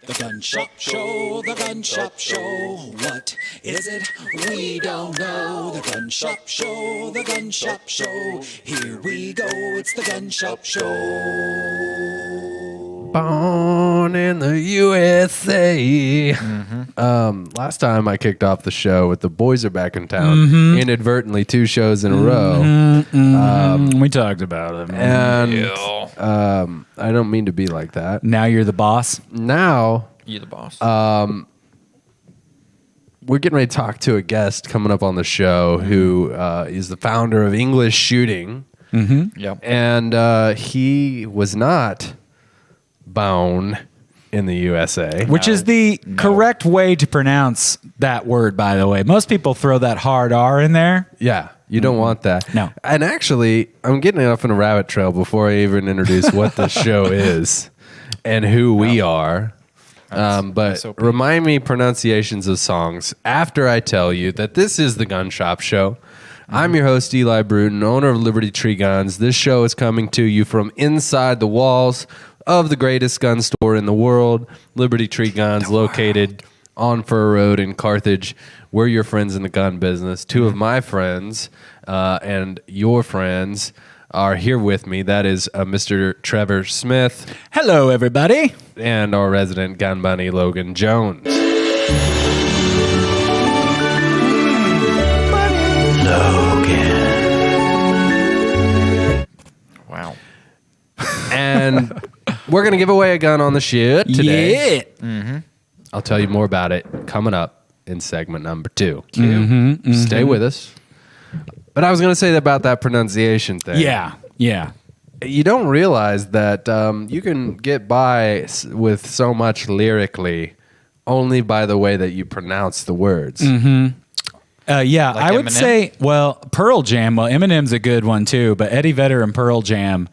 The Gun Shop Show, the Gun Shop Show. What is it? We don't know. The Gun Shop Show, the Gun Shop Show. Here we go, it's the Gun Shop Show. Born in the USA. Last time I kicked off the show with The Boys Are Back in Town, inadvertently 2 shows in a row. We talked about it. And I don't mean to be like that. Now you're the boss. Now You're the boss. we're getting ready to talk to a guest coming up on the show who is the founder of English Shooting. Yep. And he was not born in the USA. Which is the correct way to pronounce that word, by the way. Most people throw that hard R in there. Yeah, you don't want that. No. And actually, I'm getting off on a rabbit trail before I even introduce what the show is and who we are. But so remind me pronunciations of songs after I tell you that this is the Gun Shop Show. I'm your host, Eli Bruton, owner of Liberty Tree Guns. This show is coming to you from inside the walls of the greatest gun store in the world, Liberty Tree Guns, located on Fur Road in Carthage. We're your friends in the gun business. 2 of my friends and your friends are here with me. That is Mr. Trevor Smith Hello, everybody. and our resident gun bunny, Logan Jones. Wow. And we're going to give away a gun on the shit today. Yeah. I'll tell you more about it coming up in segment number 2. Stay with us. But I was going to say about that pronunciation thing. Yeah. Yeah. You don't realize that you can get by with so much lyrically only by the way that you pronounce the words. Yeah, Like I would Eminem? say, well, Pearl Jam. Well, Eminem's a good one too, but Eddie Vedder and Pearl Jam,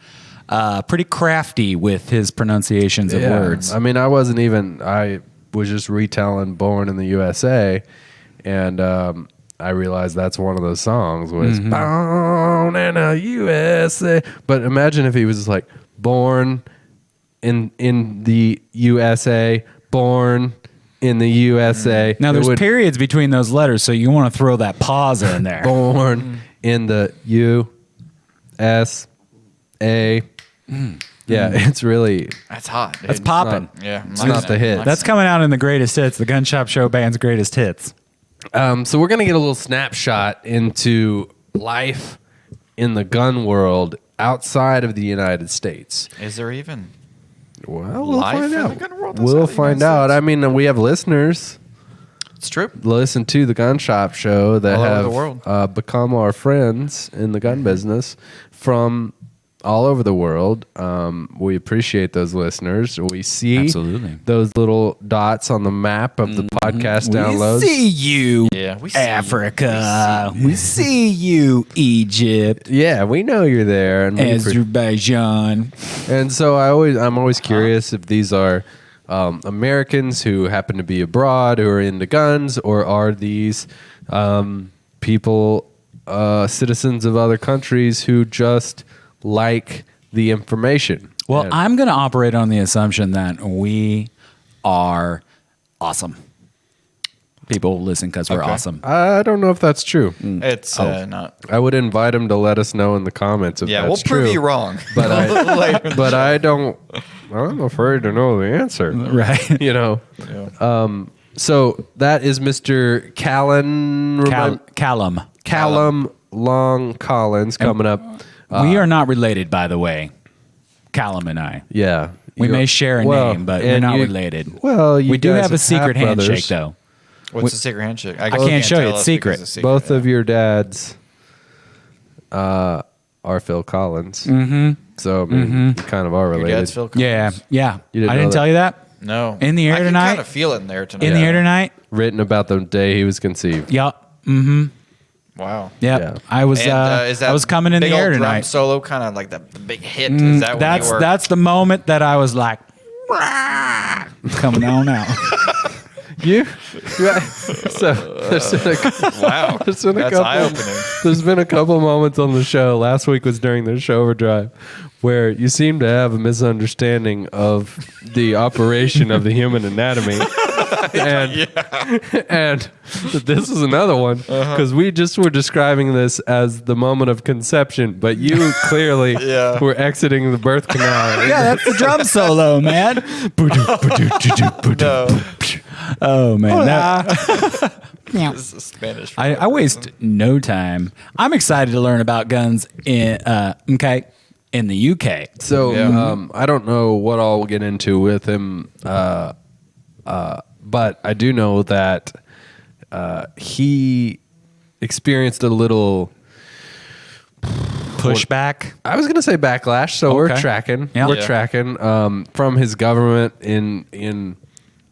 pretty crafty with his pronunciations of words. I mean, I was just retelling Born in the USA, and I realized that's one of those songs was Born in the USA. But imagine if he was like born in the USA, born in the USA. Now, there's It would- periods between those letters, so you want to throw that pause in there. born in the USA. Yeah, it's really That's hot. Dude. That's popping. Yeah. it's not the hit. That's coming out in the greatest hits, the Gun Shop Show band's greatest hits. So we're gonna get a little snapshot into life in the gun world outside of the United States. Is there even Well, we'll life find in out. the gun world outside We'll of the find United out. States? I mean, we have listeners It's true. listen to the Gun Shop Show that All over have the world. become our friends in the gun business from all over the world. We appreciate those listeners. We see Absolutely. those little dots on the map of the podcast downloads. We see you, Yeah, we see you. Africa. We see you, Egypt, Yeah, we know you're there, and Azerbaijan. and so I'm always curious if these are Americans who happen to be abroad who are into guns, or are these people, citizens of other countries who just like the information. Well, And- I'm going to operate on the assumption that we are awesome. People listen because we're Okay. awesome. I don't know if that's true. It's not. I would invite them to let us know in the comments if Yeah, that's we'll prove true. you wrong. But I, Later. but I'm afraid to know the answer. Right. You know. Yeah. So that is Mr. Callum Long-Collins coming up. We are not related, by the way. Callum and I. Yeah. We may share a name, but we're and not you- related. Well, you We do guys have a secret half-brothers. handshake, though. What's the secret handshake? I can't show you. tell It's us secret. because Both of your dads are Phil Collins. So, I mean, you kind of are Your related. dad's Phil Collins? Yeah, yeah. You didn't I know didn't that? tell you that? No. In the air I can tonight? kind of feel it in there tonight. In the air tonight? Written about the day he was conceived. Yup. Wow. Yep. Yeah. I was And, is that I was coming in the big air old drum tonight. solo kind of like the big hit? Is that when you were? That's the moment that I was like coming on out. You, so Wow. That's eye-opening. there's been a couple moments on the show. Last week was during the show overdrive, where you seem to have a misunderstanding of the operation of the human anatomy, and this is another one because we just were describing this as the moment of conception, but you clearly were exiting the birth canal. Yeah, that's the drum solo, man. Oh man, This is Spanish. I waste no time. I'm excited to learn about guns in in the UK. So I don't know what all we'll get into with him, but I do know that he experienced a little Pushback. I was going to say backlash. So we're Okay. tracking. Yeah. We're Yeah. tracking from his government in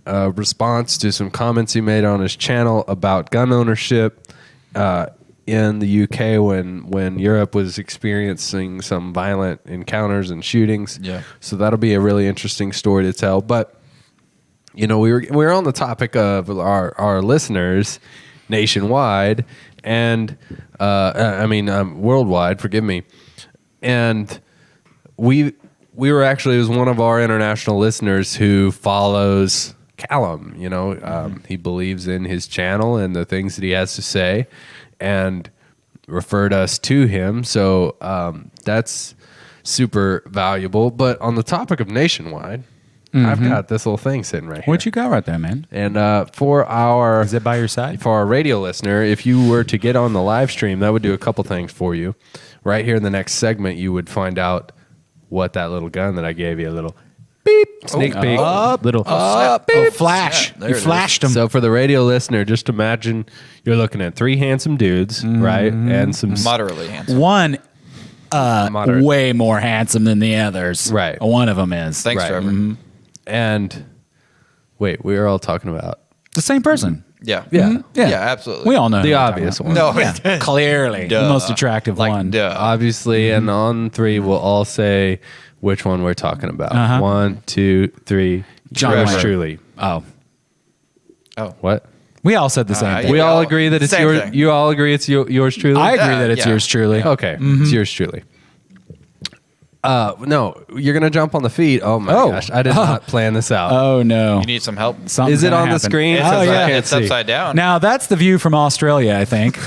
response to some comments he made on his channel about gun ownership in the UK when Europe was experiencing some violent encounters and shootings. Yeah. So that'll be a really interesting story to tell. But you know, we were on the topic of our listeners nationwide and worldwide. Forgive me. And we were actually, it was one of our international listeners who follows Callum. You know, he believes in his channel and the things that he has to say, and referred us to him. So that's super valuable. But on the topic of nationwide, I've got this little thing sitting right here. What you got right there, man? And for our Is it by your side? for our radio listener, if you were to get on the live stream, that would do a couple things for you. Right here in the next segment, you would find out what that little gun that I gave you, a little beep sneak peek, little Flash. There You it is. flashed him. So for the radio listener, just imagine you're looking at three handsome dudes, right, and some Moderately handsome. One moderate. way more handsome than the others. Right. One of them is. Thanks, Right. Trevor. And wait, we were all talking about The same person. Yeah. Yeah. Yeah, absolutely. We all know the who we're obvious talking one. No, about. Clearly. Duh. The most attractive like, one. duh. Obviously, and on three, we'll all say which one we're talking about. Uh-huh. 1, 2, 3. John Yours Wayne. truly. Oh. What? We all said the same thing. We Yeah, all all- agree that it's same yours. thing. You all agree it's yours truly. I agree Yeah, that it's yeah. yours truly. Okay, it's yours truly. No, you're gonna jump on the feed. Oh my gosh, I did not plan this out. Oh, no. You need some help? Something's Is it gonna on the happen. screen? It's, Oh, upside, yeah. can't it's see. upside down. Now, that's the view from Australia, I think.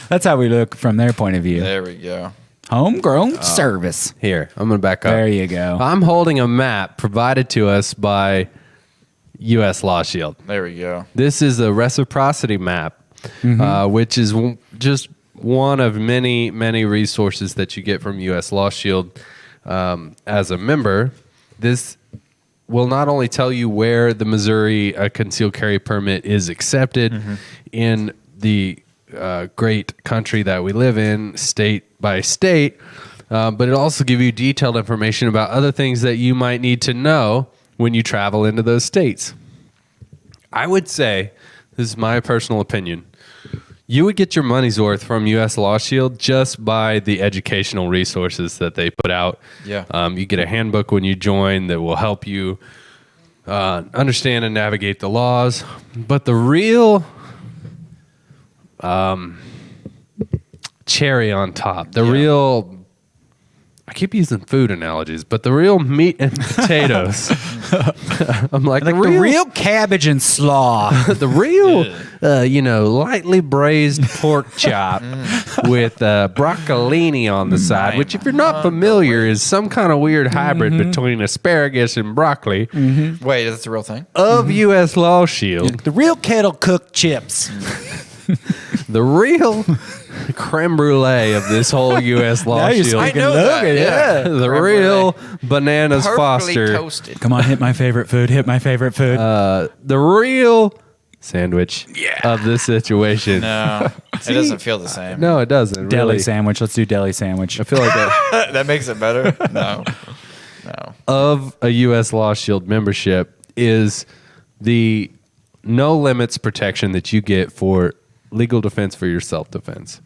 That's how we look from their point of view. There we go. Homegrown service. Here, I'm gonna back up. There you go. I'm holding a map provided to us by U.S. Law Shield. There we go. This is a reciprocity map, which is just one of many, many resources that you get from U.S. Law Shield as a member. This will not only tell you where the Missouri concealed carry permit is accepted in the great country that we live in, state by state, but it'll also give you detailed information about other things that you might need to know when you travel into those states. I would say, this is my personal opinion, you would get your money's worth from U.S. Law Shield just by the educational resources that they put out. Yeah. You get a handbook when you join that will help you understand and navigate the laws. But the real cherry on top, the real... I keep using food analogies, but the real meat and potatoes. I'm like The real cabbage and slaw. the real, lightly braised pork chop with broccolini on the side, which, if you're not familiar, is some kind of weird hybrid between asparagus and broccoli Wait, that's the real thing? of U.S. Law Shield. The real kettle cooked chips. The real creme brulee of this whole U.S. Law Now you're Shield. speaking I know that, Logan, yeah. The Creme real brulee. bananas Perfectly Foster. toasted. Come on, hit my favorite food. Hit my favorite food. The real sandwich of this situation. No, it doesn't feel the same. No, it doesn't. deli really. sandwich. Let's do deli sandwich. I feel like that. That makes it better. No. No. Of a U.S. Law Shield membership is the no limits protection that you get for legal defense for your self-defense.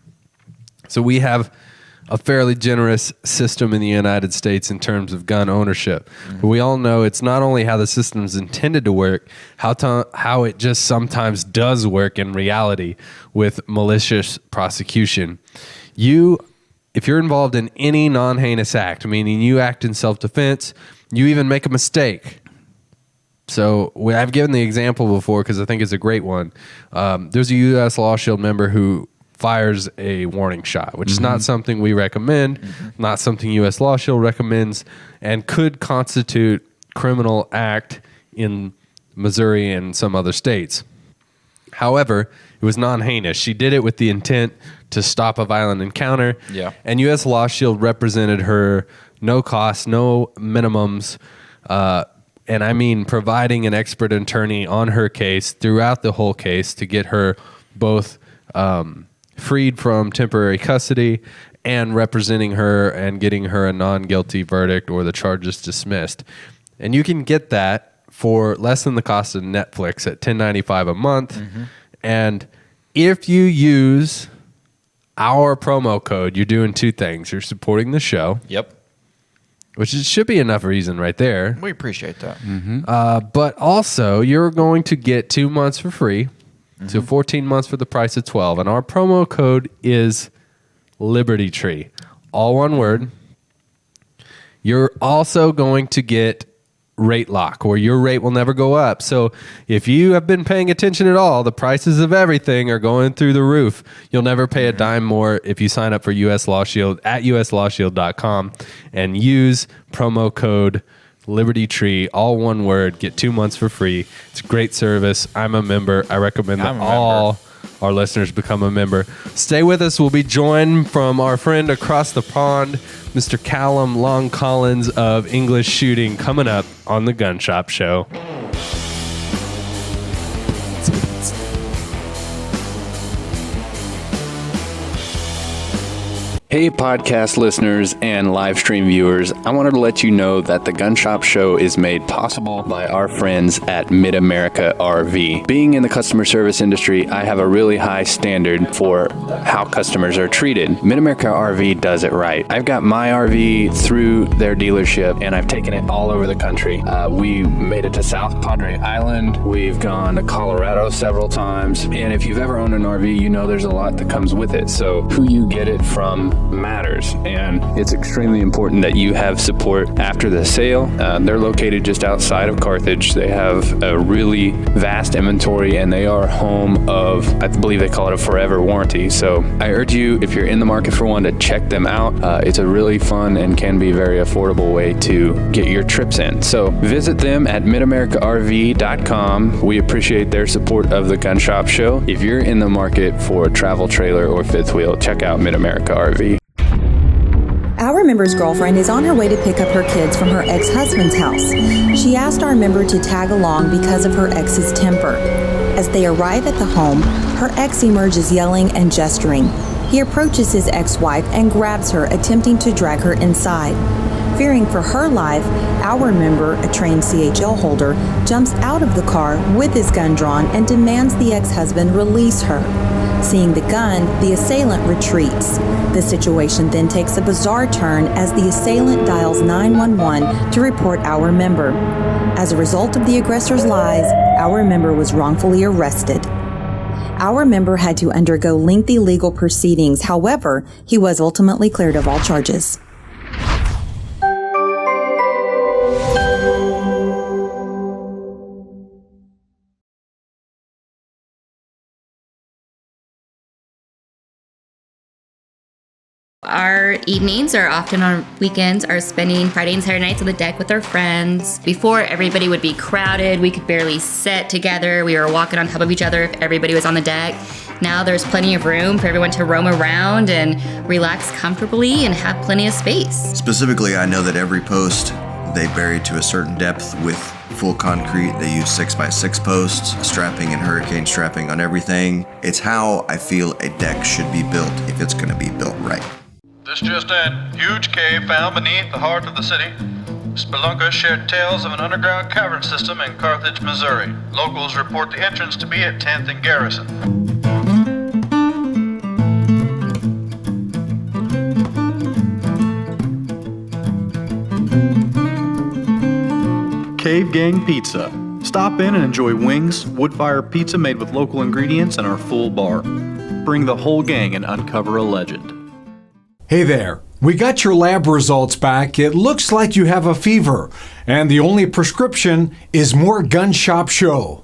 So we have a fairly generous system in the United States in terms of gun ownership. But we all know it's not only how the system's intended to work, how it just sometimes does work in reality with malicious prosecution. If you're involved in any non-heinous act, meaning you act in self-defense, you even make a mistake. So I've given the example before because I think it's a great one. There's a U.S. Law Shield member who fires a warning shot, which is not something we recommend, not something U.S. Law Shield recommends, and could constitute criminal act in Missouri and some other states. However, it was non-heinous. She did it with the intent to stop a violent encounter. Yeah. And U.S. Law Shield represented her no cost, no minimums, and I mean providing an expert attorney on her case throughout the whole case to get her both freed from temporary custody and representing her and getting her a non-guilty verdict or the charges dismissed. And you can get that for less than the cost of Netflix at $10.95 a month. And if you use our promo code, you're doing two things. You're supporting the show. Yep. Which should be enough reason right there. We appreciate that. But also, you're going to get 2 months for free. So 14 months for the price of 12. And our promo code is Liberty Tree. All one word. You're also going to get rate lock, where your rate will never go up. So if you have been paying attention at all, the prices of everything are going through the roof. You'll never pay a dime more if you sign up for US Law Shield at uslawshield.com and use promo code Liberty Tree, all one word. Get 2 months for free. It's a great service. I'm a member. I recommend that all our listeners become a member. Stay with us. We'll be joined from our friend across the pond, Mr. Callum Long-Collins of English Shooting, coming up on the Gun Shop Show. Hey, podcast listeners and live stream viewers. I wanted to let you know that the Gun Shop Show is made possible by our friends at Mid-America RV. Being in the customer service industry, I have a really high standard for how customers are treated. Mid-America RV does it right. I've got my RV through their dealership, and I've taken it all over the country. We made it to South Padre Island. We've gone to Colorado several times. And if you've ever owned an RV, you know there's a lot that comes with it. So who you get it from matters, and it's extremely important that you have support after the sale. They're located just outside of Carthage. They have a really vast inventory, and they are home of, I believe they call it a forever warranty. So I urge you, if you're in the market for one, to check them out. It's a really fun and can be very affordable way to get your trips in. So visit them at midamericarv.com. We appreciate their support of the Gun Shop Show. If you're in the market for a travel trailer or fifth wheel, check out Mid-America RV. Our member's girlfriend is on her way to pick up her kids from her ex-husband's house. She asked our member to tag along because of her ex's temper. As they arrive at the home, her ex emerges yelling and gesturing. He approaches his ex-wife and grabs her, attempting to drag her inside. Fearing for her life, our member, a trained CHL holder, jumps out of the car with his gun drawn and demands the ex-husband release her. Seeing the gun, the assailant retreats. The situation then takes a bizarre turn as the assailant dials 911 to report our member. As a result of the aggressor's lies, our member was wrongfully arrested. Our member had to undergo lengthy legal proceedings. However, he was ultimately cleared of all charges. Our evenings, or often on weekends, are spending Friday and Saturday nights on the deck with our friends. Before, everybody would be crowded. We could barely sit together. We were walking on top of each other if everybody was on the deck. Now there's plenty of room for everyone to roam around and relax comfortably and have plenty of space. Specifically, I know that every post they bury to a certain depth with full concrete. They use 6x6 posts, strapping and hurricane strapping on everything. It's how I feel a deck should be built if it's going to be built right. This just in. Huge cave found beneath the heart of the city. Spelunkers shared tales of an underground cavern system in Carthage, Missouri. Locals report the entrance to be at 10th and Garrison. Cave Gang Pizza. Stop in and enjoy wings, wood-fire pizza made with local ingredients, and our full bar. Bring the whole gang and uncover a legend. Hey there. We got your lab results back. It looks like you have a fever, and the only prescription is more Gun Shop Show.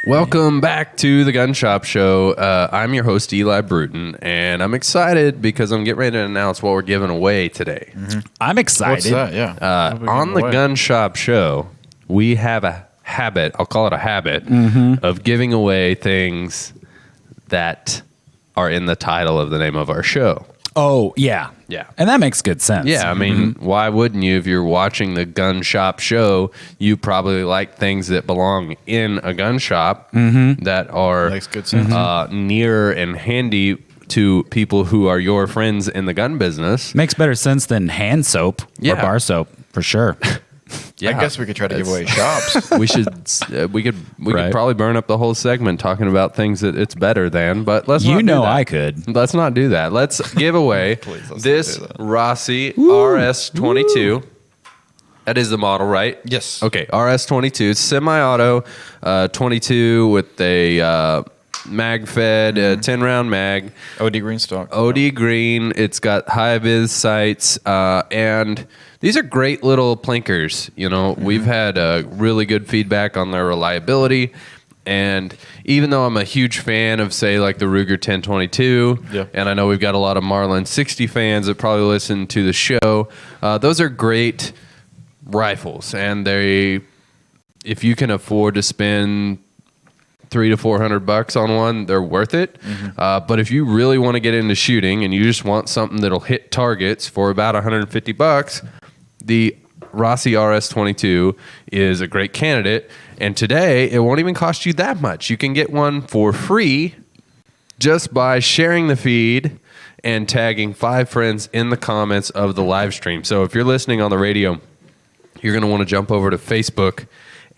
Welcome back to the Gun Shop Show. I'm your host, Eli Bruton, and I'm excited because I'm getting ready to announce what we're giving away today. I'm excited. What's that? Yeah. On the Gun Shop Show, we have a habit, I'll call it a habit, of giving away things that are in the title of the name of our show. Oh, yeah. Yeah. And that makes good sense. Yeah, I mean, why wouldn't you? If you're watching the Gun Shop Show, you probably like things that belong in a gun shop that are Makes good sense. near and handy to people who are your friends in the gun business. Makes better sense than hand soap or bar soap, for sure. Yeah, I guess we could try to give away shops. we should. We could Right. probably burn up the whole segment talking about things that it's better than. But let's not You do know that. I could. Let's not do that. Let's give away let's this not do that. Rossi RS22. That is the model, right? Yes. Okay, RS22. It's semi-auto, 22 with a mag-fed 10-round mag. OD green stock. OD green. It's got high-vis sights, and these are great little plinkers. You know, we've had really good feedback on their reliability. And even though I'm a huge fan of, say, like the Ruger 1022, Yeah. and I know we've got a lot of Marlin 60 fans that probably listen to the show, those are great rifles. And if you can afford to spend $300 to $400 on one, they're worth it. But if you really want to get into shooting and you just want something that'll hit targets for about $150, the Rossi RS22 is a great candidate. And today, it won't even cost you that much. You can get one for free just by sharing the feed and tagging 5 friends in the comments of the live stream. So if you're listening on the radio, you're going to want to jump over to Facebook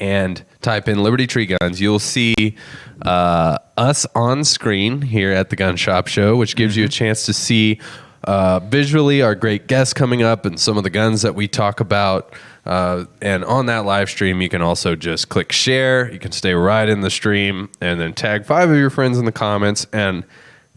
and type in Liberty Tree Guns. You'll see us on screen here at the Gun Shop Show, which gives you a chance to see visually our great guests coming up and some of the guns that we talk about. And on that live stream, you can also just click share. You can stay right in the stream and then tag 5 of your friends in the comments. And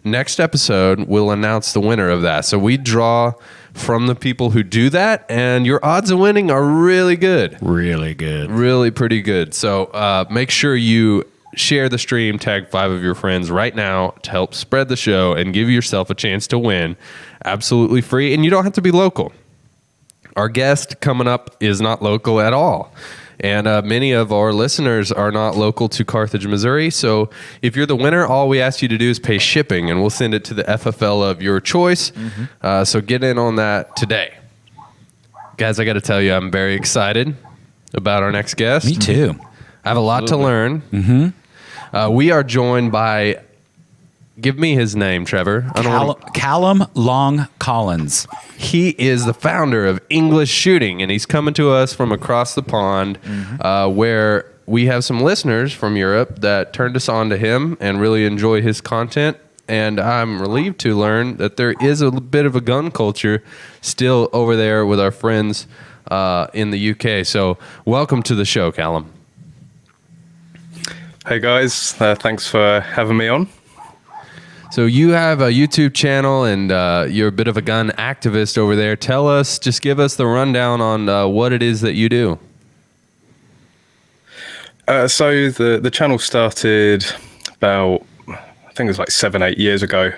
next episode, we'll announce the winner of that. So we draw from the people who do that, and your odds of winning are really good. Really good. Really pretty good. So make sure you share the stream, tag 5 of your friends right now to help spread the show and give yourself a chance to win absolutely free. And you don't have to be local. Our guest coming up is not local at all. And many of our listeners are not local to Carthage, Missouri. So if you're the winner, all we ask you to do is pay shipping, and we'll send it to the FFL of your choice. So get in on that today. Guys, I got to tell you, I'm very excited about our next guest. Me too. I have a lot to learn. We are joined by, give me his name, Trevor. Callum Long-Collins. He is the founder of English Shooting, and he's coming to us from across the pond, where we have some listeners from Europe that turned us on to him and really enjoy his content. And I'm relieved to learn that there is a bit of a gun culture still over there with our friends in the UK. So welcome to the show, Callum. Hey guys, thanks for having me on. So you have a YouTube channel, and you're a bit of a gun activist over there. Tell us, just give us the rundown on what it is that you do. So the channel started about, I think it was like 7-8 years ago,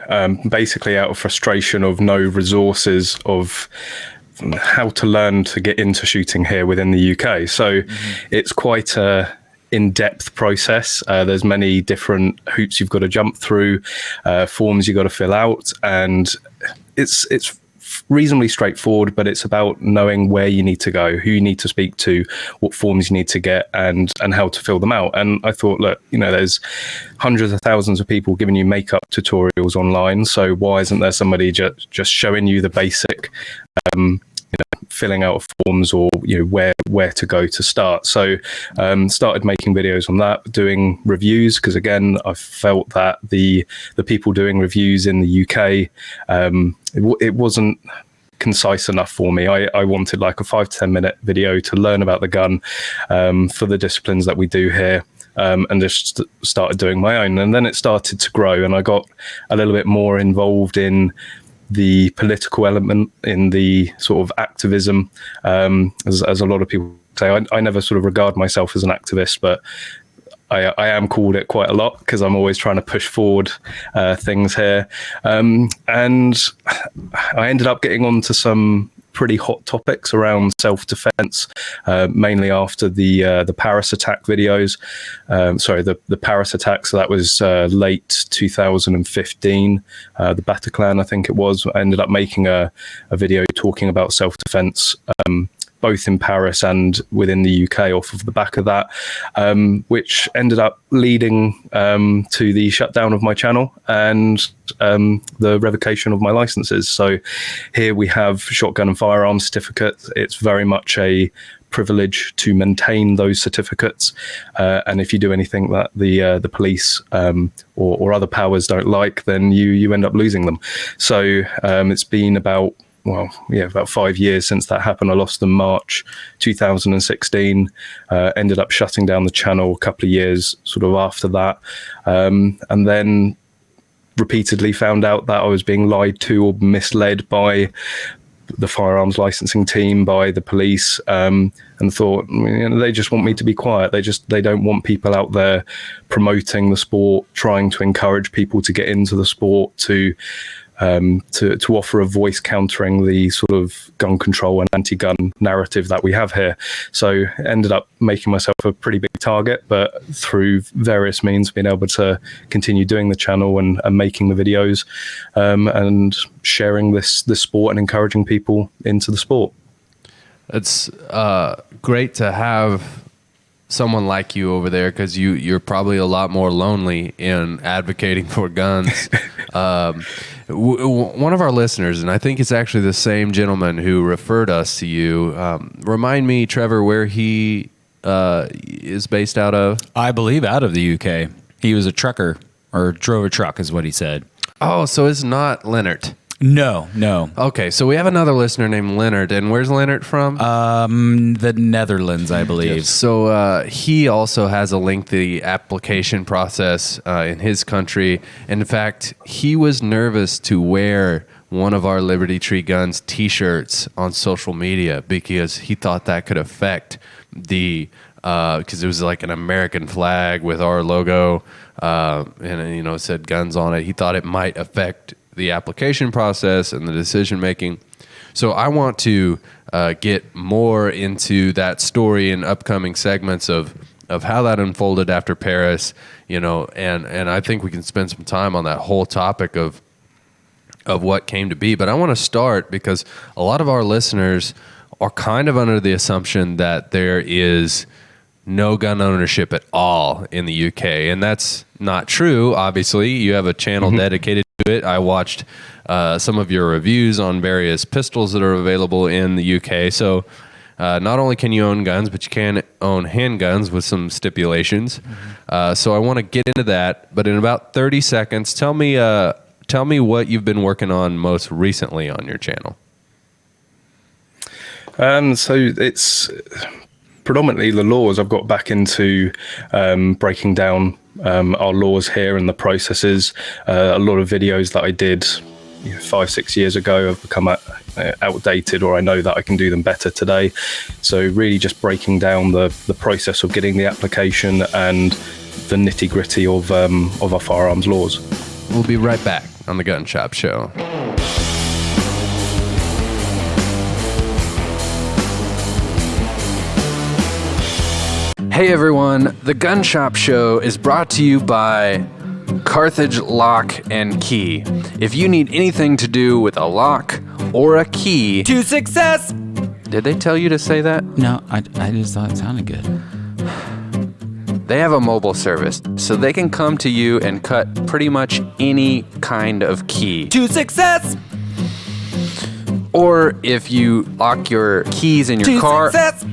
basically out of frustration of no resources of how to learn to get into shooting here within the UK. So it's quite a in-depth process. There's many different hoops you've got to jump through, forms you've got to fill out, and it's reasonably straightforward, but it's about knowing where you need to go, who you need to speak to, what forms you need to get, and how to fill them out. And I thought, look, there's hundreds of thousands of people giving you makeup tutorials online, so why isn't there somebody just showing you the basic filling out forms, or where to go to start. So started making videos on that, doing reviews, because again I felt that the people doing reviews in the UK, it wasn't concise enough for me. I wanted like a 5 to 10 minute video to learn about the gun for the disciplines that we do here. And just started doing my own. And then it started to grow, and I got a little bit more involved in the political element, in the sort of activism. As a lot of people say, I never sort of regard myself as an activist, but I am called it quite a lot because I'm always trying to push forward things here. And I ended up getting onto some pretty hot topics around self-defense, mainly after the Paris attack videos. The Paris attack. So that was late 2015. The Bataclan, I think it was. I ended up making a video talking about self-defense, both in Paris and within the UK off of the back of that, which ended up leading to the shutdown of my channel and the revocation of my licenses. So here we have shotgun and firearms certificates. It's very much a privilege to maintain those certificates, and if you do anything that the police or other powers don't like, then you end up losing them. So it's been about 5 years since that happened. I lost them March 2016, ended up shutting down the channel a couple of years sort of after that, and then repeatedly found out that I was being lied to or misled by the firearms licensing team, by the police, and thought, they just want me to be quiet. They don't want people out there promoting the sport, trying to encourage people to get into the sport, to offer a voice countering the sort of gun control and anti-gun narrative that we have here. So ended up making myself a pretty big target, but through various means being able to continue doing the channel and making the videos, and sharing this sport and encouraging people into the sport. It's great to have someone like you over there, because you're probably a lot more lonely in advocating for guns. One of our listeners, and I think it's actually the same gentleman who referred us to you, remind me, Trevor, where he is based out of? I believe out of the UK. He was a trucker, or drove a truck is what he said. Oh, so it's not Leonard. No. Okay, so we have another listener named Leonard, and where's Leonard from? The Netherlands, I believe. So he also has a lengthy application process in his country. In fact, he was nervous to wear one of our Liberty Tree Guns t-shirts on social media because he thought that could affect the because it was like an American flag with our logo, and it said guns on it. He thought it might affect the application process and the decision making. So I want to get more into that story in upcoming segments of how that unfolded after Paris, and I think we can spend some time on that whole topic of what came to be. But I want to start because a lot of our listeners are kind of under the assumption that there is no gun ownership at all in the UK, and that's not true. Obviously, you have a channel dedicated to it. I watched some of your reviews on various pistols that are available in the UK. So not only can you own guns, but you can own handguns with some stipulations. So I want to get into that, but in about 30 seconds, tell me what you've been working on most recently on your channel. So it's predominantly the laws. I've got back into breaking down our laws here and the processes. A lot of videos that I did 5-6 years ago have become outdated, or I know that I can do them better today. So really just breaking down the process of getting the application and the nitty gritty of our firearms laws. We'll be right back on the Gun Shop Show. Hey everyone, the Gun Shop Show is brought to you by Carthage Lock and Key. If you need anything to do with a lock or a key To success! Did they tell you to say that? No, I just thought it sounded good. They have a mobile service, so they can come to you and cut pretty much any kind of key. To success! Or if you lock your keys in your To car. success!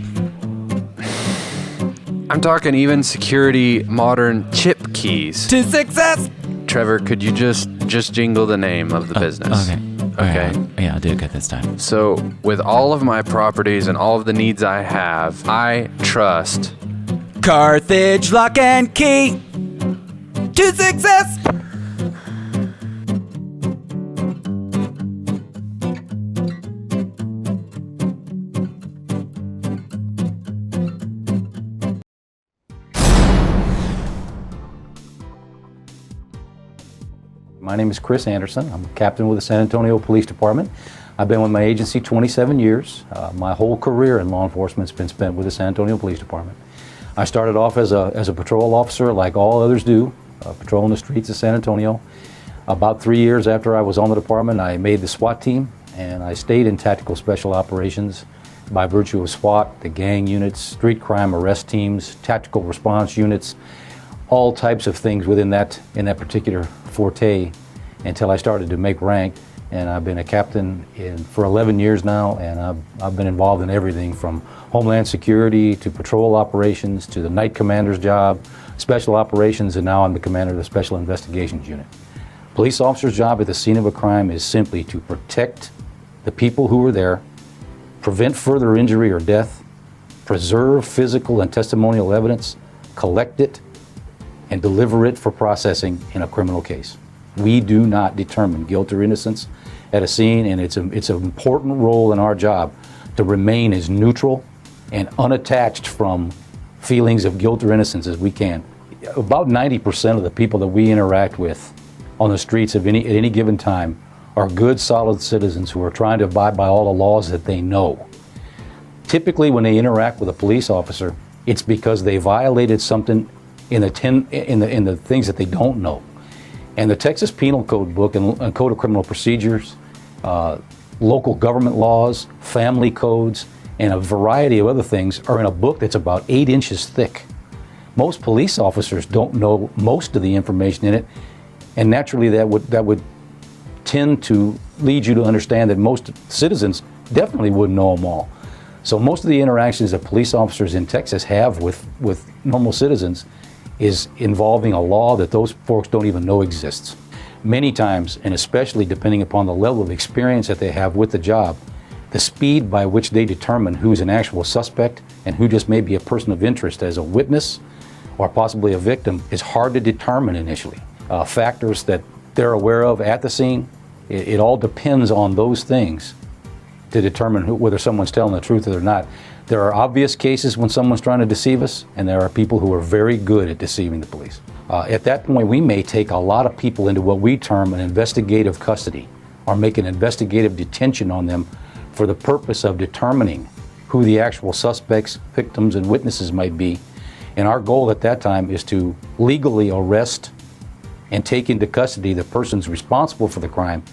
I'm talking even security modern chip keys. To success! Trevor, could you just jingle the name of the business? Okay. Okay. Yeah, I did good this time. So, with all of my properties and all of the needs I have, I trust. Carthage Lock and Key to success. My name is Chris Anderson. I'm a captain with the San Antonio Police Department. I've been with my agency 27 years. My whole career in law enforcement has been spent with the San Antonio Police Department. I started off as a patrol officer like all others do, patrolling the streets of San Antonio. About 3 years after I was on the department, I made the SWAT team, and I stayed in tactical special operations by virtue of SWAT, the gang units, street crime arrest teams, tactical response units, all types of things within that particular forte until I started to make rank. And I've been a captain for 11 years now, and I've been involved in everything from Homeland Security to patrol operations to the night commander's job, special operations, and now I'm the commander of the Special Investigations Unit. Police officer's job at the scene of a crime is simply to protect the people who are there, prevent further injury or death, preserve physical and testimonial evidence, collect it, and deliver it for processing in a criminal case. We do not determine guilt or innocence at a scene, and it's an important role in our job to remain as neutral and unattached from feelings of guilt or innocence as we can. About 90% of the people that we interact with on the streets at any given time are good, solid citizens who are trying to abide by all the laws that they know. Typically, when they interact with a police officer, it's because they violated something in the things that they don't know. And the Texas Penal Code book and Code of Criminal Procedures, local government laws, family codes, and a variety of other things are in a book that's about 8 inches thick. Most police officers don't know most of the information in it, and naturally that would tend to lead you to understand that most citizens definitely wouldn't know them all. So most of the interactions that police officers in Texas have with normal citizens is involving a law that those folks don't even know exists. Many times, and especially depending upon the level of experience that they have with the job, the speed by which they determine who's an actual suspect and who just may be a person of interest as a witness or possibly a victim is hard to determine initially. Factors that they're aware of at the scene, it all depends on those things to determine whether someone's telling the truth or not. There are obvious cases when someone's trying to deceive us, and there are people who are very good at deceiving the police. At that point, we may take a lot of people into what we term an investigative custody, or make an investigative detention on them for the purpose of determining who the actual suspects, victims, and witnesses might be. And our goal at that time is to legally arrest and take into custody the persons responsible for the crime.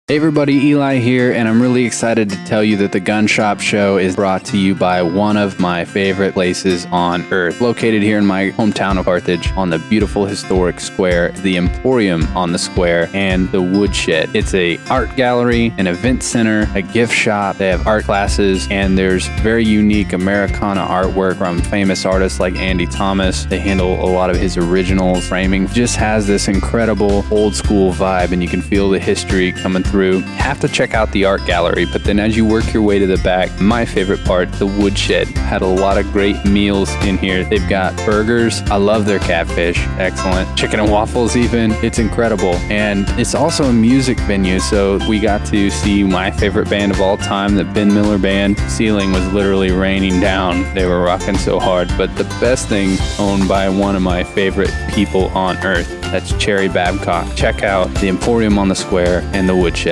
Hey everybody, Eli here, and I'm really excited to tell you that the Gun Shop Show is brought to you by one of my favorite places on earth. Located here in my hometown of Carthage on the beautiful historic square, the Emporium on the square, and the Woodshed. It's a art gallery, an event center, a gift shop. They have art classes, and there's very unique Americana artwork from famous artists like Andy Thomas. They handle a lot of his original framing. Just has this incredible old school vibe, and you can feel the history coming through. Have to check out the art gallery, but then as you work your way to the back, my favorite part, the Woodshed, had a lot of great meals in here. They've got burgers. I love their catfish. Excellent. Chicken and waffles even. It's incredible. And it's also a music venue, so we got to see my favorite band of all time, the Ben Miller Band. Ceiling was literally raining down. They were rocking so hard. But the best thing, owned by one of my favorite people on earth, that's Cherry Babcock. Check out the Emporium on the Square and the Woodshed.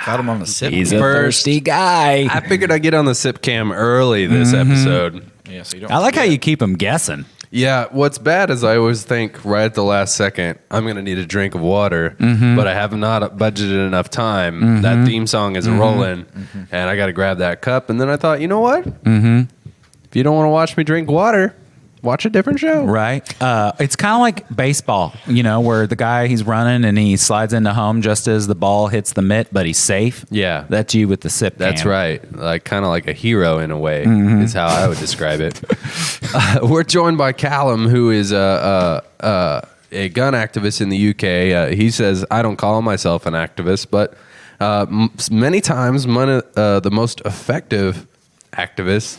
Got him on the sip. He's a thirsty guy. I figured I'd get on the sip cam early this episode. Yeah, so you don't I like how you keep them guessing. Yeah, what's bad is I always think right at the last second, I'm going to need a drink of water, but I have not budgeted enough time. That theme song is rolling, and I got to grab that cup. And then I thought, you know what? If you don't want to watch me drink water, watch a different show. Right. It's kind of like baseball, where the guy, he's running and he slides into home just as the ball hits the mitt, but he's safe. Yeah. That's you with the sip That's can. right. Like kind of like a hero in a way is how I would describe it. We're joined by Callum, who is a gun activist in the UK. He says, I don't call myself an activist, but many times the most effective activists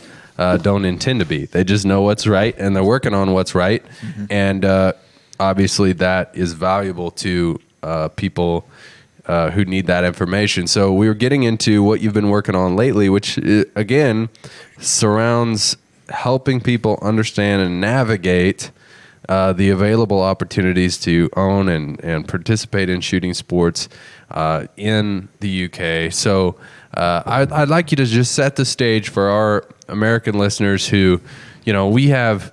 don't intend to be. They just know what's right and they're working on what's right. And obviously that is valuable to people who need that information. So we were getting into what you've been working on lately, which again surrounds helping people understand and navigate the available opportunities to own and participate in shooting sports in the UK. So I'd like you to just set the stage for our American listeners who, we have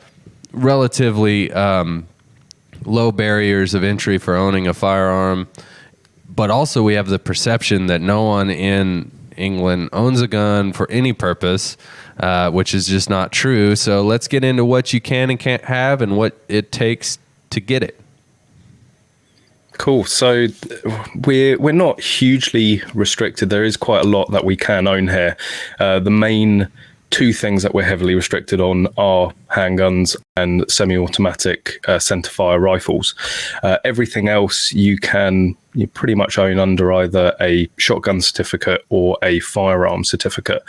relatively low barriers of entry for owning a firearm, but also we have the perception that no one in England owns a gun for any purpose, which is just not true. So let's get into what you can and can't have and what it takes to get it. Cool. So we're not hugely restricted. There is quite a lot that we can own here. The main two things that we're heavily restricted on are handguns and semi-automatic centerfire rifles. Everything else you pretty much own under either a shotgun certificate or a firearm certificate.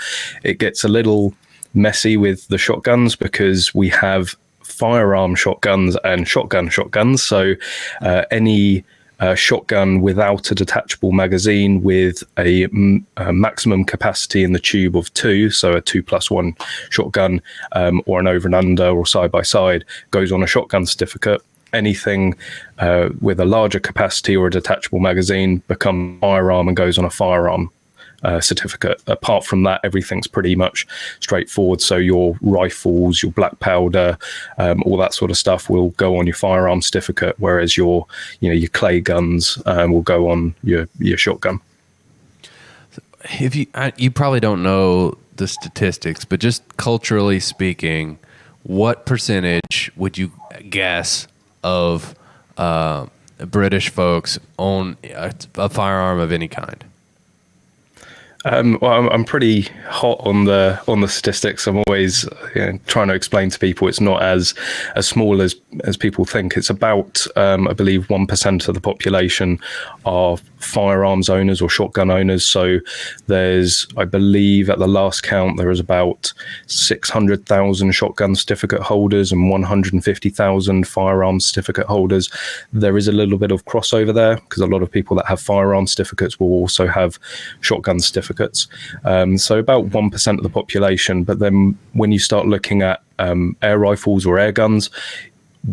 It gets a little messy with the shotguns because we have firearm shotguns and shotguns. So any shotgun without a detachable magazine with a maximum capacity in the tube of 2, so a 2+1 shotgun, or an over and under or side by side, goes on a shotgun certificate. Anything with a larger capacity or a detachable magazine becomes firearm and goes on a firearm certificate. Apart from that, everything's pretty much straightforward. So your rifles, your black powder, all that sort of stuff will go on your firearm certificate, whereas your clay guns will go on your shotgun. If you probably don't know the statistics, but just culturally speaking, what percentage would you guess of British folks own a firearm of any kind? Well, I'm pretty hot on the statistics. I'm always trying to explain to people it's not as small as people think. It's about I believe 1% of the population are firearms owners or shotgun owners. So there's, I believe at the last count, there was about 600,000 shotgun certificate holders and 150,000 firearms certificate holders. There is a little bit of crossover there because a lot of people that have firearm certificates will also have shotgun certificates. So about 1% of the population. But then when you start looking at air rifles or air guns,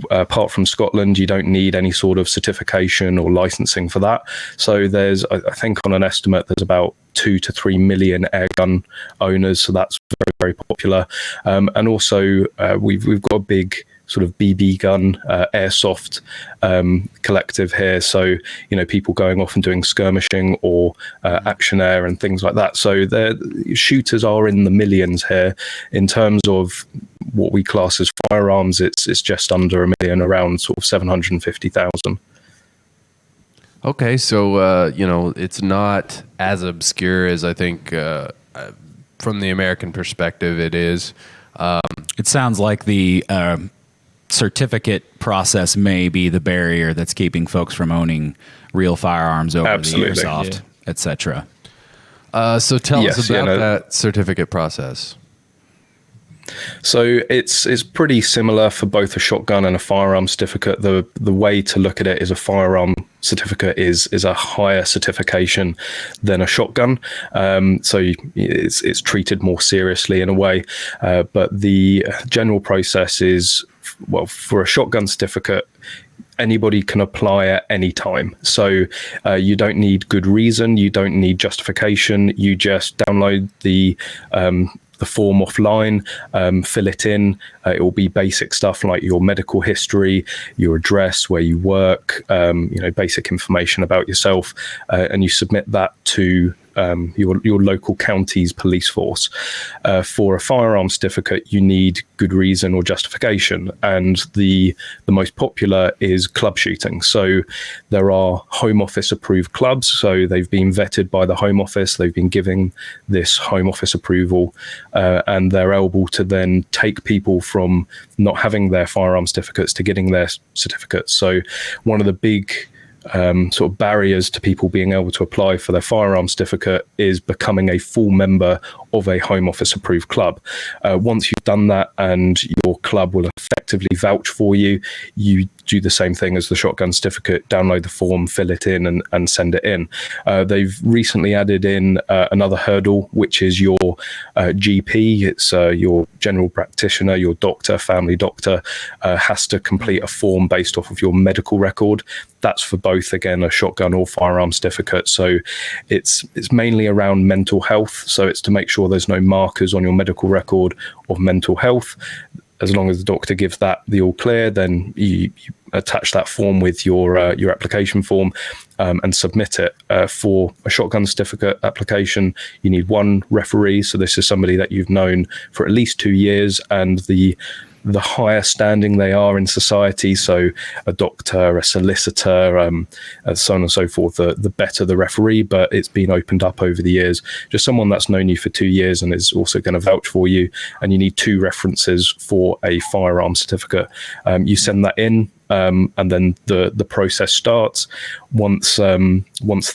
apart from Scotland, you don't need any sort of certification or licensing for that. So there's, I think on an estimate, there's about 2 to 3 million air gun owners. So that's very, very popular. And also we've got a big sort of BB gun, airsoft collective here. So, people going off and doing skirmishing or action air and things like that. So shooters are in the millions here. In terms of what we class as firearms, it's just under a million, around sort of 750,000. Okay, so it's not as obscure as I think from the American perspective it is. It sounds like the certificate process may be the barrier that's keeping folks from owning real firearms over the airsoft, etc. So tell us about that certificate process. So it's pretty similar for both a shotgun and a firearm certificate. The way to look at it is a firearm certificate is a higher certification than a shotgun. So it's treated more seriously in a way. But the general process is, well, for a shotgun certificate, anybody can apply at any time. So you don't need good reason, you don't need justification. You just download the form offline, fill it in. It will be basic stuff like your medical history, your address, where you work, basic information about yourself, and you submit that to your local county's police force. For a firearm certificate, you need good reason or justification, and the most popular is club shooting. So there are Home Office approved clubs, so they've been vetted by the Home Office, they've been given this Home Office approval, and they're able to then take people from not having their firearm certificates to getting their certificates. So one of the big sort of barriers to people being able to apply for their firearm certificate is becoming a full member of a Home Office approved club. Once you've done that and your club will effectively vouch for you, you do the same thing as the shotgun certificate, download the form, fill it in and send it in. They've recently added in another hurdle, which is your GP. It's your general practitioner, your doctor, family doctor, has to complete a form based off of your medical record. That's for both, again, a shotgun or firearm certificate. So it's mainly around mental health. So it's to make sure there's no markers on your medical record of mental health. As long as the doctor gives that the all clear, then you attach that form with your application form and submit it. For a shotgun certificate application, you need one referee. So this is somebody that you've known for at least 2 years, and the higher standing they are in society, so a doctor, a solicitor, so on and so forth, the better the referee, but it's been opened up over the years. Just someone that's known you for 2 years and is also going to vouch for you, and you need 2 references for a firearm certificate. You send that in, and then the process starts. Once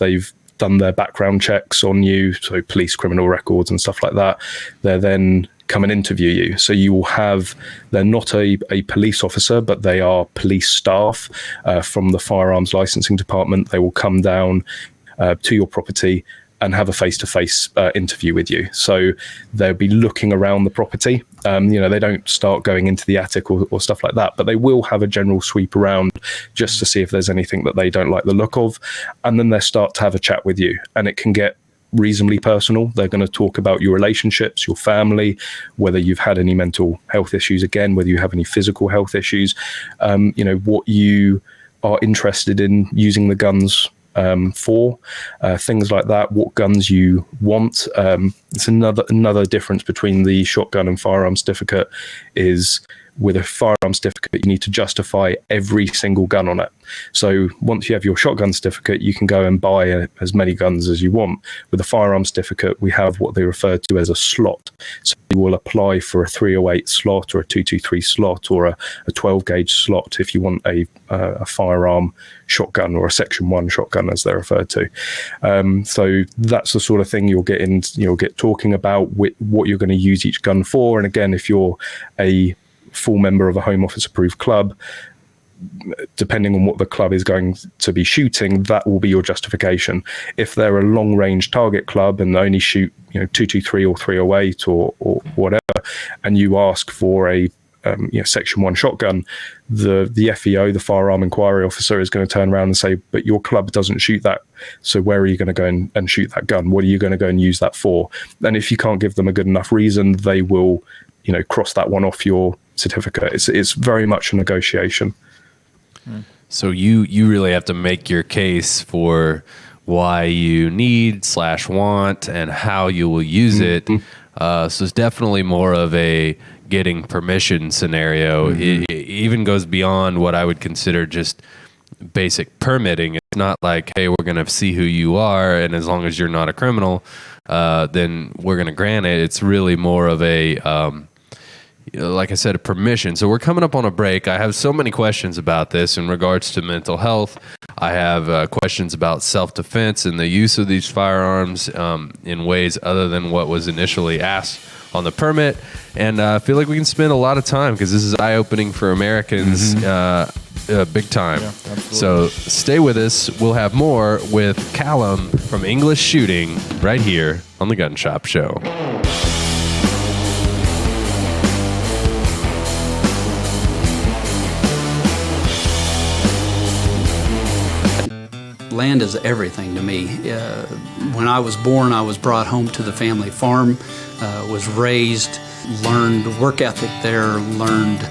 they've done their background checks on you, so police criminal records and stuff like that, they're then come and interview you. So you will have, they're not a police officer, but they are police staff from the firearms licensing department. They will come down to your property and have a face-to-face interview with you. So they'll be looking around the property. They don't start going into the attic or stuff like that, but they will have a general sweep around just to see if there's anything that they don't like the look of. And then they start to have a chat with you, and it can get reasonably personal. They're going to talk about your relationships, your family, whether you've had any mental health issues, again, whether you have any physical health issues, what you are interested in using the guns for, things like that, what guns you want. It's another difference between the shotgun and firearm certificate is with a firearm certificate, you need to justify every single gun on it. So once you have your shotgun certificate, you can go and buy as many guns as you want. With a firearm certificate, we have what they refer to as a slot. So you will apply for a 308 slot or a 223 slot or a 12 gauge slot if you want a firearm shotgun or a Section 1 shotgun, as they're referred to. So that's the sort of thing you'll get talking about with what you're going to use each gun for. And again, if you're a full member of a Home Office approved club, depending on what the club is going to be shooting, that will be your justification. If they're a long range target club and they only shoot 223 or 308 or whatever, and you ask for a Section 1 shotgun, the FEO, the firearm inquiry officer, is going to turn around and say, but your club doesn't shoot that, so where are you going to go and shoot that gun? What are you going to go and use that for? And if you can't give them a good enough reason, they will cross that one off your certificate. It's very much a negotiation. So you really have to make your case for why you need / want and how you will use it. So it's definitely more of a getting permission scenario. It even goes beyond what I would consider just basic permitting. It's not like, hey, we're going to see who you are, and as long as you're not a criminal, then we're going to grant it. It's really more of a like I said, a permission. So we're coming up on a break. I have so many questions about this in regards to mental health. I have questions about self-defense and the use of these firearms in ways other than what was initially asked on the permit. And I feel like we can spend a lot of time because this is eye-opening for Americans big time. Yeah, so stay with us. We'll have more with Callum from English Shooting right here on The Gun Shop Show. Land is everything to me. When I was born, I was brought home to the family farm, was raised, learned work ethic there, learned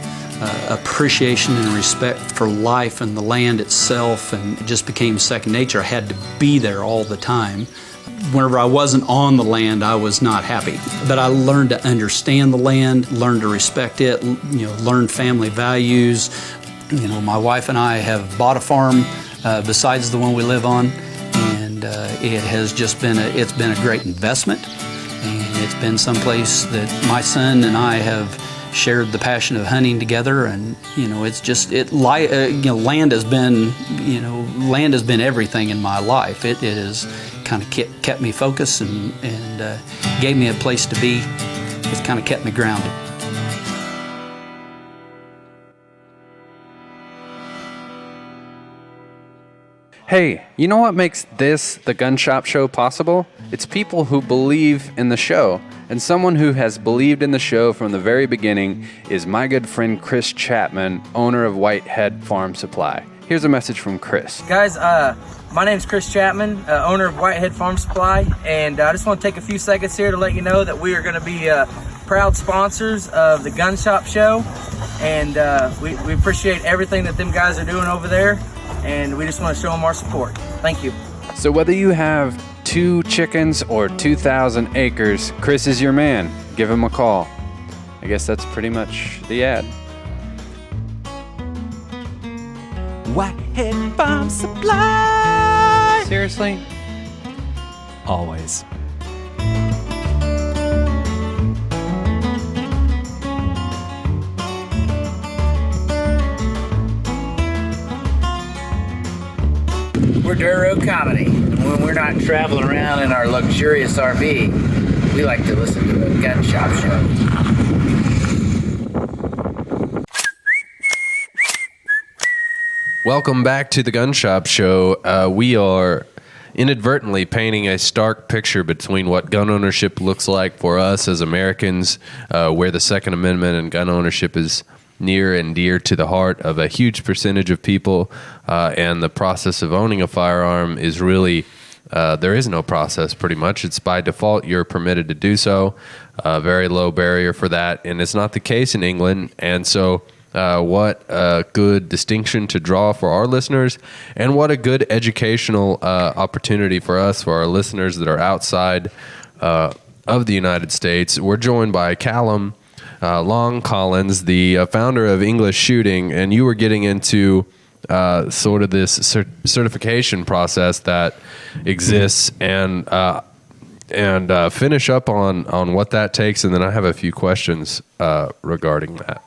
appreciation and respect for life and the land itself, and it just became second nature. I had to be there all the time. whenever I wasn't on the land, I was not happy. But I learned to understand the land, learned to respect it, learn family values. My wife and I have bought a farm besides the one we live on, and it has just been it's been a great investment, and it's been someplace that my son and I have shared the passion of hunting together, and it's just land has been everything in my life. It has kind of kept me focused and gave me a place to be. It's kind of kept me grounded. Hey, you know what makes this, the Gun Shop Show, possible? It's people who believe in the show. And someone who has believed in the show from the very beginning is my good friend Chris Chapman, owner of Whitehead Farm Supply. Here's a message from Chris. Guys, my name's Chris Chapman, owner of Whitehead Farm Supply, and I just want to take a few seconds here to let you know that we are going to be proud sponsors of the Gun Shop Show, and we appreciate everything that them guys are doing over there, and we just want to show them our support. Thank you. So whether you have 2 chickens or 2,000 acres, Chris is your man. Give him a call. I guess that's pretty much the ad. Whitehead Farm Supply. Seriously? Always. We're Dirt Road Comedy. When we're not traveling around in our luxurious RV, we like to listen to a Gun Shop Show. Welcome back to the Gun Shop Show. We are inadvertently painting a stark picture between what gun ownership looks like for us as Americans, where the Second Amendment and gun ownership is near and dear to the heart of a huge percentage of people, and the process of owning a firearm is really, there is no process pretty much. It's by default you're permitted to do so, very low barrier for that, and it's not the case in England. And so what a good distinction to draw for our listeners, and what a good educational opportunity for us, for our listeners that are outside of the United States. We're joined by Callum Long-Collins, the founder of English Shooting, and you were getting into sort of this certification process that exists, and finish up on what that takes, and then I have a few questions regarding that.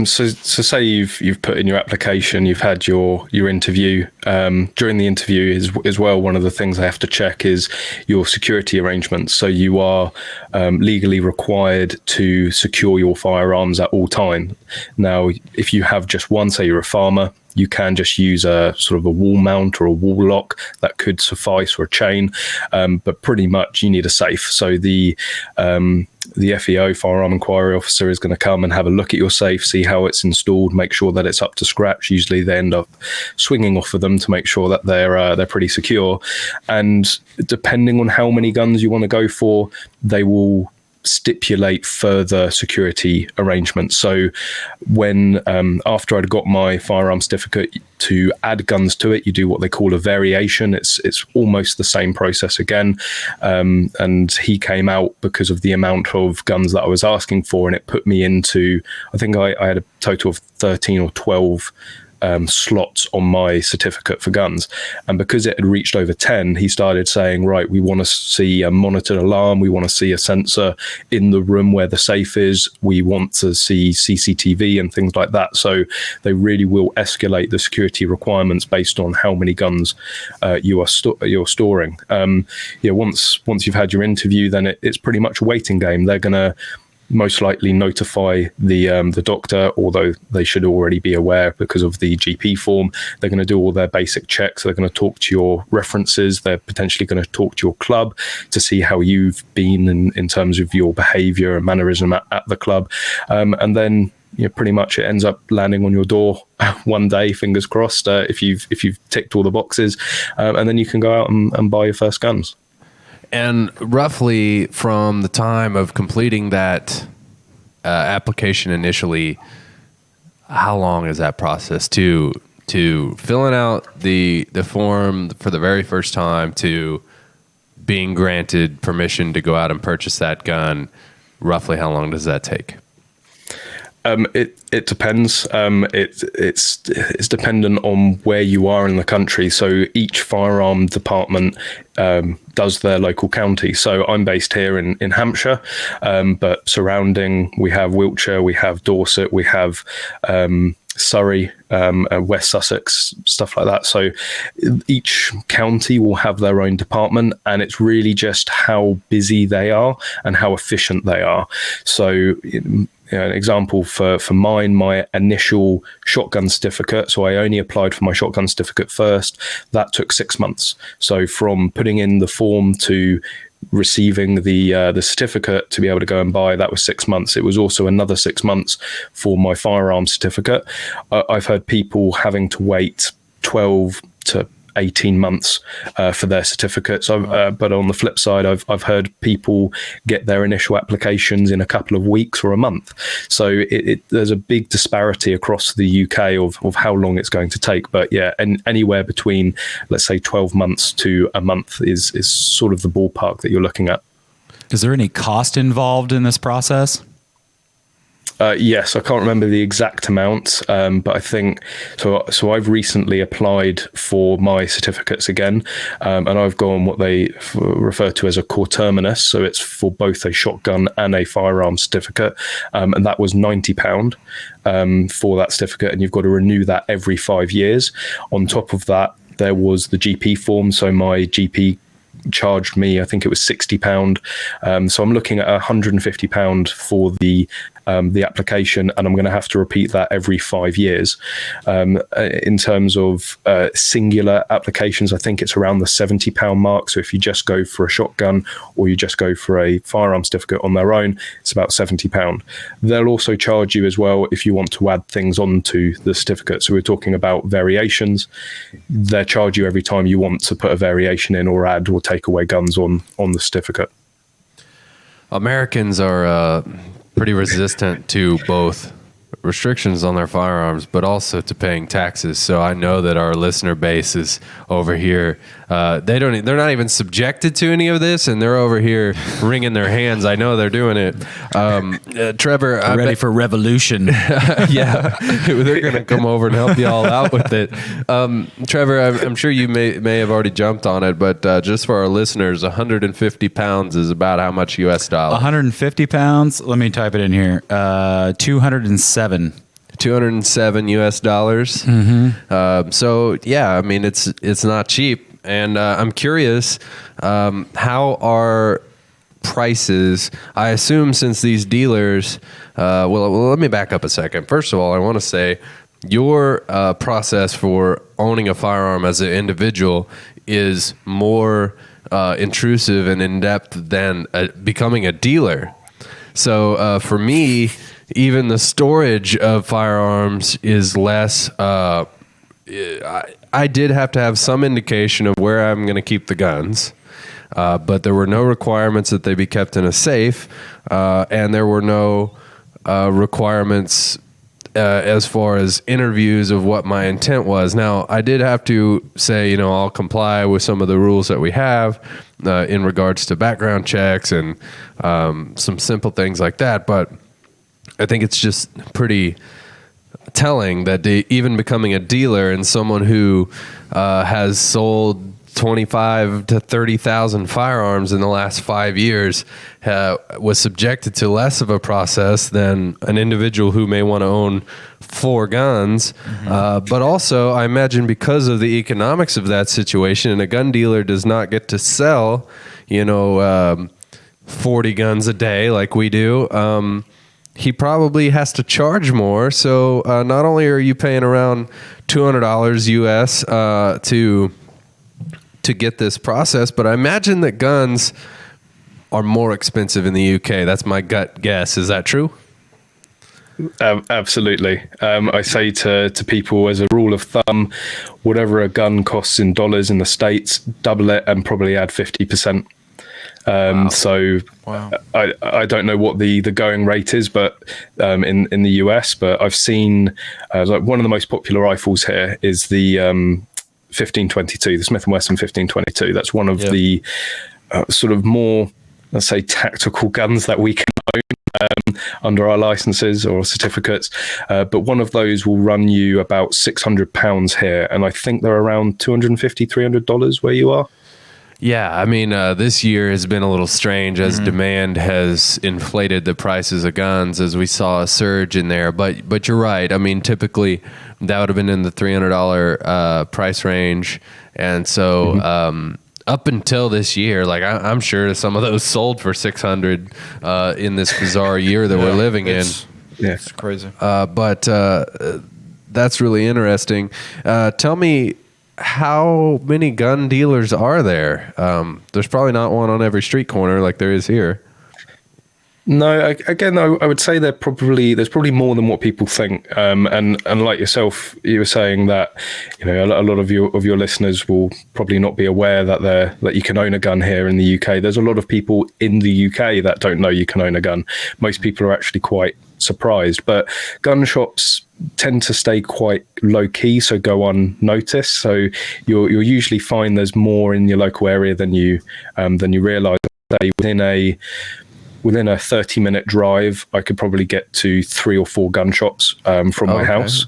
So say you've put in your application, you've had your interview. During the interview as well, one of the things I have to check is your security arrangements. So you are legally required to secure your firearms at all time. Now, if you have just one, say you're a farmer, you can just use a sort of a wall mount or a wall lock that could suffice, or a chain. But pretty much you need a safe. So the FEO, Firearm Inquiry Officer, is going to come and have a look at your safe, see how it's installed, make sure that it's up to scratch. Usually they end up swinging off of them to make sure that they're pretty secure. And depending on how many guns you want to go for, they will stipulate further security arrangements. So when after I'd got my firearm certificate, to add guns to it, you do what they call a variation. It's almost the same process again, and he came out because of the amount of guns that I was asking for, and it put me into, I think I had a total of 13 or 12 slots on my certificate for guns. And because it had reached over 10, he started saying, right, we want to see a monitored alarm, we want to see a sensor in the room where the safe is, we want to see CCTV and things like that. So they really will escalate the security requirements based on how many guns you're storing. Once you've had your interview, then it's pretty much a waiting game. They're going to most likely notify the doctor, although they should already be aware because of the GP form. They're going to do all their basic checks. They're going to talk to your references. They're potentially going to talk to your club to see how you've been in terms of your behavior and mannerism at the club. And then pretty much it ends up landing on your door one day, fingers crossed, if you've ticked all the boxes, and then you can go out and buy your first guns. And roughly from the time of completing that application initially, how long is that process to to filling out the form for the very first time to being granted permission to go out and purchase that gun, roughly how long does that take? It depends. It's dependent on where you are in the country. So each firearm department does their local county. So I'm based here in Hampshire, but surrounding we have Wiltshire, we have Dorset, we have Surrey, West Sussex, stuff like that. So each county will have their own department, and it's really just how busy they are and how efficient they are. So an example for mine, my initial shotgun certificate. So I only applied for my shotgun certificate first. That took 6 months. So from putting in the form to receiving the certificate to be able to go and buy, that was 6 months. It was also another 6 months for my firearms certificate. I've heard people having to wait 12 to 18 months for their certificates. But on the flip side, I've heard people get their initial applications in a couple of weeks or a month. So there's a big disparity across the UK of how long it's going to take. But yeah, and anywhere between, let's say, 12 months to a month is sort of the ballpark that you're looking at. Is there any cost involved in this process? Yes, I can't remember the exact amount, but I think so. I've recently applied for my certificates again, and I've gone what they refer to as a coterminous. So it's for both a shotgun and a firearm certificate, and that was £90 for that certificate, and you've got to renew that every 5 years. On top of that, there was the GP form. So my GP charged me, I think it was £60. So I'm looking at £150 for the application, and I'm going to have to repeat that every 5 years. In terms of singular applications, I think it's around the £70 mark. So if you just go for a shotgun or you just go for a firearm certificate on their own, it's about £70. They'll also charge you as well if you want to add things onto the certificate. So we're talking about variations. They charge you every time you want to put a variation in or add or take away guns on the certificate. Americans are pretty resistant to both restrictions on their firearms, but also to paying taxes. So I know that our listener base is over here. They're not even subjected to any of this, and they're over here wringing their hands. I know they're doing it. Trevor, ready for revolution. Yeah, they're going to come over and help you all out with it. Trevor, I'm sure you may have already jumped on it, but just for our listeners, 150 pounds is about how much U.S. dollar? 150 pounds. Let me type it in here. 207 US dollars. Mm-hmm. So yeah, I mean it's not cheap, and I'm curious how are prices. I assume since these dealers, well, let me back up a second. First of all, I want to say your process for owning a firearm as an individual is more intrusive and in depth than becoming a dealer. So for me, even the storage of firearms is less. I did have to have some indication of where I'm going to keep the guns, but there were no requirements that they be kept in a safe, and there were no requirements as far as interviews of what my intent was. Now, I did have to say, I'll comply with some of the rules that we have in regards to background checks and some simple things like that, but I think it's just pretty telling that even becoming a dealer and someone who has sold 25 to 30,000 firearms in the last 5 years was subjected to less of a process than an individual who may want to own 4 guns. Mm-hmm. But also, I imagine because of the economics of that situation, and a gun dealer does not get to sell, 40 guns a day like we do. He probably has to charge more. So not only are you paying around $200 US to get this process, but I imagine that guns are more expensive in the UK. That's my gut guess. Is that true? Absolutely. I say to people as a rule of thumb, whatever a gun costs in dollars in the States, double it and probably add 50%. So I don't know what the going rate is, but in the US, but I've seen like one of the most popular rifles here is the 1522, the Smith & Wesson 1522. That's one of the sort of more, let's say, tactical guns that we can own under our licenses or certificates. But one of those will run you about £600 here, and I think they're around $250, $300 where you are. Yeah, I mean, this year has been a little strange as demand has inflated the prices of guns, as we saw a surge in there. But you're right. I mean, typically that would have been in the $300 price range, and so up until this year, like I'm sure some of those sold for $600 in this bizarre year that we're living in. It's crazy. But that's really interesting. Tell me, how many gun dealers are there? There's probably not one on every street corner like there is here. No, again, I would say there's probably more than what people think. And like yourself, you were saying that, you know, a lot of your listeners will probably not be aware that you can own a gun here in the UK. There's a lot of people in the UK that don't know you can own a gun. Most people are actually quite surprised, but gun shops tend to stay quite low key, so go unnoticed. So you'll usually find there's more in your local area than you realise. Within a 30-minute drive, I could probably get to 3 or 4 gun shops from my house.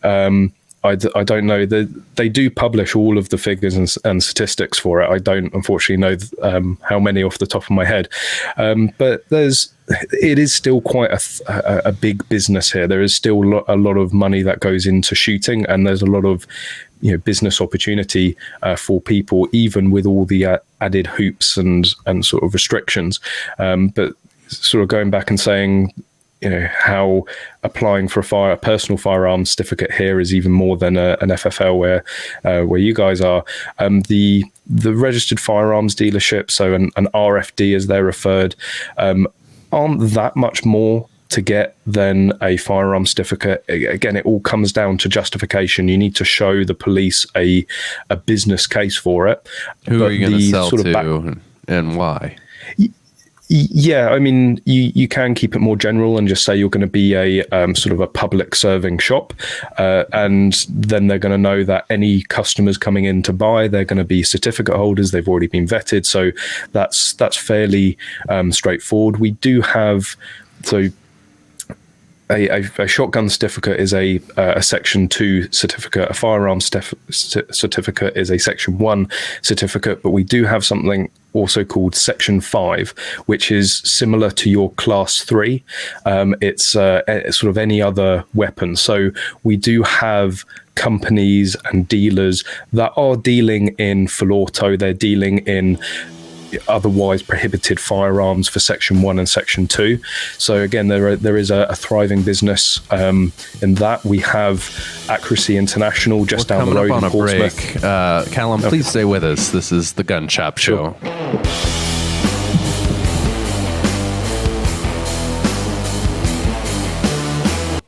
I don't know. They do publish all of the figures and statistics for it. I don't, unfortunately, know how many off the top of my head. But it is still quite a big business here. There is still a lot of money that goes into shooting, and there's a lot of business opportunity for people, even with all the added hoops and sort of restrictions. But sort of going back and saying, how applying for a personal firearms certificate here is even more than an FFL where you guys are. The registered firearms dealership, so an RFD as they're referred, aren't that much more to get than a firearm certificate. Again, it all comes down to justification. You need to show the police a business case for it. Who are you going to sell to and why? Yeah, I mean, you can keep it more general and just say you're going to be a sort of a public serving shop, and then they're going to know that any customers coming in to buy, they're going to be certificate holders. They've already been vetted, so that's fairly straightforward. We do have a shotgun certificate is a Section 2 certificate. A firearms certificate is a Section 1 certificate, but we do have something also called Section 5, which is similar to your Class 3. It's sort of any other weapon. So we do have companies and dealers that are dealing in full auto. They're dealing in otherwise prohibited firearms for Section 1 and Section 2. So again, there is a thriving business in that. We have Accuracy International just down the road in Portsmouth. Callum, please stay with us. This is the Gun Shop Show.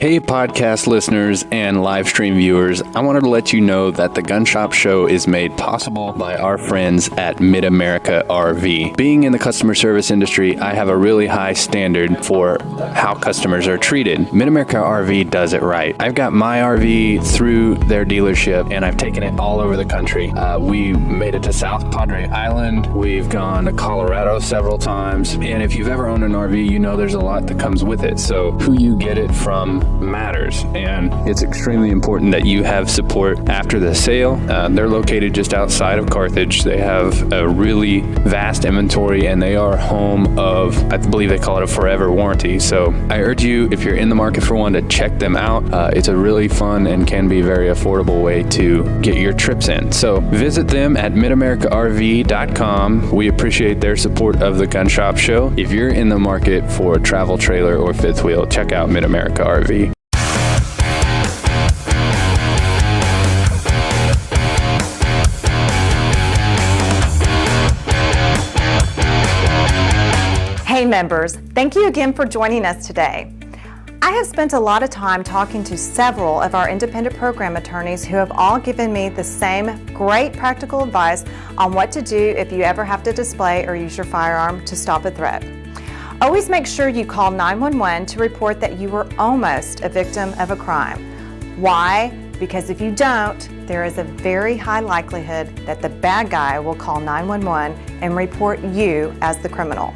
Hey, podcast listeners and live stream viewers. I wanted to let you know that the Gun Shop Show is made possible by our friends at Mid-America RV. Being in the customer service industry, I have a really high standard for how customers are treated. Mid-America RV does it right. I've got my RV through their dealership, and I've taken it all over the country. We made it to South Padre Island. We've gone to Colorado several times. And if you've ever owned an RV, you know there's a lot that comes with it. So who you get it from matters, and it's extremely important that you have support after the sale. They're located just outside of Carthage. They have a really vast inventory, and they are home of, I believe they call it a forever warranty. So I urge you, if you're in the market for one, to check them out. It's a really fun and can be very affordable way to get your trips in. So visit them at midamericarv.com. We appreciate their support of the Gun Shop Show. If you're in the market for a travel trailer or fifth wheel, check out Mid-America RV. Hey members, thank you again for joining us today. I have spent a lot of time talking to several of our independent program attorneys who have all given me the same great practical advice on what to do if you ever have to display or use your firearm to stop a threat. Always make sure you call 911 to report that you were almost a victim of a crime. Why? Because if you don't, there is a very high likelihood that the bad guy will call 911 and report you as the criminal.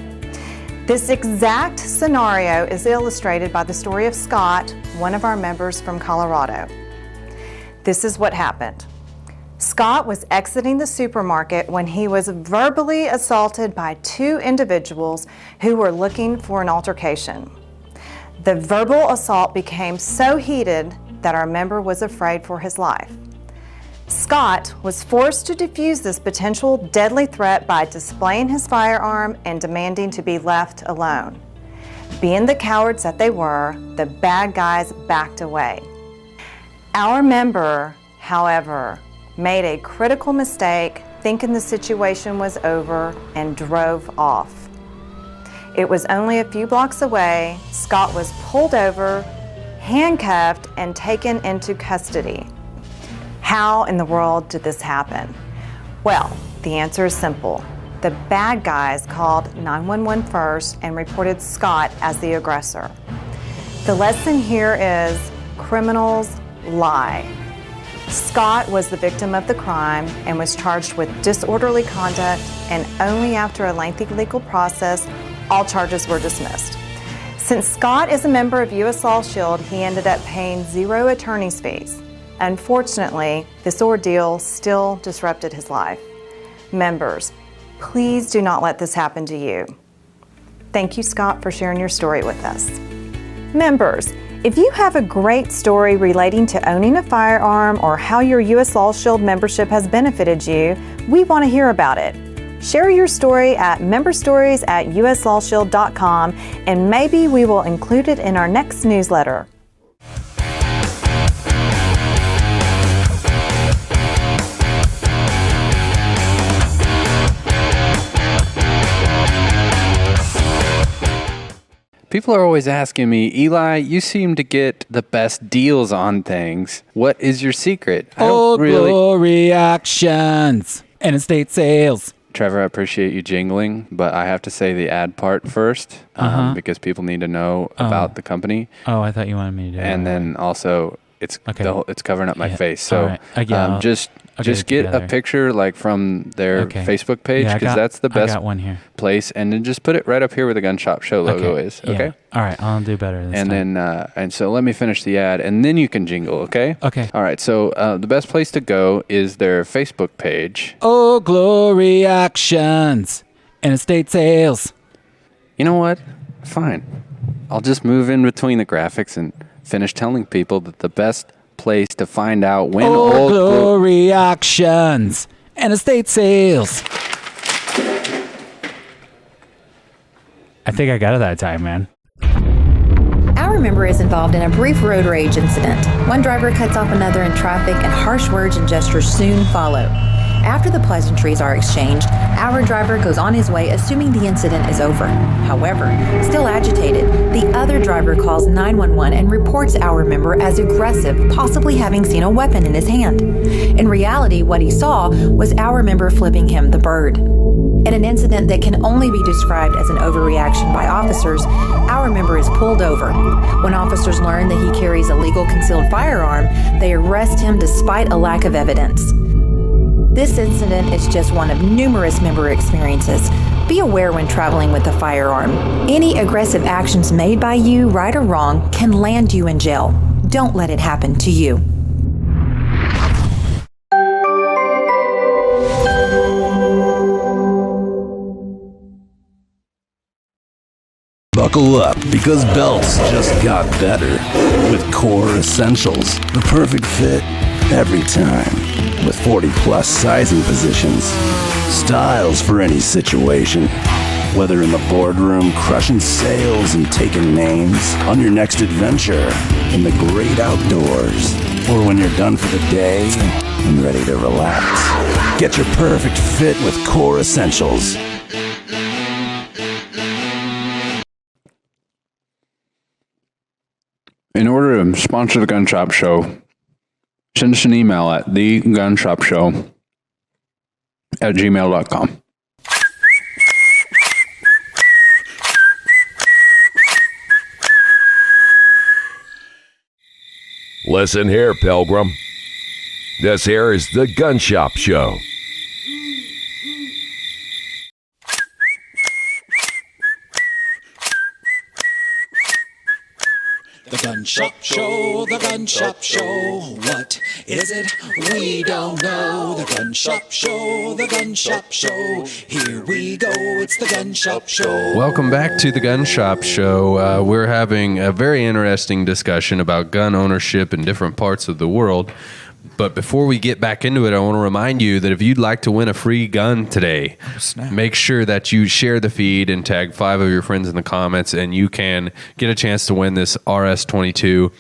This exact scenario is illustrated by the story of Scott, one of our members from Colorado. This is what happened. Scott was exiting the supermarket when he was verbally assaulted by two individuals who were looking for an altercation. The verbal assault became so heated that our member was afraid for his life. Scott was forced to defuse this potential deadly threat by displaying his firearm and demanding to be left alone. Being the cowards that they were, the bad guys backed away. Our member, however, made a critical mistake, thinking the situation was over, and drove off. It was only a few blocks away. Scott was pulled over, handcuffed, and taken into custody. How in the world did this happen? Well, the answer is simple. The bad guys called 911 first and reported Scott as the aggressor. The lesson here is criminals lie. Scott was the victim of the crime and was charged with disorderly conduct, and only after a lengthy legal process, all charges were dismissed. Since Scott is a member of U.S. Law Shield, he ended up paying 0 attorney's fees. Unfortunately, this ordeal still disrupted his life. Members, please do not let this happen to you. Thank you, Scott, for sharing your story with us. Members, if you have a great story relating to owning a firearm or how your U.S. Law Shield membership has benefited you, we want to hear about it. Share your story at memberstories@uslawshield.com, and maybe we will include it in our next newsletter. People are always asking me, Eli, you seem to get the best deals on things. What is your secret? Glory actions and estate sales. Trevor, I appreciate you jingling, but I have to say the ad part first because people need to know about the company. Oh, I thought you wanted me to do it. And then also, it's it's covering up my face. So right. just get a picture like from their Facebook page because that's the best place, and then just put it right up here where the Gun Shop Show logo is. Okay. Yeah. All right, I'll do better this and time. then and so let me finish the ad, and then you can jingle. Okay. Okay. All right. So the best place to go is their Facebook page. Oh, glory actions and estate sales. You know what? Fine. I'll just move in between the graphics and finish telling people that the best place to find out when Old Glory actions and estate sales. I think I got it that time, man. Our member is involved in a brief road rage incident. One driver cuts off another in traffic, and harsh words and gestures soon follow. After the pleasantries are exchanged, our driver goes on his way, assuming the incident is over. However, still agitated, the other driver calls 911 and reports our member as aggressive, possibly having seen a weapon in his hand. In reality, what he saw was our member flipping him the bird. In an incident that can only be described as an overreaction by officers, our member is pulled over. When officers learn that he carries a legal concealed firearm, they arrest him despite a lack of evidence. This incident is just one of numerous member experiences. Be aware when traveling with a firearm. Any aggressive actions made by you, right or wrong, can land you in jail. Don't let it happen to you. Buckle up, because belts just got better. With Core Essentials, the perfect fit every time. With 40-plus sizing positions. Styles for any situation. Whether in the boardroom, crushing sales and taking names, on your next adventure, in the great outdoors, or when you're done for the day and ready to relax. Get your perfect fit with Core Essentials. In order to sponsor the Gun Shop Show, send us an email at thegunshopshow@gmail.com. Listen here, Pilgrim. This here is the Gun Shop Show. The Gun Shop Show, the Gun Shop Show. What is it? We don't know. The Gun Shop Show, the Gun Shop Show. Here we go, it's the Gun Shop Show. Welcome back to the Gun Shop Show. We're having a very interesting discussion about gun ownership in different parts of the world. But before we get back into it, I want to remind you that if you'd like to win a free gun today, make sure that you share the feed and tag 5 of your friends in the comments, and you can get a chance to win this RS-22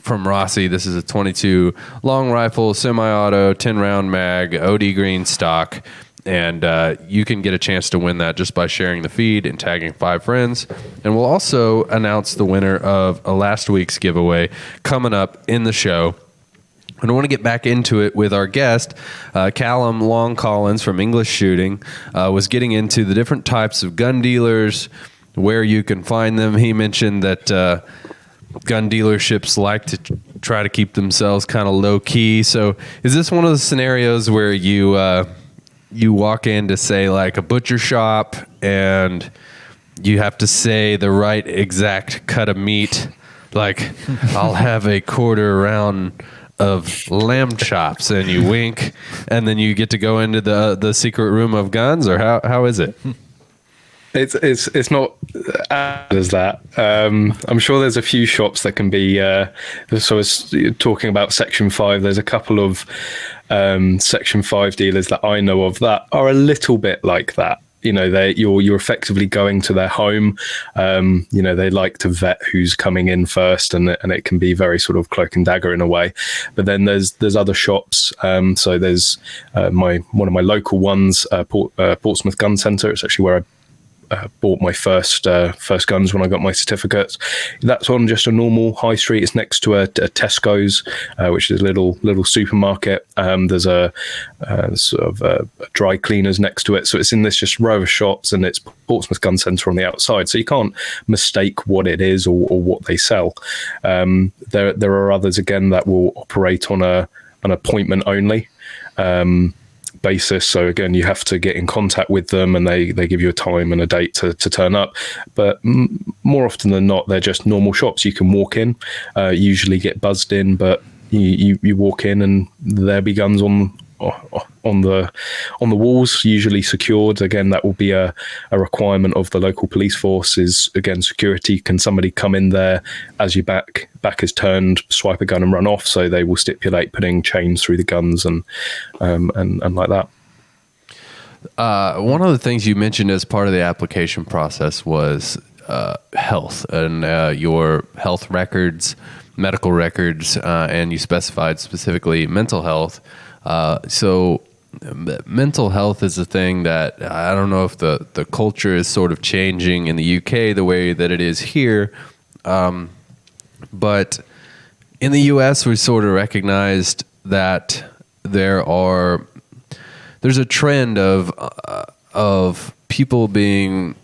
from Rossi. This is a 22 long rifle, semi-auto, 10-round mag, OD green stock, and you can get a chance to win that just by sharing the feed and tagging 5 friends. And we'll also announce the winner of last week's giveaway coming up in the show. And I want to get back into it with our guest, Callum Long-Collins from English Shooting, was getting into the different types of gun dealers, where you can find them. He mentioned that gun dealerships like to try to keep themselves kind of low-key. So is this one of the scenarios where you walk in to, say, like a butcher shop, and you have to say the right exact cut of meat? Like, I'll have a quarter round of lamb chops, and you wink, and then you get to go into the secret room of guns, or how is it? It's not as that. I'm sure there's a few shops that can be. So as talking about Section 5, there's a couple of Section 5 dealers that I know of that are a little bit like that. You know, you're effectively going to their home. You know, they like to vet who's coming in first, and it can be very sort of cloak and dagger in a way. But then there's other shops. So there's one of my local ones, Portsmouth Gun Centre. It's actually where I bought my first guns when I got my certificates. That's on just a normal high street. It's next to a Tesco's, which is a little supermarket. There's a sort of a dry cleaners next to it. So it's in this just row of shops, and it's Portsmouth Gun Centre on the outside. So you can't mistake what it is or what they sell. There are others again that will operate on an appointment only basis. So again, you have to get in contact with them, and they give you a time and a date to turn up. But more often than not, they're just normal shops. You can walk in, usually get buzzed in, but you walk in and there be guns on the walls, usually secured. Again, that will be a requirement of the local police force. Is again security. Can somebody come in there as your back is turned, swipe a gun and run off? So they will stipulate putting chains through the guns and like that. One of the things you mentioned as part of the application process was health and your health records, medical records, and you specified specifically mental health. So mental health is a thing that I don't know if the culture is sort of changing in the UK the way that it is here. But in the US, we sort of recognized that there's a trend of people being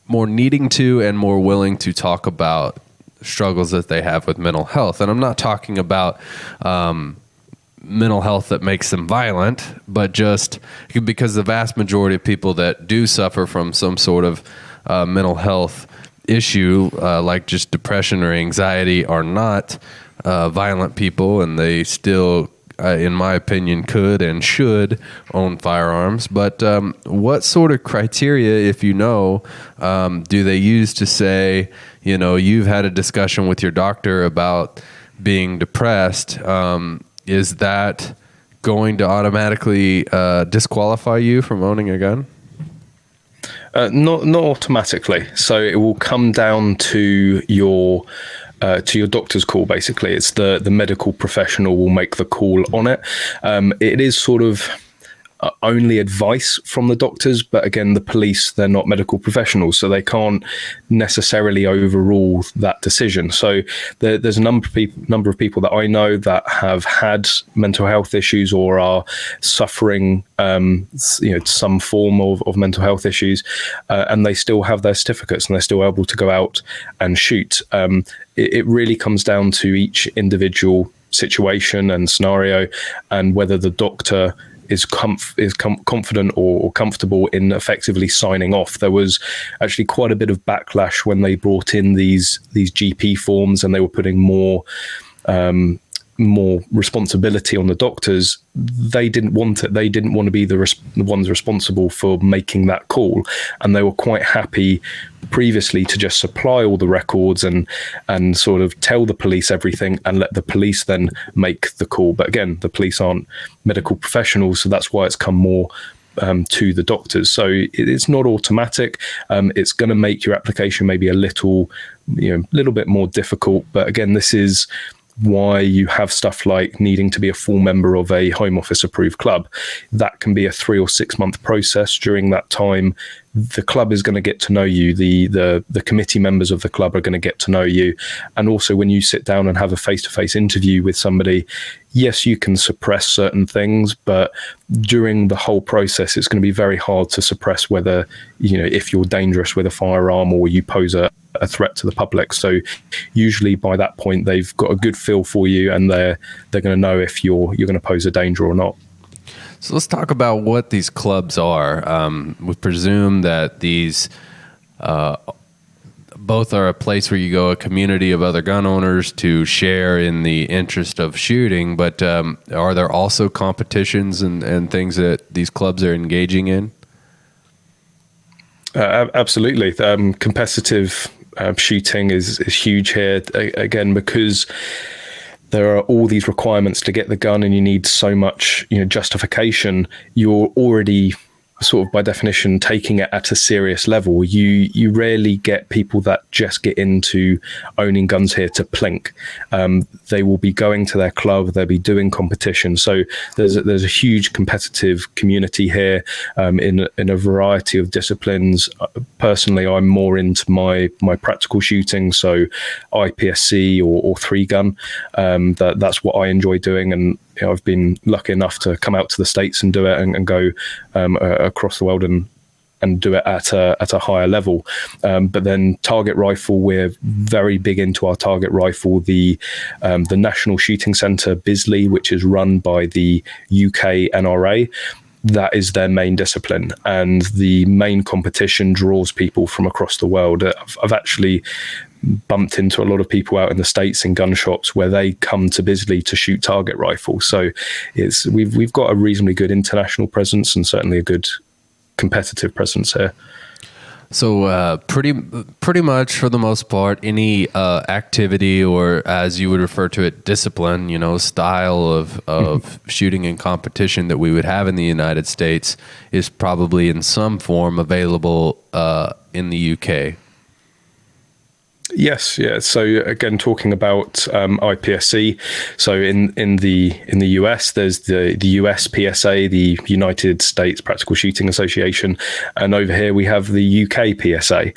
more needing to and more willing to talk about struggles that they have with mental health. And I'm not talking about mental health that makes them violent, but just because the vast majority of people that do suffer from some sort of mental health issue, like just depression or anxiety, are not violent people, and they still, in my opinion, could and should own firearms. But what sort of criteria, if you know, do they use to say, you know, you've had a discussion with your doctor about being depressed? Is that going to automatically disqualify you from owning a gun? Not automatically. So it will come down to your doctor's call. Basically, it's the medical professional will make the call on it. It is sort of, only advice from the doctors, but again, the police, they're not medical professionals, so they can't necessarily overrule that decision. So there's a number of people that I know that have had mental health issues or are suffering some form of mental health issues, and they still have their certificates and they're still able to go out and shoot. It really comes down to each individual situation and scenario, and whether the doctor is confident or comfortable in effectively signing off. There was actually quite a bit of backlash when they brought in these GP forms and they were putting more responsibility on the doctors. They didn't want it. They didn't want to be the ones responsible for making that call, and they were quite happy previously to just supply all the records and sort of tell the police everything and let the police then make the call. But again, the police aren't medical professionals, so that's why it's come more to the doctors. So it's not automatic. It's going to make your application maybe a little bit more difficult. But again, this is why you have stuff like needing to be a full member of a Home Office approved club. That can be a 3 or 6 month process. During that time, the club is going to get to know you. The committee members of the club are going to get to know you. And also when you sit down and have a face-to-face interview with somebody, yes, you can suppress certain things, but during the whole process, it's going to be very hard to suppress whether, if you're dangerous with a firearm or you pose a threat to the public. So usually by that point, they've got a good feel for you and they're going to know if you're going to pose a danger or not. So let's talk about what these clubs are. We presume that these both are a place where you go, a community of other gun owners to share in the interest of shooting, but are there also competitions and things that these clubs are engaging in? Absolutely. Competitive shooting is huge here, again, because there are all these requirements to get the gun and you need so much justification. You're already sort of by definition taking it at a serious level. You rarely get people that just get into owning guns here to plink. They will be going to their club, they'll be doing competition. So there's a huge competitive community here in a variety of disciplines. Personally, I'm more into my practical shooting, so IPSC or 3-gun. That's what I enjoy doing, and I've been lucky enough to come out to the States and do it and go across the world and do it at a higher level. But then target rifle, we're very big into our target rifle. The National Shooting Centre, Bisley, which is run by the UK NRA, that is their main discipline, and the main competition draws people from across the world. I've actually bumped into a lot of people out in the States in gun shops where they come to Bisley to shoot target rifle. So we've got a reasonably good international presence and certainly a good competitive presence here. So pretty much for the most part, any activity, or as you would refer to it, discipline, style of shooting and competition that we would have in the United States is probably in some form available in the UK. Yes, yeah. So again, talking about IPSC. So in the US, there's the US PSA, the United States Practical Shooting Association, and over here we have the UK PSA.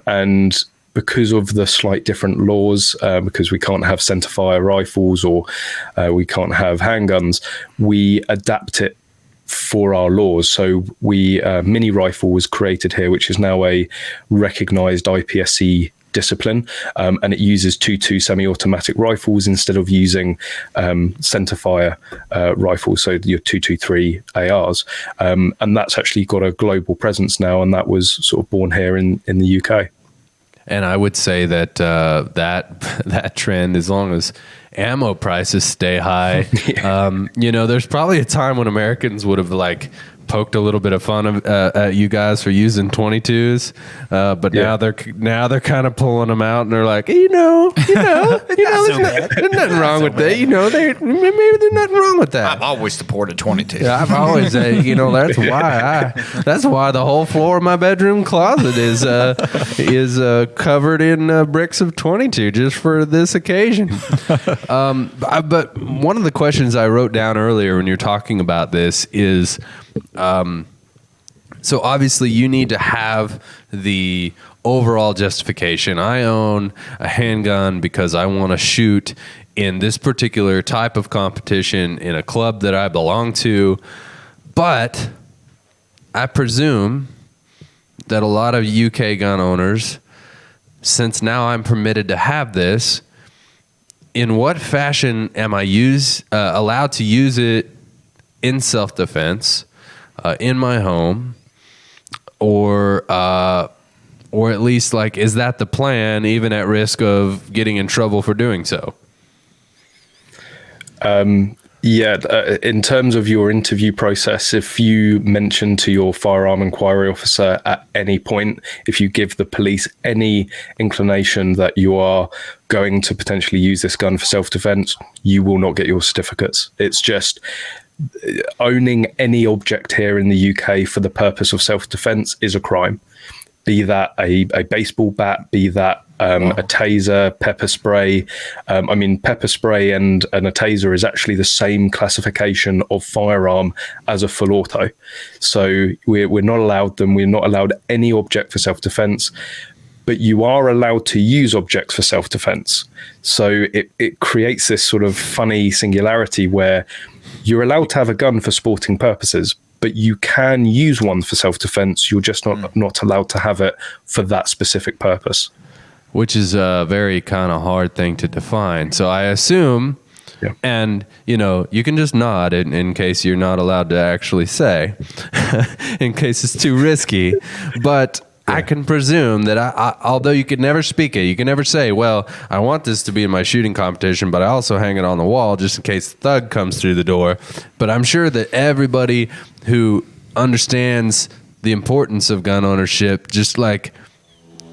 And because of the slight different laws, because we can't have centerfire rifles or we can't have handguns, we adapt it for our laws. So mini rifle was created here, which is now a recognized IPSC discipline, and it uses 2.2 semi-automatic rifles instead of using centerfire rifles, so your 223 ARs, and that's actually got a global presence now, and that was sort of born here in the UK. And I would say that that trend, as long as ammo prices stay high, there's probably a time when Americans would have poked a little bit of fun at you guys for using 22s, but now they're kind of pulling them out, and they're like, there's nothing wrong with that. Maybe there's nothing wrong with that. I've always supported 22. Yeah, I've always that's why the whole floor of my bedroom closet is covered in bricks of 22 just for this occasion. But one of the questions I wrote down earlier when you're talking about this is, so obviously you need to have the overall justification. I own a handgun because I want to shoot in this particular type of competition in a club that I belong to. But I presume that a lot of UK gun owners, since now I'm permitted to have this, in what fashion am I allowed to use it in self-defense, in my home, or at least, like, is that the plan, even at risk of getting in trouble for doing so? In terms of your interview process, if you mention to your firearm inquiry officer at any point, if you give the police any inclination that you are going to potentially use this gun for self-defense, you will not get your certificates. It's just owning any object here in the UK for the purpose of self-defense is a crime. Be that a baseball bat, be that a taser, pepper spray. Pepper spray and a taser is actually the same classification of firearm as a full auto. So we're not allowed them. We're not allowed any object for self-defense, but you are allowed to use objects for self-defense. So it creates this sort of funny singularity where you're allowed to have a gun for sporting purposes, but you can use one for self-defense. You're just not allowed to have it for that specific purpose. Which is a very kind of hard thing to define. So I assume, and you can just nod in case you're not allowed to actually say, in case it's too risky. But I can presume that although you could never speak it, you can never say, well, I want this to be in my shooting competition, but I also hang it on the wall just in case the thug comes through the door. But I'm sure that everybody who understands the importance of gun ownership, just like,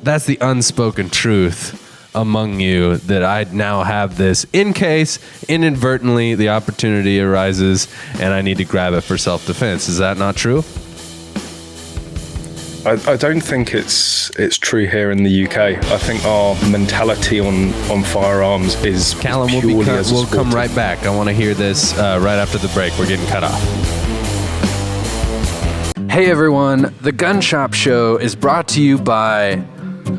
that's the unspoken truth among you, that I now have this in case inadvertently the opportunity arises and I need to grab it for self-defense. Is that not true? I don't think it's true here in the UK. I think our mentality on firearms is Callum, purely as a we'll come sporting. right back. I want to hear this right after the break. We're getting cut off. Hey everyone, the Gun Shop Show is brought to you by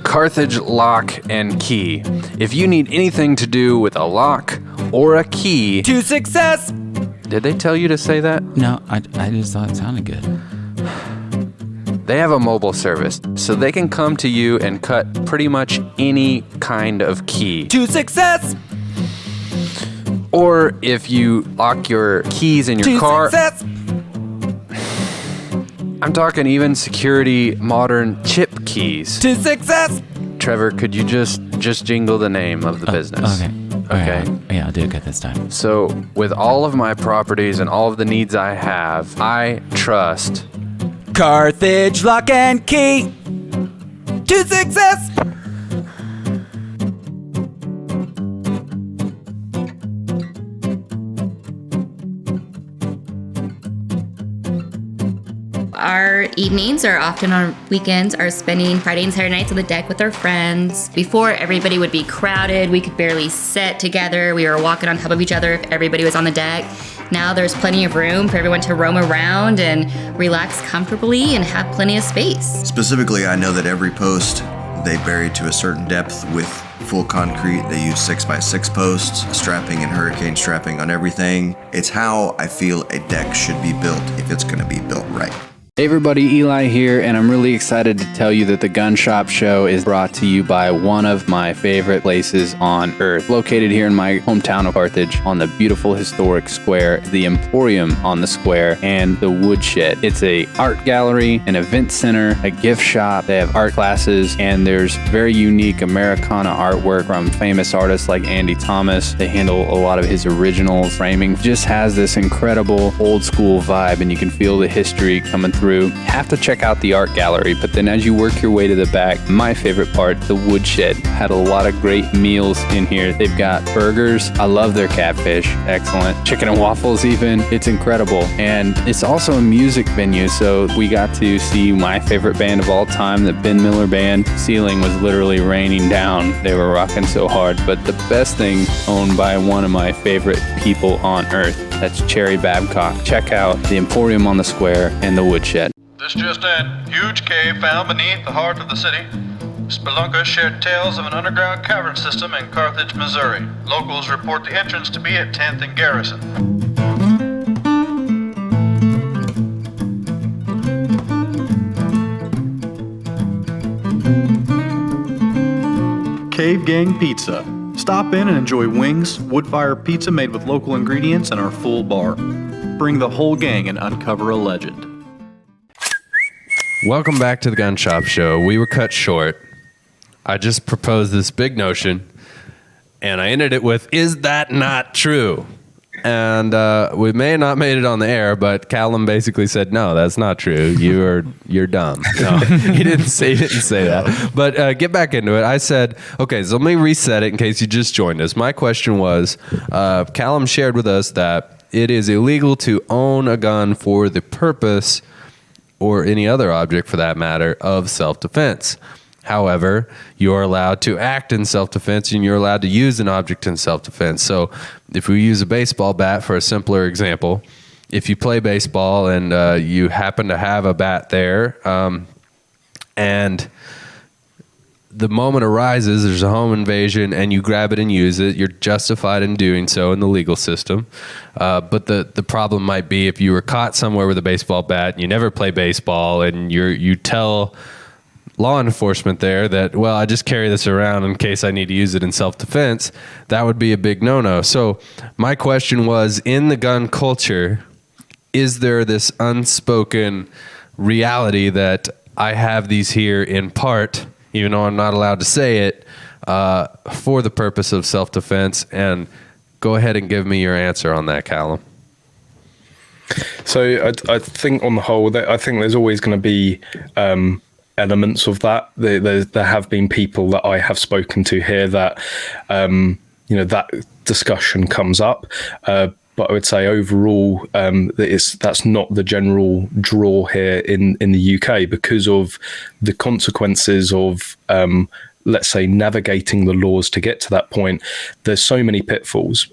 Carthage Lock and Key. If you need anything to do with a lock or a key to success. Did they tell you to say that? No, I just thought it sounded good. They have a mobile service, so they can come to you and cut pretty much any kind of key to success. Or if you lock your keys in your to car. Success. I'm talking even security modern chip keys. To success. Trevor, could you just jingle the name of the business? Okay. Yeah, I'll do it good this time. So, with all of my properties and all of the needs I have, I trust Carthage Lock and Key to success. Our evenings, or often on weekends, are spending Friday and Saturday nights on the deck with our friends. Before, everybody would be crowded. We could barely sit together. We were walking on top of each other if everybody was on the deck. Now there's plenty of room for everyone to roam around and relax comfortably and have plenty of space. Specifically, I know that every post they bury to a certain depth with full concrete. They use 6x6 posts, strapping and hurricane strapping on everything. It's how I feel a deck should be built if it's going to be built right. Hey everybody, Eli here, and I'm really excited to tell you that the Gun Shop Show is brought to you by one of my favorite places on earth. Located here in my hometown of Carthage on the beautiful historic square, the Emporium on the square, and the Woodshed. It's a art gallery, an event center, a gift shop. They have art classes, and there's very unique Americana artwork from famous artists like Andy Thomas. They handle a lot of his original framing. Just has this incredible old school vibe, and you can feel the history coming through. Have to check out the art gallery, but then as you work your way to the back, my favorite part, the Woodshed. Had a lot of great meals in here. They've got burgers. I love their catfish. Excellent. Chicken and waffles even. It's incredible. And it's also a music venue, so we got to see my favorite band of all time, the Ben Miller Band. Ceiling was literally raining down. They were rocking so hard. But the best thing, owned by one of my favorite people on earth, that's Cherry Babcock. Check out the Emporium on the Square and the Woodshed. This just in. Huge cave found beneath the heart of the city. Spelunkers shared tales of an underground cavern system in Carthage, Missouri. Locals report the entrance to be at 10th and Garrison. Cave Gang Pizza. Stop in and enjoy wings, wood-fire pizza made with local ingredients, and our full bar. Bring the whole gang and uncover a legend. Welcome back to the Gun Shop Show. We were cut short. I just proposed this big notion, and I ended it with, is that not true? And we may have not made it on the air, but Callum basically said, no, that's not true. You're dumb. No, he didn't say that. But get back into it. I said, okay, so let me reset it in case you just joined us. My question was, Callum shared with us that it is illegal to own a gun for the purpose, or any other object for that matter, of self-defense. However, you're allowed to act in self-defense and you're allowed to use an object in self-defense. So if we use a baseball bat for a simpler example, if you play baseball and you happen to have a bat there and the moment arises, there's a home invasion, and you grab it and use it, you're justified in doing so in the legal system. But the problem might be if you were caught somewhere with a baseball bat, and you never play baseball, and you tell law enforcement there that, well, I just carry this around in case I need to use it in self-defense, that would be a big no-no. So my question was, in the gun culture, is there this unspoken reality that I have these here in part, even though I'm not allowed to say it, for the purpose of self-defense? And go ahead and give me your answer on that, Callum. So I think on the whole, I think there's always going to be elements of that. There have been people that I have spoken to here that, that discussion comes up. But I would say overall, that's not the general draw here in the UK because of the consequences of, let's say, navigating the laws to get to that point. There's so many pitfalls.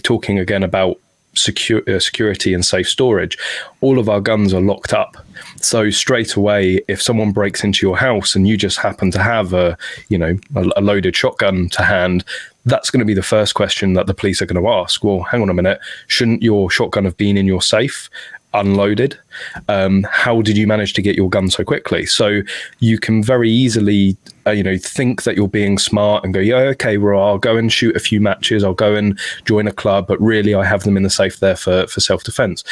Talking again about security and safe storage, all of our guns are locked up. So straight away, if someone breaks into your house and you just happen to have a loaded shotgun to hand, that's going to be the first question that the police are going to ask. Well, hang on a minute. Shouldn't your shotgun have been in your safe, unloaded? How did you manage to get your gun so quickly? So you can very easily, think that you're being smart and go, yeah, okay, well, I'll go and shoot a few matches. I'll go and join a club, but really I have them in the safe there for self-defense.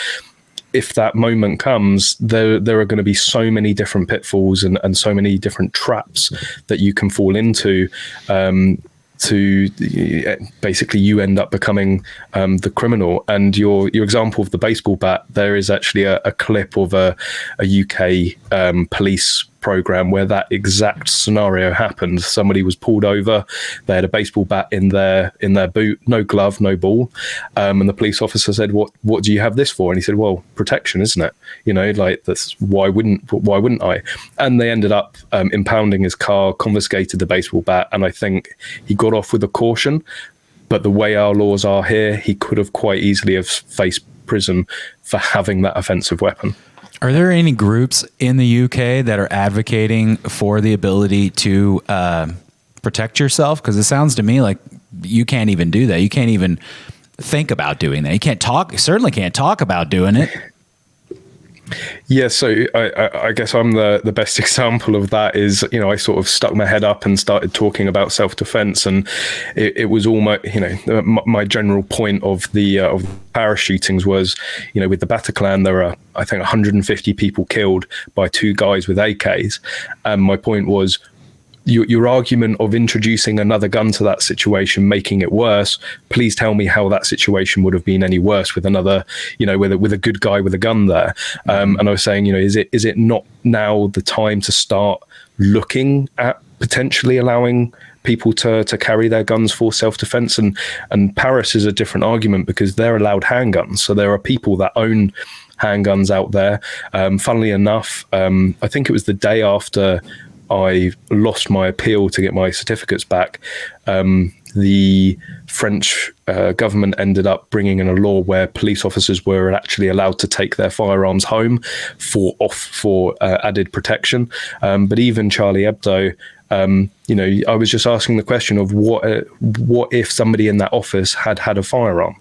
If that moment comes, there are going to be so many different pitfalls and so many different traps that you can fall into. To basically you end up becoming the criminal. And your example of the baseball bat, there is actually a clip of a UK police program where that exact scenario happened. Somebody was pulled over, they had a baseball bat in their boot, no glove, no ball, and the police officer said, what do you have this for? And he said, well, protection, isn't it? That's why wouldn't I? And they ended up impounding his car, confiscated the baseball bat, and I think he got off with a caution. But the way our laws are here, he could have quite easily have faced prison for having that offensive weapon. Are there any groups in the UK that are advocating for the ability to protect yourself? Because it sounds to me like you can't even do that. You can't even think about doing that. You certainly can't talk about doing it. Yeah, so I guess I'm the best example of that. Is, you know, I sort of stuck my head up and started talking about self-defense, and it was almost, you know, my general point of the parachutings was, you know, with the Bataclan there are, I think, 150 people killed by 2 guys with AKs, and my point was, your argument of introducing another gun to that situation, making it worse, please tell me how that situation would have been any worse with another, you know, with a good guy with a gun there. And I was saying, you know, is it not now the time to start looking at potentially allowing people to carry their guns for self-defense? And Paris is a different argument because they're allowed handguns. So there are people that own handguns out there. Funnily enough, I think it was the day after I lost my appeal to get my certificates back, the French government ended up bringing in a law where police officers were actually allowed to take their firearms home for added protection. But even Charlie Hebdo, you know, I was just asking the question of what if somebody in that office had a firearm?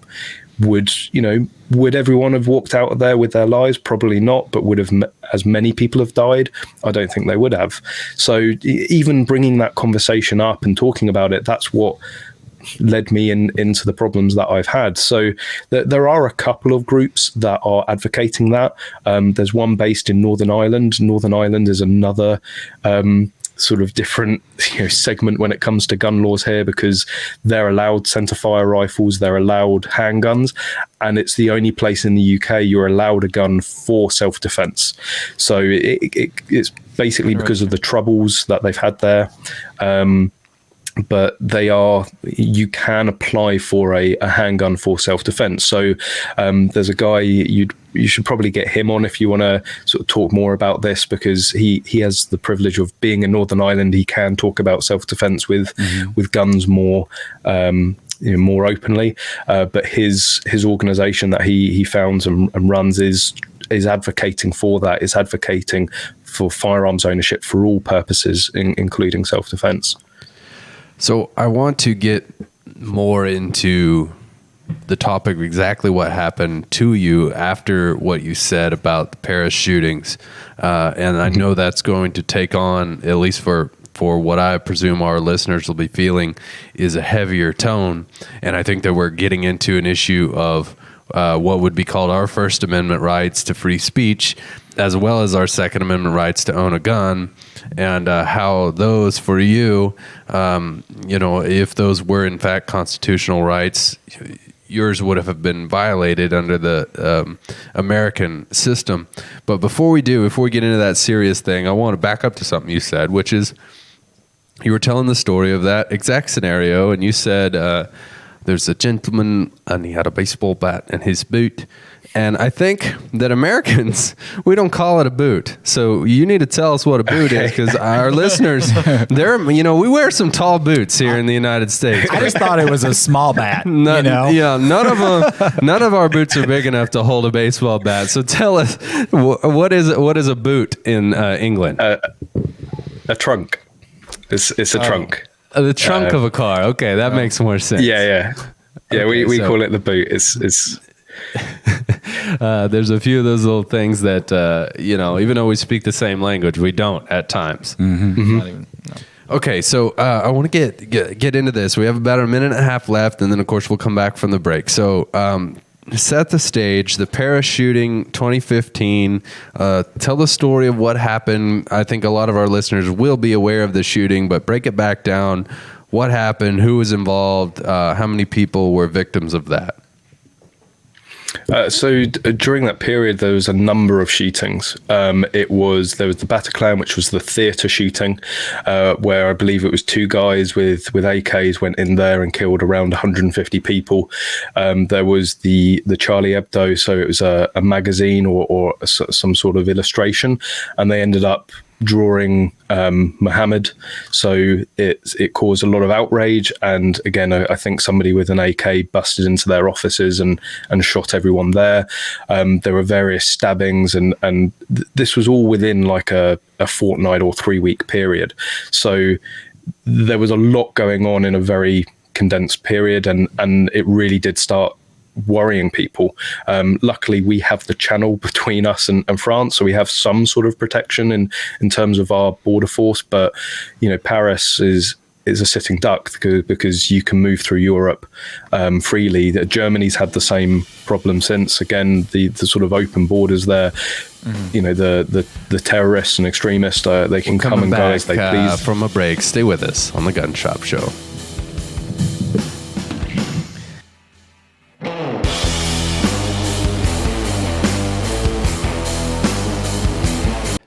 Would everyone have walked out of there with their lives? Probably not, but would have as many people have died? I don't think they would have. So even bringing that conversation up and talking about it, that's what led me into the problems that I've had. So there are a couple of groups that are advocating that. There's one based in Northern Ireland. Northern Ireland is another sort of different, you know, segment when it comes to gun laws here, because they're allowed centerfire rifles, they're allowed handguns, and it's the only place in the UK you're allowed a gun for self-defense. So it's basically because of the troubles that they've had there. But you can apply for a handgun for self-defense. So there's a guy you should probably get him on if you want to sort of talk more about this, because he has the privilege of being in Northern Ireland. He can talk about self-defense with guns more more openly. But his organization that he founds and runs is advocating for that, is advocating for firearms ownership for all purposes, including self-defense. So I want to get more into the topic of exactly what happened to you after what you said about the Paris shootings. And I know that's going to take on, at least for what I presume our listeners will be feeling, is a heavier tone. And I think that we're getting into an issue of what would be called our First Amendment rights to free speech, as well as our Second Amendment rights to own a gun, and how those, for you, if those were in fact constitutional rights, yours would have been violated under the American system. But before we get into that serious thing, I want to back up to something you said, which is you were telling the story of that exact scenario, and you said there's a gentleman and he had a baseball bat in his boot. And I think that Americans, we don't call it a boot. So you need to tell us what a boot is, because our listeners, we wear some tall boots here in the United States. I just thought it was a small bat. Yeah, none of our boots are big enough to hold a baseball bat. So tell us, what is a boot in England? A trunk. It's a trunk. The trunk of a car. Okay, that makes more sense. Yeah. Yeah, okay, we call it the boot. It's there's a few of those little things that even though we speak the same language, we don't at times. Not even, no. Okay, so I want to get into this. We have about a minute and a half left, and then of course we'll come back from the break. So set the stage. The Paris shooting, 2015. Tell the story of what happened. I think a lot of our listeners will be aware of the shooting, but break it back down. What happened? Who was involved? How many people were victims of that? So during that period, there was a number of shootings. There was the Bataclan, which was the theatre shooting, where I believe it was 2 guys with AKs went in there and killed around 150 people. There was the Charlie Hebdo, so it was a magazine or some sort of illustration, and they ended up drawing Muhammad, so it caused a lot of outrage. And again, I think somebody with an AK busted into their offices and shot everyone there. There were various stabbings, and this was all within like a fortnight or 3-week period. So there was a lot going on in a very condensed period, and it really did start worrying people. Luckily, we have the channel between us and France, so we have some sort of protection in terms of our border force. But Paris is a sitting duck because you can move through Europe freely. Germany's had the same problem since. Again, the sort of open borders there. The terrorists and extremists, they can come and go as they please. From a break, stay with us on the Gun Shop Show.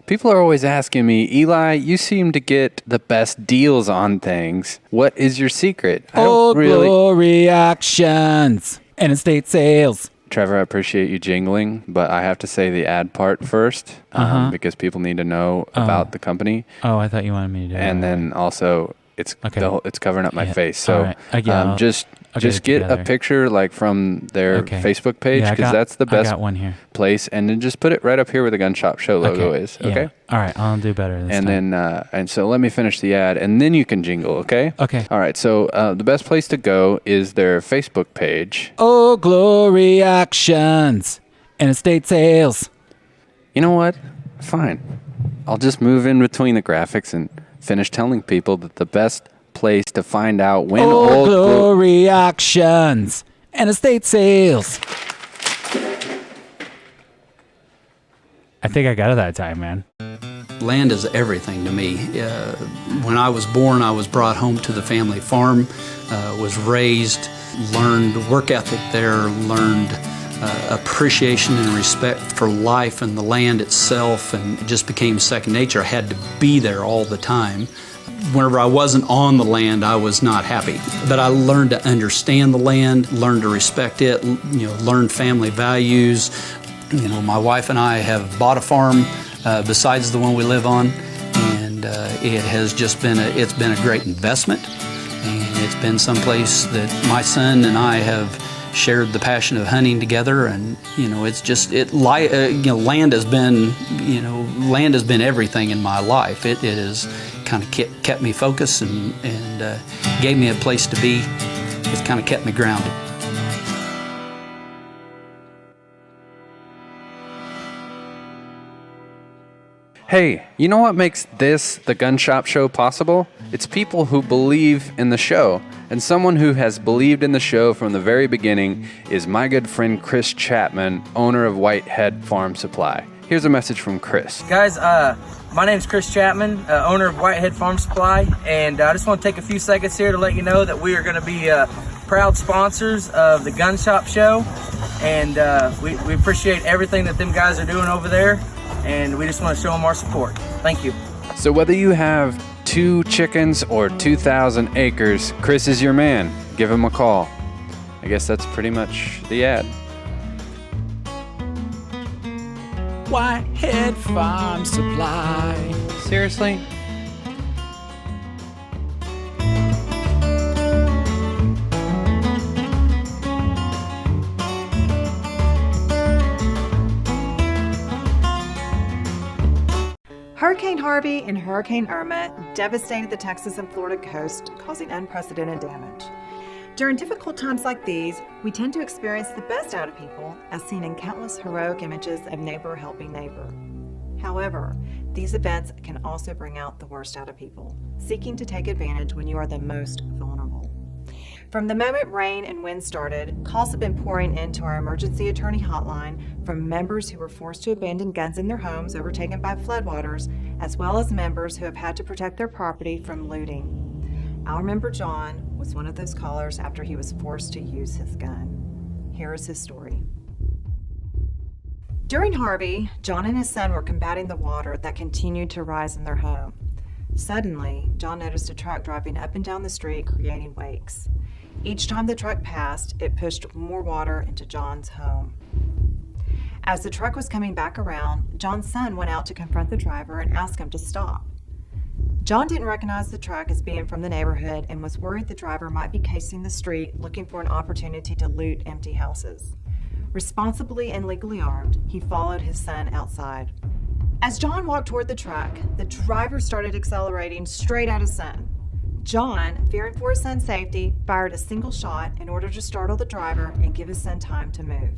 People are always asking me, Eli, you seem to get the best deals on things. What is your secret? Glory actions and estate sales. Trevor, I appreciate you jingling, but I have to say the ad part first because people need to know about the company. Oh, I thought you wanted me to do it. And then also, it's it's covering up my face. So All right. just get a picture like from their Facebook page because that's the best place, and then just put it right up here where the Gun Shop Show logo is. Okay. All right. I'll do better this and time. then and so let me finish the ad, and then you can jingle. Okay. Okay. All right. So the best place to go is their Facebook page. Oh, glory actions and estate sales. You know what? Fine. I'll just move in between the graphics and finish telling people that the best place to find out when Old Glory auctions and estate sales. I think I got it that time, man. Land is everything to me. When I was born, I was brought home to the family farm, was raised, learned work ethic there, learned appreciation and respect for life and the land itself, and it just became second nature. I had to be there all the time. Whenever I wasn't on the land, I was not happy. But I learned to understand the land, learned to respect it, learned family values. My wife and I have bought a farm besides the one we live on, and it has just been a great investment, and it's been someplace that my son and I have shared the passion of hunting together, and land has been everything in my life. It has kind of kept me focused and gave me a place to be. It's kind of kept me grounded. Hey, you know what makes this, the Gun Shop Show, possible? It's people who believe in the show. And someone who has believed in the show from the very beginning is my good friend Chris Chapman, owner of Whitehead Farm Supply. Here's a message from Chris. Guys, my name's Chris Chapman, owner of Whitehead Farm Supply, and I just want to take a few seconds here to let you know that we are going to be proud sponsors of the Gun Shop Show, and we appreciate everything that them guys are doing over there, and we just want to show them our support. Thank you. So whether you have 2 chickens or 2,000 acres, Chris is your man. Give him a call. I guess that's pretty much the ad. Whitehead Farm Supply. Seriously? Hurricane Harvey and Hurricane Irma devastated the Texas and Florida coast, causing unprecedented damage. During difficult times like these, we tend to experience the best out of people, as seen in countless heroic images of neighbor helping neighbor. However, these events can also bring out the worst out of people, seeking to take advantage when you are the most vulnerable. From the moment rain and wind started, calls have been pouring into our emergency attorney hotline from members who were forced to abandon guns in their homes overtaken by floodwaters, as well as members who have had to protect their property from looting. Our member John was one of those callers after he was forced to use his gun. Here is his story. During Harvey, John and his son were combating the water that continued to rise in their home. Suddenly, John noticed a truck driving up and down the street, creating wakes. Each time the truck passed, it pushed more water into John's home. As the truck was coming back around, John's son went out to confront the driver and ask him to stop. John didn't recognize the truck as being from the neighborhood and was worried the driver might be casing the street looking for an opportunity to loot empty houses. Responsibly and legally armed, he followed his son outside. As John walked toward the truck, the driver started accelerating straight at his son. John, fearing for his son's safety, fired a single shot in order to startle the driver and give his son time to move.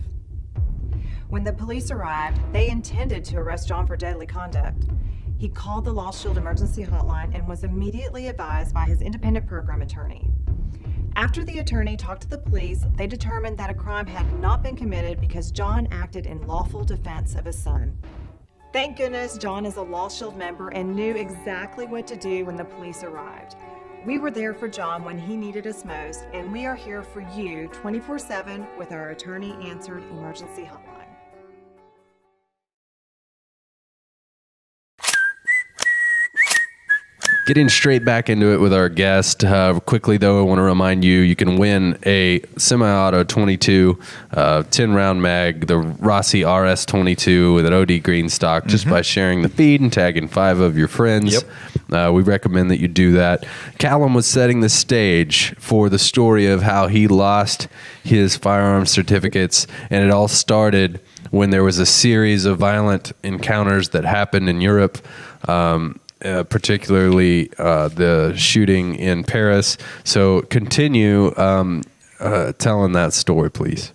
When the police arrived, they intended to arrest John for deadly conduct. He called the Lost Shield emergency hotline and was immediately advised by his independent program attorney. After the attorney talked to the police, they determined that a crime had not been committed because John acted in lawful defense of his son. Thank goodness John is a Lost Shield member and knew exactly what to do when the police arrived. We were there for John when he needed us most, and we are here for you 24/7 with our attorney-answered emergency hotline. Getting straight back into it with our guest. Quickly, though, I want to remind you, you can win a semi-auto 22 10-round mag, the Rossi RS22 with an OD green stock, just by sharing the feed and tagging 5 of your friends. We recommend that you do that. Callum was setting the stage for the story of how he lost his firearms certificates, and it all started when there was a series of violent encounters that happened in Europe. Particularly the shooting in Paris. So continue telling that story, please.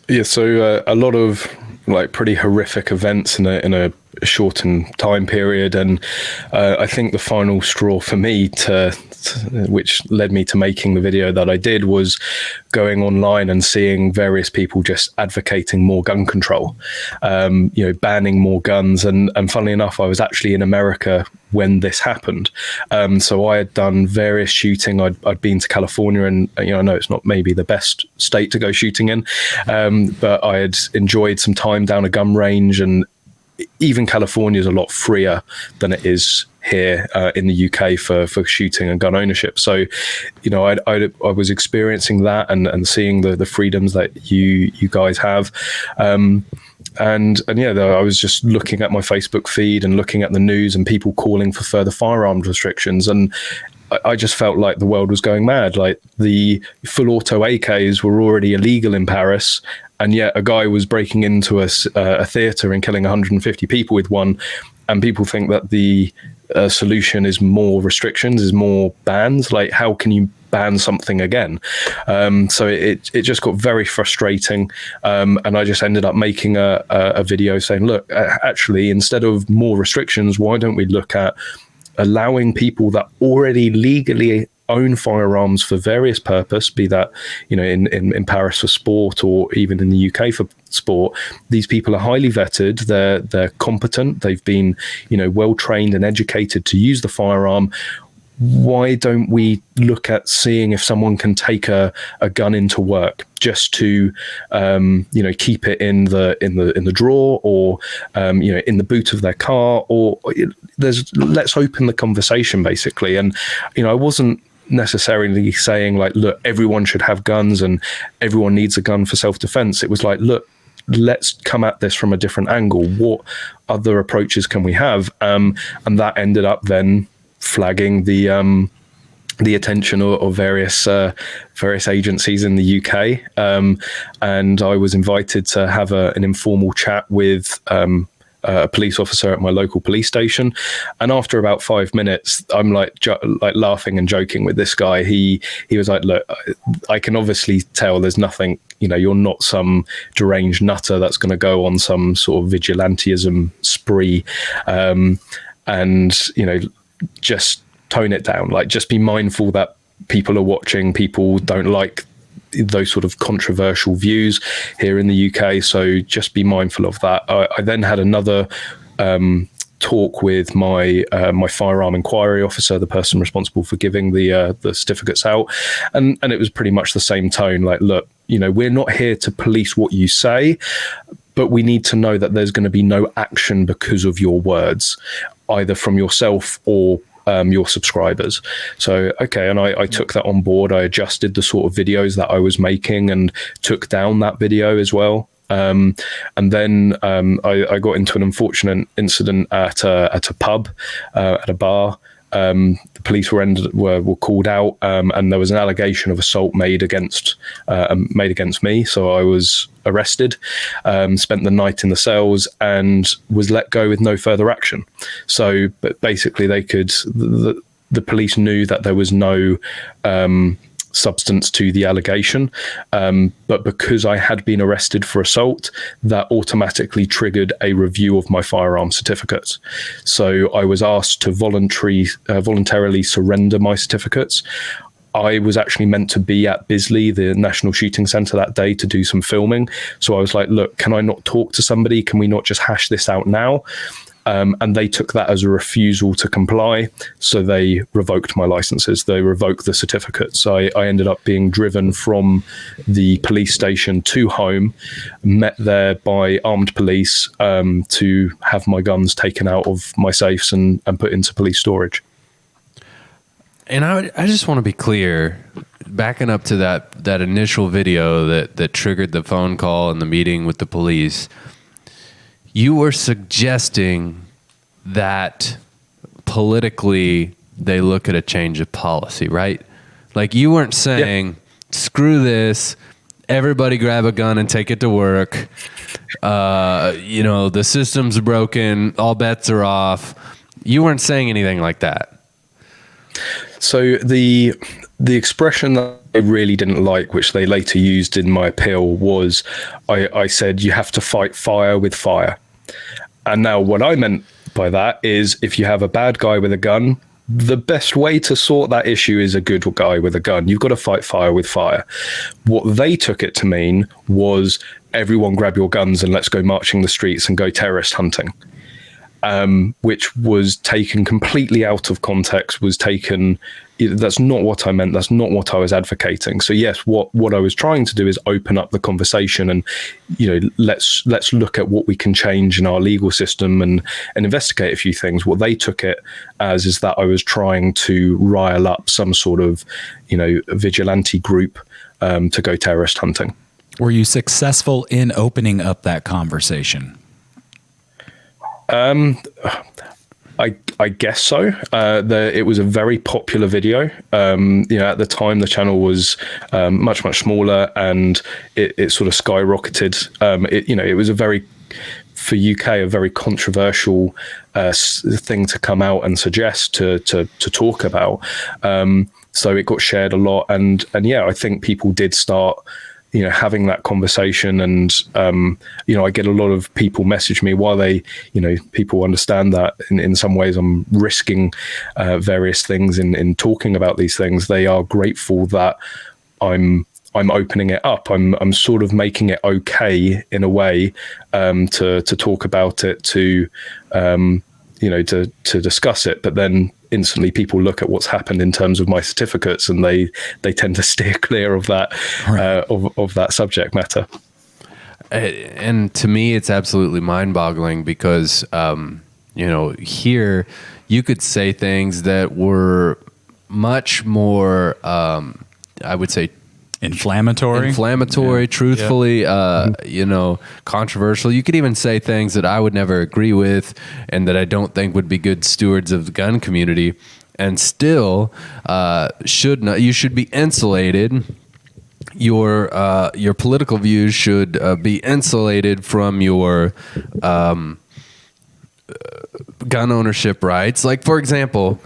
Yeah, so a lot of like pretty horrific events in a shortened time period, and I think the final straw for me which led me to making the video that I did, was going online and seeing various people just advocating more gun control, banning more guns. And funnily enough, I was actually in America when this happened. So I had done various shooting. I'd been to California, and I know it's not maybe the best state to go shooting in, but I had enjoyed some time down a gun range, and even California is a lot freer than it is here in the UK for shooting and gun ownership. So, I was experiencing that and seeing the freedoms that you guys have. And yeah, I was just looking at my Facebook feed and looking at the news and people calling for further firearms restrictions. And I just felt like the world was going mad. Like the full auto AKs were already illegal in Paris, and yet a guy was breaking into a theater and killing 150 people with one. And people think that the solution is more restrictions, is more bans. Like, how can you ban something again? So it just got very frustrating. And I just ended up making a video saying, look, actually, instead of more restrictions, why don't we look at allowing people that already legally own firearms for various purpose, be that in Paris for sport or even in the UK for sport. These people are highly vetted, they're competent, they've been well trained and educated to use the firearm. Why don't we look at seeing if someone can take a gun into work just to keep it in the drawer, or in the boot of their car, or let's open the conversation basically. And I wasn't necessarily saying like, look, everyone should have guns and everyone needs a gun for self-defense. It was like, look, let's come at this from a different angle. What other approaches can we have? And that ended up then flagging the attention of various agencies in the UK, and I was invited to have an informal chat with a police officer at my local police station. And after about 5 minutes, I'm like laughing and joking with this guy. He was like, look, I can obviously tell there's nothing, you're not some deranged nutter that's going to go on some sort of vigilantism spree, and just tone it down. Like, just be mindful that people are watching. People don't like those sort of controversial views here in the UK, so just be mindful of that. I then had another talk with my firearm inquiry officer, the person responsible for giving the certificates out, and it was pretty much the same tone. Like, look, we're not here to police what you say, but we need to know that there's going to be no action because of your words, either from yourself or your subscribers. So, okay. And I took that on board. I adjusted the sort of videos that I was making and took down that video as well. And then I got into an unfortunate incident at a pub, at a bar. The police were called out, and there was an allegation of assault made against me. So I was arrested, spent the night in the cells, and was let go with no further action. So, but basically, the police knew that there was no substance to the allegation, but because I had been arrested for assault, that automatically triggered a review of my firearm certificates. So I was asked to voluntarily surrender my certificates. I was actually meant to be at Bisley, the National Shooting Centre, that day to do some filming. So I was like, look, can I not talk to somebody? Can we not just hash this out now? And they took that as a refusal to comply. So they revoked my licenses. They revoked the certificates. I ended up being driven from the police station to home, met there by armed police to have my guns taken out of my safes and put into police storage. And I just want to be clear, backing up to that initial video that triggered the phone call and the meeting with the police, you were suggesting that politically they look at a change of policy, right? Like you weren't saying, screw this, everybody grab a gun and take it to work. The system's broken, all bets are off. You weren't saying anything like that. So the expression that I really didn't like, which they later used in my appeal, was I said you have to fight fire with fire. And now what I meant by that is if you have a bad guy with a gun, the best way to sort that issue is a good guy with a gun. You've got to fight fire with fire. What they took it to mean was everyone grab your guns and let's go marching the streets and go terrorist hunting. Which was taken completely out of context, that's not what I meant. That's not what I was advocating. So yes, what I was trying to do is open up the conversation and, let's look at what we can change in our legal system and investigate a few things. What they took it as is that I was trying to rile up some sort of, vigilante group to go terrorist hunting. Were you successful in opening up that conversation? I guess so. It was a very popular video. At the time the channel was much smaller, and it sort of skyrocketed. It was for UK a very controversial thing to come out and suggest to talk about. So it got shared a lot, and I think people did start having that conversation, and I get a lot of people message me while people understand that in some ways I'm risking various things in talking about these things. They are grateful that I'm opening it up. I'm sort of making it okay in a way to talk about it, to discuss it, but then instantly people look at what's happened in terms of my certificates, and they tend to steer clear of that of that subject matter. And to me, it's absolutely mind-boggling because here you could say things that were much more, I would say, inflammatory, truthfully, controversial. You could even say things that I would never agree with and that I don't think would be good stewards of the gun community, and still you should be insulated. Your political views should be insulated from your gun ownership rights. Like, for example,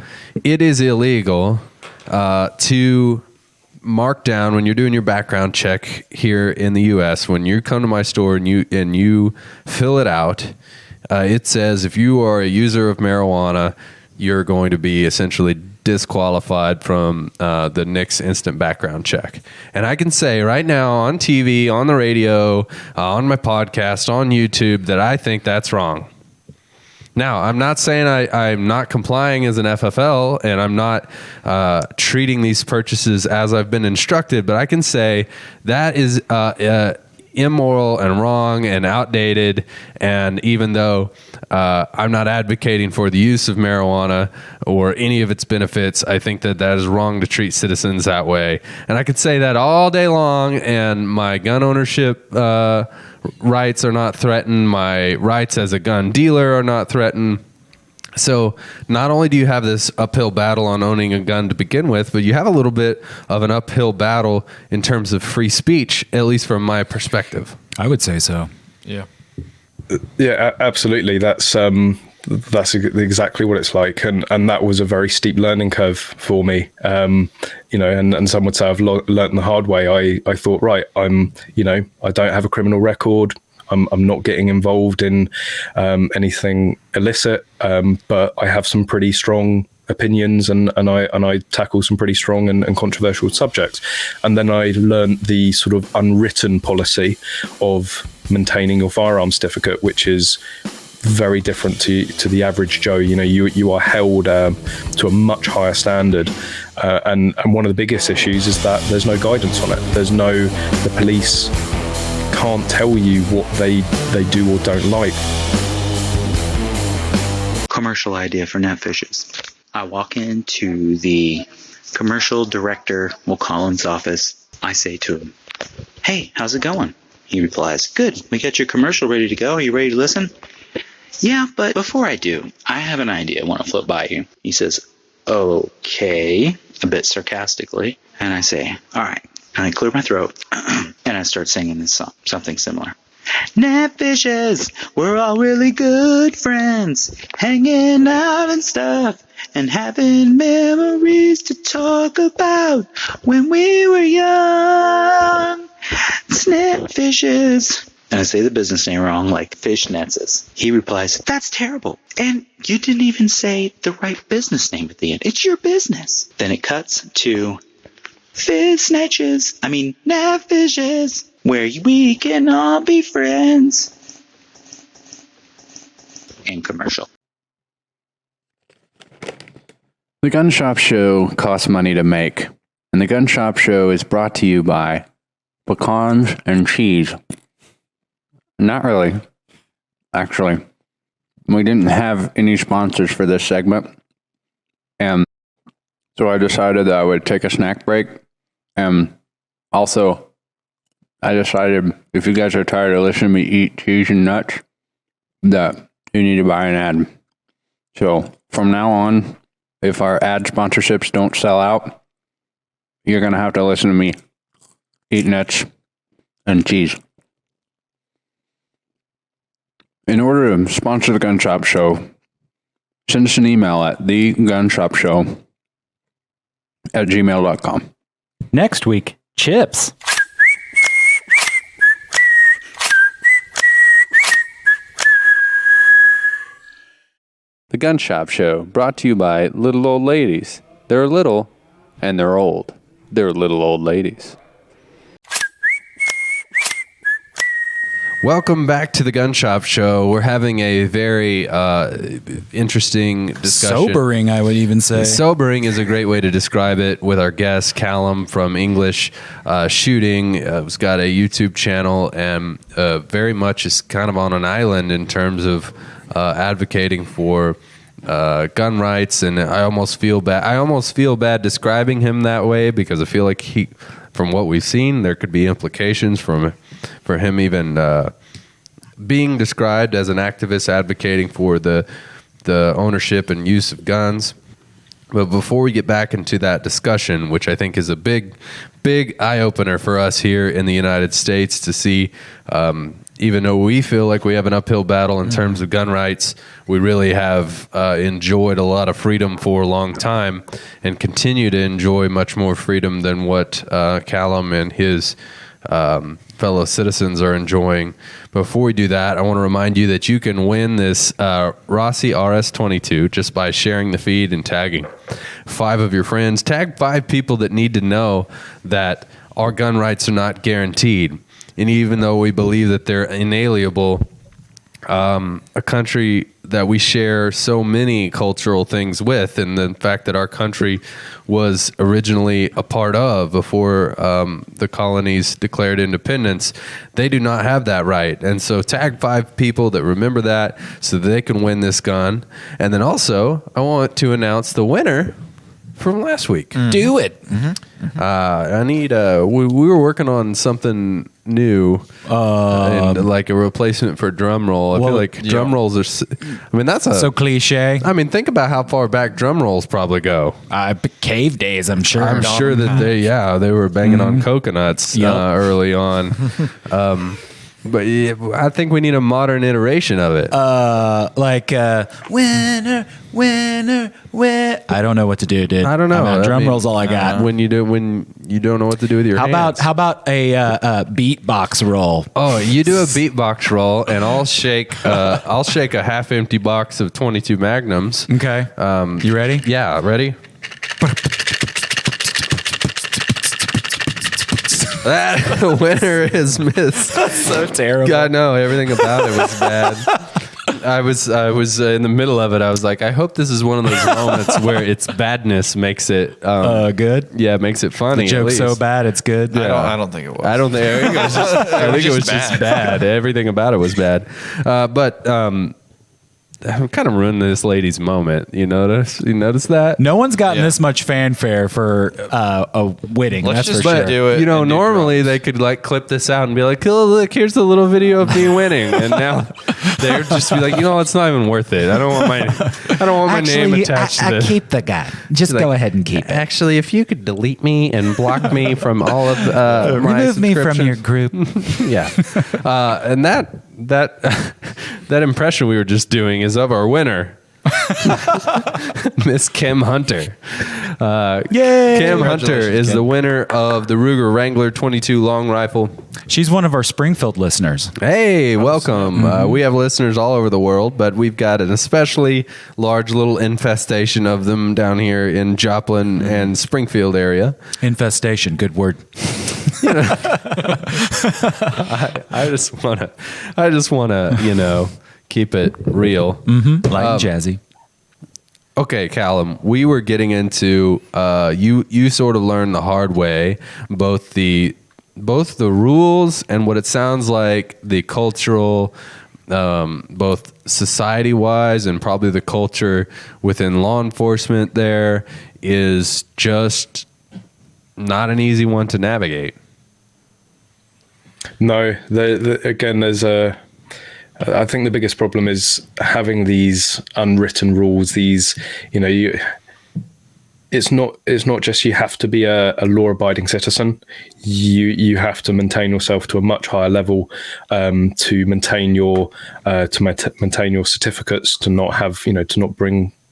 it is illegal to mark down when you're doing your background check here in the U.S. When you come to my store and you fill it out, it says if you are a user of marijuana, you're going to be essentially disqualified from the NICS instant background check. And I can say right now on TV, on the radio, on my podcast, on YouTube, that I think that's wrong. Now, I'm not saying I'm not complying as an FFL, and I'm not treating these purchases as I've been instructed, but I can say that is immoral and wrong and outdated. And even though I'm not advocating for the use of marijuana or any of its benefits, I think that is wrong to treat citizens that way. And I could say that all day long, and my gun ownership rights are not threatened. My rights as a gun dealer are not threatened. So not only do you have this uphill battle on owning a gun to begin with, but you have a little bit of an uphill battle in terms of free speech, at least from my perspective. I would say so. Yeah, absolutely. That's that's exactly what it's like, and that was a very steep learning curve for me. And some would say I've learned the hard way. I thought, right, I don't have a criminal record. I'm not getting involved in anything illicit, but I have some pretty strong opinions, and I tackle some pretty strong and controversial subjects. And then I learned the sort of unwritten policy of maintaining your firearms certificate, which is very different to the average Joe. You are held to a much higher standard, and one of the biggest issues is that there's no guidance on it. The police can't tell you what they do or don't like. Commercial idea for net fishes. I walk into the commercial director, Collins' office. I say to him, "Hey, how's it going?" He replies, "Good. We got your commercial ready to go. Are you ready to listen?" "Yeah, but before I do, I have an idea I want to float by you." He says, "Okay," a bit sarcastically. And I say, "All right." And I clear my throat and I start singing this song, something similar. Net fishes, we're all really good friends, hanging out and stuff, and having memories to talk about when we were young. Net fishes. And I say the business name wrong, like fish nets. He replies, "That's terrible. And you didn't even say the right business name at the end. It's your business." Then it cuts to fish snatches. Net fishes, where we can all be friends. And commercial. The Gun Shop Show costs money to make, and the Gun Shop Show is brought to you by pecans and cheese. Not really. Actually, we didn't have any sponsors for this segment, and so I decided that I would take a snack break. And also, I decided if you guys are tired of listening to me eat cheese and nuts, that you need to buy an ad. So from now on, if our ad sponsorships don't sell out, you're going to have to listen to me eat nuts and cheese. In order to sponsor the Gun Shop Show, send us an email at thegunshopshow@gmail.com. Next week, chips. The Gun Shop Show, brought to you by Little Old Ladies. They're little and they're old. They're little old ladies. Welcome back to the Gun Shop Show. We're having a very interesting discussion. Sobering, I would even say. Sobering is a great way to describe it, with our guest, Callum from English Shooting. He's got a YouTube channel and very much is kind of on an island in terms of advocating for gun rights. And I almost feel bad describing him that way, because I feel like from what we've seen, there could be implications for him even being described as an activist advocating for the ownership and use of guns. But before we get back into that discussion, which I think is a big eye-opener for us here in the United States to see, even though we feel like we have an uphill battle in terms of gun rights, we really have enjoyed a lot of freedom for a long time and continue to enjoy much more freedom than what Callum and his fellow citizens are enjoying. Before we do that, I want to remind you that you can win this Rossi RS-22 just by sharing the feed and tagging 5 of your friends. Tag 5 people that need to know that our gun rights are not guaranteed. And even though we believe that they're inalienable, a country that we share so many cultural things with, and the fact that our country was originally a part of before the colonies declared independence, they do not have that right. And so tag 5 people that remember that so that they can win this gun. And then also, I want to announce the winner from last week. Do it. I need we were working on something new, and like a replacement for drum roll. I feel like drum rolls are that's so cliche. I mean, think about how far back drum rolls probably go. Cave days, I'm sure. I'm sure that they were banging on coconuts early on. But yeah, I think we need a modern iteration of it. Winner, winner, winner. I don't know what to do, dude. I don't know. Drum roll's all I got. When you don't know what to do with your hands. How about a beatbox roll? Oh, you do a beatbox roll, and I'll shake a half empty box of 22 Magnums. Okay. You ready? Yeah, ready. That winner is Miss. That's so terrible. God, no, everything about it was bad. I was in the middle of it. I was like, I hope this is one of those moments where its badness makes it good. Yeah, it makes it funny. The joke's so bad it's good. Yeah. I don't think it was. I think it was just bad. Everything about it was bad. But I'm kind of ruining this lady's moment. You notice that? No one's gotten this much fanfare for a winning. Let's that's just for sure. do it. You know, normally they could like clip this out and be like, "Oh, look, here's the little video of me winning," and now they're just be like, "You know, it's not even worth it. I don't want my name attached to this." keep the gun. Just go ahead and keep it. Actually, if you could delete me and block me from all of my remove me from your subscriptions. group. Yeah, and that impression we were just doing is of our winner, Miss Kim Hunter. Yay! Kim Hunter is the winner of the Ruger Wrangler 22 long rifle. She's one of our Springfield listeners. Hey, welcome. We have listeners all over the world, but we've got an especially large little infestation of them down here in Joplin and Springfield area. Infestation, good word. You know, I just want to, keep it real. Mm-hmm. Light and jazzy. Okay, Callum, we were getting into you sort of learned the hard way both the rules and what it sounds like the cultural, both society wise and probably the culture within law enforcement there is just not an easy one to navigate. No, again, I think the biggest problem is having these unwritten rules. These, it's not just you have to be a law-abiding citizen. You have to maintain yourself to a much higher level to maintain your certificates, to not have to not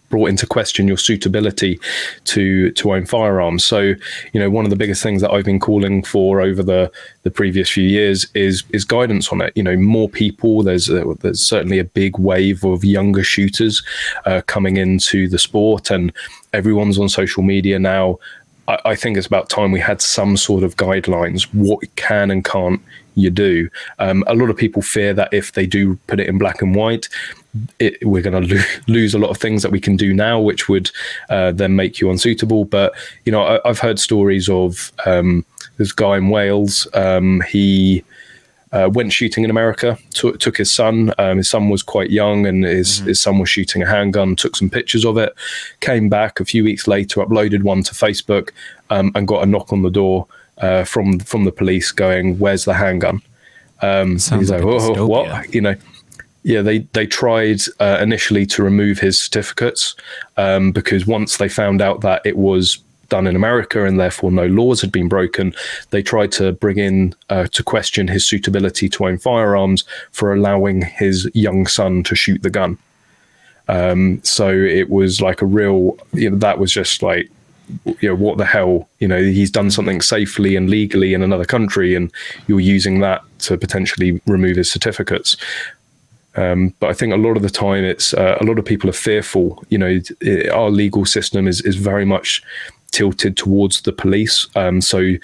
brought into question your suitability to own firearms. So, one of the biggest things that I've been calling for over the previous few years is guidance on it. More people, there's certainly a big wave of younger shooters coming into the sport, and everyone's on social media now. I think it's about time we had some sort of guidelines, what can and can't you do. A lot of people fear that if they do put it in black and white, we're going to lose a lot of things that we can do now, which would then make you unsuitable. But, I've heard stories of this guy in Wales. He went shooting in America, took his son. His son was quite young, and his son was shooting a handgun, took some pictures of it, came back a few weeks later, uploaded one to Facebook, and got a knock on the door from the police going, "Where's the handgun?" He's like, "Oh, what?" Yeah, they tried initially to remove his certificates because once they found out that it was done in America and therefore no laws had been broken, they tried to bring in to question his suitability to own firearms for allowing his young son to shoot the gun. So it was like a real, that was just like, what the hell? He's done something safely and legally in another country, and you're using that to potentially remove his certificates. But I think a lot of the time it's a lot of people are fearful. Our legal system is very much tilted towards the police. So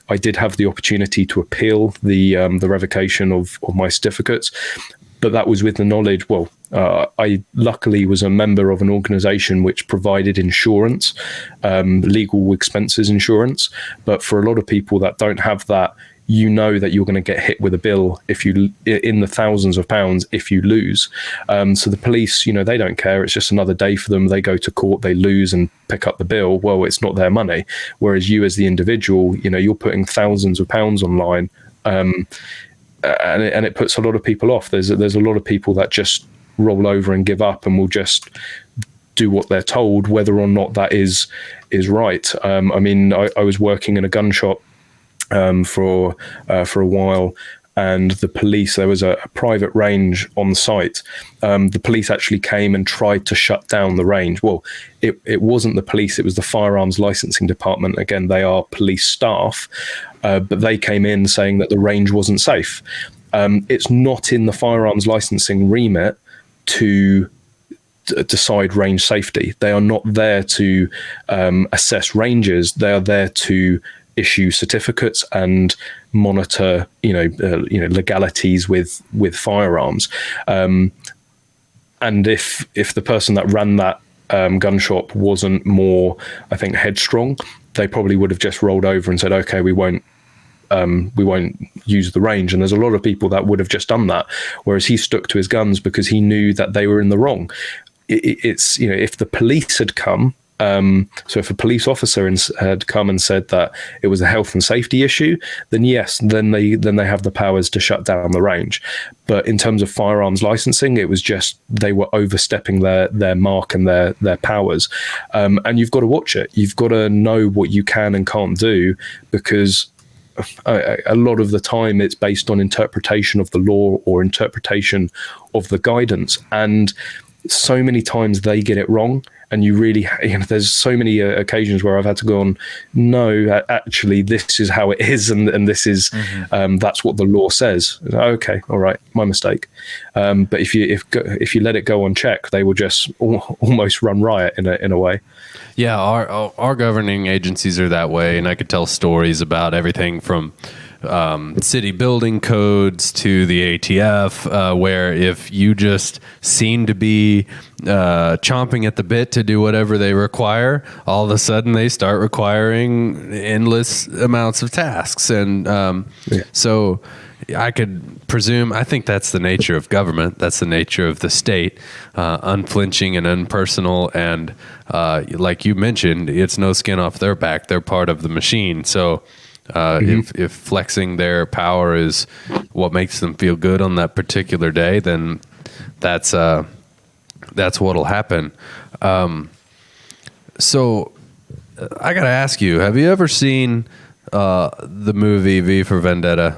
I did have the opportunity to appeal the revocation of my certificates, but that was with the knowledge, I luckily was a member of an organization which provided insurance, legal expenses insurance. But for a lot of people that don't have that, that you're going to get hit with a bill in the thousands of pounds if you lose. So the police, they don't care. It's just another day for them. They go to court, they lose and pick up the bill. Well, it's not their money. Whereas you as the individual, you're putting thousands of pounds online. And it puts a lot of people off. There's a lot of people that just roll over and give up and will just do what they're told, whether or not that is right. I was working in a gun shop for a while, and the police, there was a private range on site. The police actually came and tried to shut down the range. Well, it wasn't the police, it was the firearms licensing department. Again, they are police staff, but they came in saying that the range wasn't safe. It's not in the firearms licensing remit to decide range safety. They are not there to assess ranges. They are there to issue certificates and monitor, legalities with firearms. And if the person that ran that gun shop wasn't more, I think, headstrong, they probably would have just rolled over and said, "Okay, we won't use the range." And there's a lot of people that would have just done that, whereas he stuck to his guns because he knew that they were in the wrong. It's if the police had come, so if a police officer had come and said that it was a health and safety issue, then yes, then they have the powers to shut down the range. But in terms of firearms licensing, it was just they were overstepping their mark and their powers. And you've got to watch it. You've got to know what you can and can't do, because a lot of the time it's based on interpretation of the law or interpretation of the guidance, and so many times they get it wrong. And you really, there's so many occasions where I've had to go on, no, actually, this is how it is, and this is that's what the law says. Okay, all right, my mistake. But if you let it go unchecked, they will just almost run riot in a way. Yeah, our governing agencies are that way, and I could tell stories about everything from city building codes to the ATF, where if you just seem to be chomping at the bit to do whatever they require, all of a sudden they start requiring endless amounts of tasks. And so I could presume, I think that's the nature of government. That's the nature of the state, unflinching and impersonal. And like you mentioned, it's no skin off their back. They're part of the machine. So if flexing their power is what makes them feel good on that particular day, then that's what'll happen. So I gotta ask you, have you ever seen the movie V for Vendetta?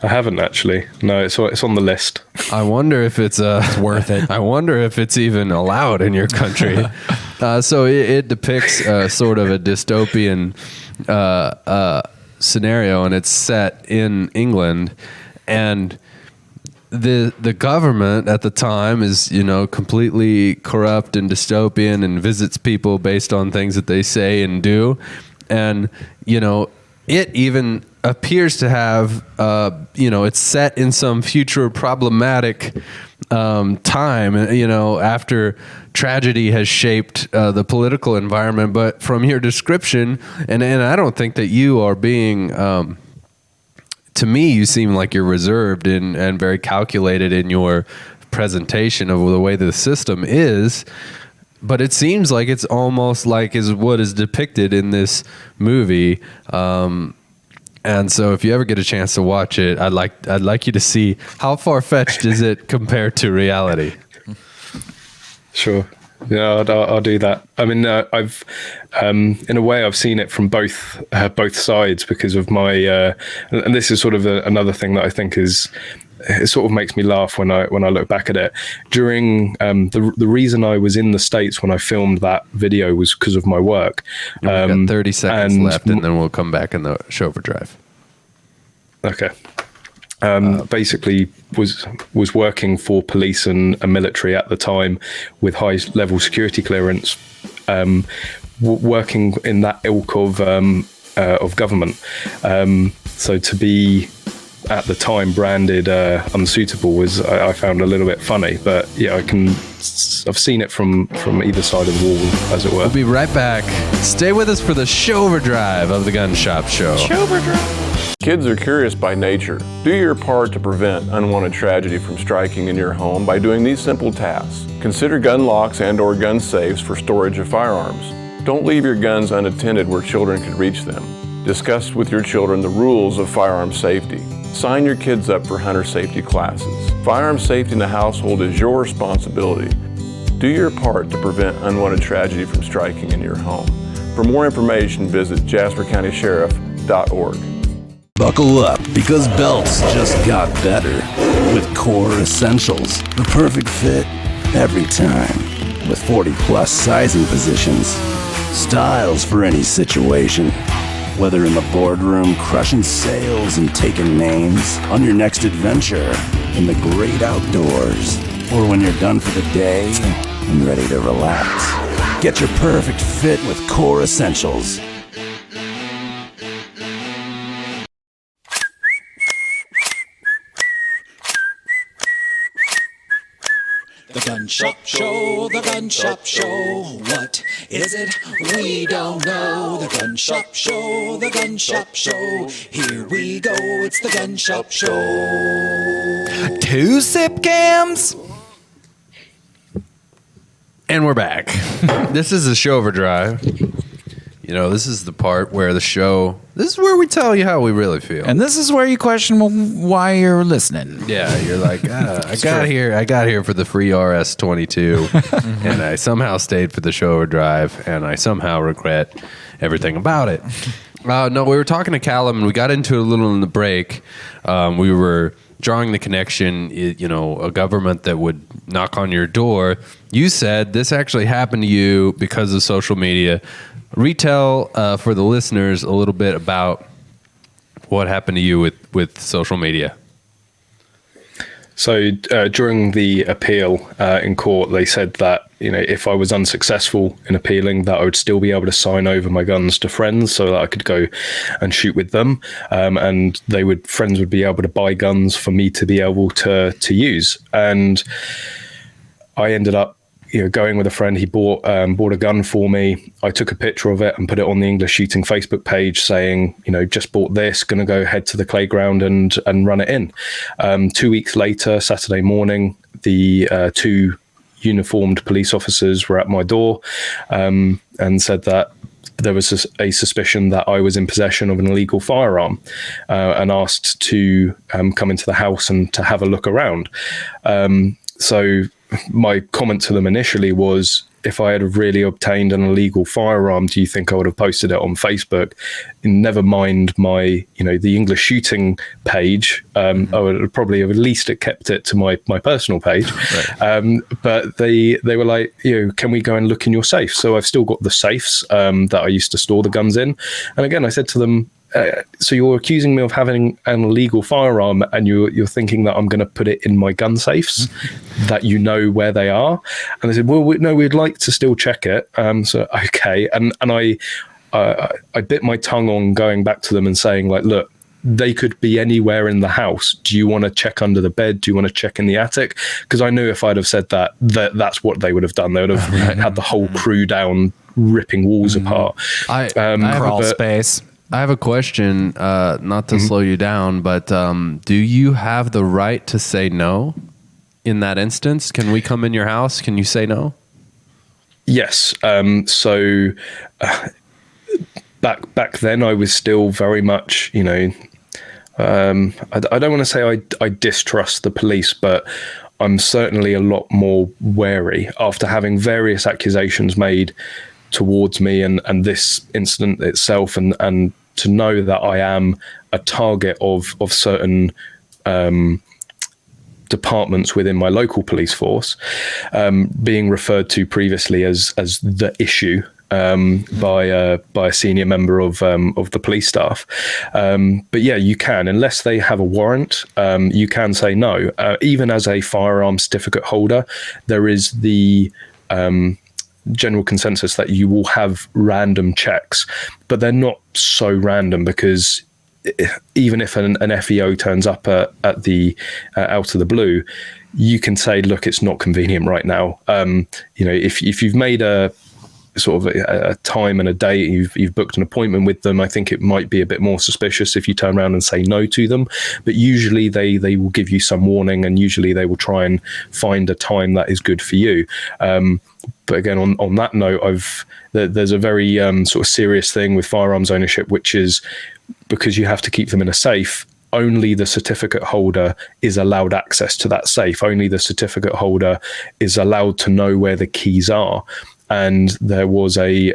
I haven't actually. No, it's on the list. I wonder if it's worth it. I wonder if it's even allowed in your country. So it depicts sort of a dystopian scenario, and it's set in England, and the government at the time is completely corrupt and dystopian and visits people based on things that they say and do, and it even appears to have it's set in some future problematic time, after tragedy has shaped the political environment. But from your description, and I don't think that you are being, to me, you seem like you're reserved and very calculated in your presentation of the way the system is. But it seems like it's almost like is what is depicted in this movie. And so if you ever get a chance to watch it, I'd like you to see how far-fetched is it compared to reality. Sure. Yeah, I'll do that. I mean, I've in a way I've seen it from both sides because of my and this is sort of another thing that I think is, it sort of makes me laugh when I look back at it. During the reason I was in the States when I filmed that video was because of my work. We've got 30 seconds left, and then we'll come back in the show overdrive. Okay. Basically was working for police and military at the time with high level security clearance, working in that ilk of government. So to be at the time branded unsuitable was, I found a little bit funny, but yeah, I've seen it from either side of the wall, as it were. We'll be right back. Stay with us for the show overdrive of the Gun Shop Show. Show overdrive. Kids are curious by nature. Do your part to prevent unwanted tragedy from striking in your home by doing these simple tasks. Consider gun locks and/or gun safes for storage of firearms. Don't leave your guns unattended where children could reach them. Discuss with your children the rules of firearm safety. Sign your kids up for hunter safety classes. Firearm safety in the household is your responsibility. Do your part to prevent unwanted tragedy from striking in your home. For more information, visit jaspercountysheriff.org. Buckle up, because belts just got better. With Core Essentials, the perfect fit every time. With 40+ sizing positions. Styles for any situation. Whether in the boardroom, crushing sales and taking names, on your next adventure, in the great outdoors, or when you're done for the day and ready to relax. Get your perfect fit with Core Essentials. The Gun Shop Show, the Gun Shop Show. What is it? We don't know. The Gun Shop Show, the Gun Shop Show. Here we go, it's the Gun Shop Show. 2 sip cams. And we're back. This is the show overdrive. You know, this is the part where this is where we tell you how we really feel. And this is where you question why you're listening. Yeah, you're like, I got here for the free RS-22, and I somehow stayed for the show overdrive, and I somehow regret everything about it. No, we were talking to Callum, and we got into it a little in the break. We were drawing the connection, you know, a government that would knock on your door. You said this actually happened to you because of social media. Retell for the listeners a little bit about what happened to you with social media. So during the appeal in court, they said that, you know, if I was unsuccessful in appealing, that I would still be able to sign over my guns to friends so that I could go and shoot with them. And friends would be able to buy guns for me to be able to use. And I ended up, you know, going with a friend. He bought a gun for me. I took a picture of it and put it on the English Shooting Facebook page saying, you know, just bought this, going to go head to the playground and run it in. 2 weeks later, Saturday morning, the 2 uniformed police officers were at my door and said that there was a suspicion that I was in possession of an illegal firearm and asked to come into the house and to have a look around. So my comment to them initially was, if I had really obtained an illegal firearm, do you think I would have posted it on Facebook? Never mind my, you know, the English Shooting page. I would probably have at least kept it to my personal page. Right. But they were like, you know, can we go and look in your safe? So I've still got the safes that I used to store the guns in. And again, I said to them, so you're accusing me of having an illegal firearm, and you're thinking that I'm going to put it in my gun safes, that you know where they are? And they said, well, no, we'd like to still check it. So okay, and I bit my tongue on going back to them and saying, like, look, they could be anywhere in the house. Do you want to check under the bed? Do you want to check in the attic? Because I knew if I'd have said that's what they would have done. They would have had the whole crew down, ripping walls apart. Crawl space. I have a question, not to slow you down, but do you have the right to say no in that instance? Can we come in your house? Can you say no? Yes. So back then, I was still very much, you know, I don't want to say I distrust the police, but I'm certainly a lot more wary after having various accusations made towards me and this incident itself, and to know that I am a target of certain departments within my local police force, being referred to previously as the issue by a senior member of the police staff. But yeah, you can, unless they have a warrant, you can say no. Even as a firearm certificate holder, there is the general consensus that you will have random checks, but they're not so random, because even if an FEO turns up at the out of the blue, you can say, look, it's not convenient right now. You know, if you've made a sort of a time and a date, you've booked an appointment with them, I think it might be a bit more suspicious if you turn around and say no to them. But usually they will give you some warning, and usually they will try and find a time that is good for you. But again, on that note, there's a very sort of serious thing with firearms ownership, which is because you have to keep them in a safe. Only the certificate holder is allowed access to that safe. Only the certificate holder is allowed to know where the keys are. and there was a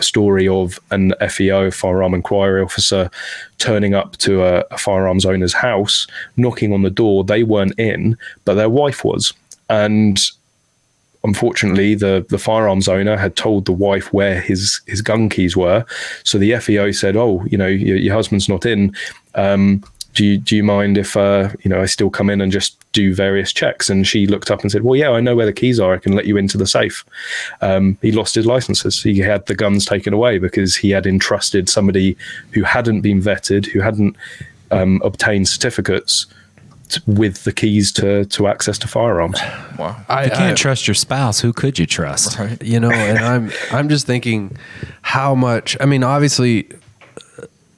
story of an FEO, firearm inquiry officer, turning up to a firearms owner's house, knocking on the door. They weren't in, but their wife was. And unfortunately, the firearms owner had told the wife where his gun keys were. So the FEO said, "Oh, your husband's not in. Do you mind if I still come in and just do various checks?" And she looked up and said, "Well, yeah, I know where the keys are. I can let you into the safe." He lost his licenses. He had the guns taken away because he had entrusted somebody who hadn't been vetted, who hadn't obtained certificates with the keys to access to firearms. Wow. If you can't trust your spouse, who could you trust? Right. And I'm just thinking how much, obviously,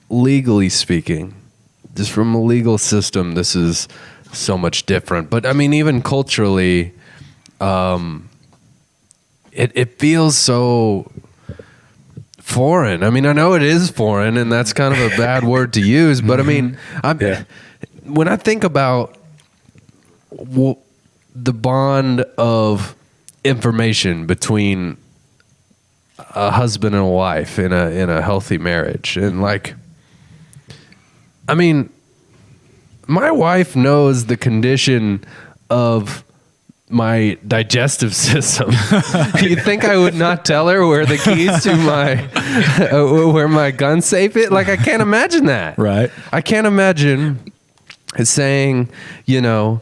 legally speaking, just from a legal system, this is so much different. But even culturally, it feels so foreign. I know it is foreign, and that's kind of a bad word to use. But when I think about the bond of information between a husband and a wife in a healthy marriage, and my wife knows the condition of my digestive system. You think I would not tell her where the keys to where my gun safe is? I can't imagine that. Right. I can't imagine saying, the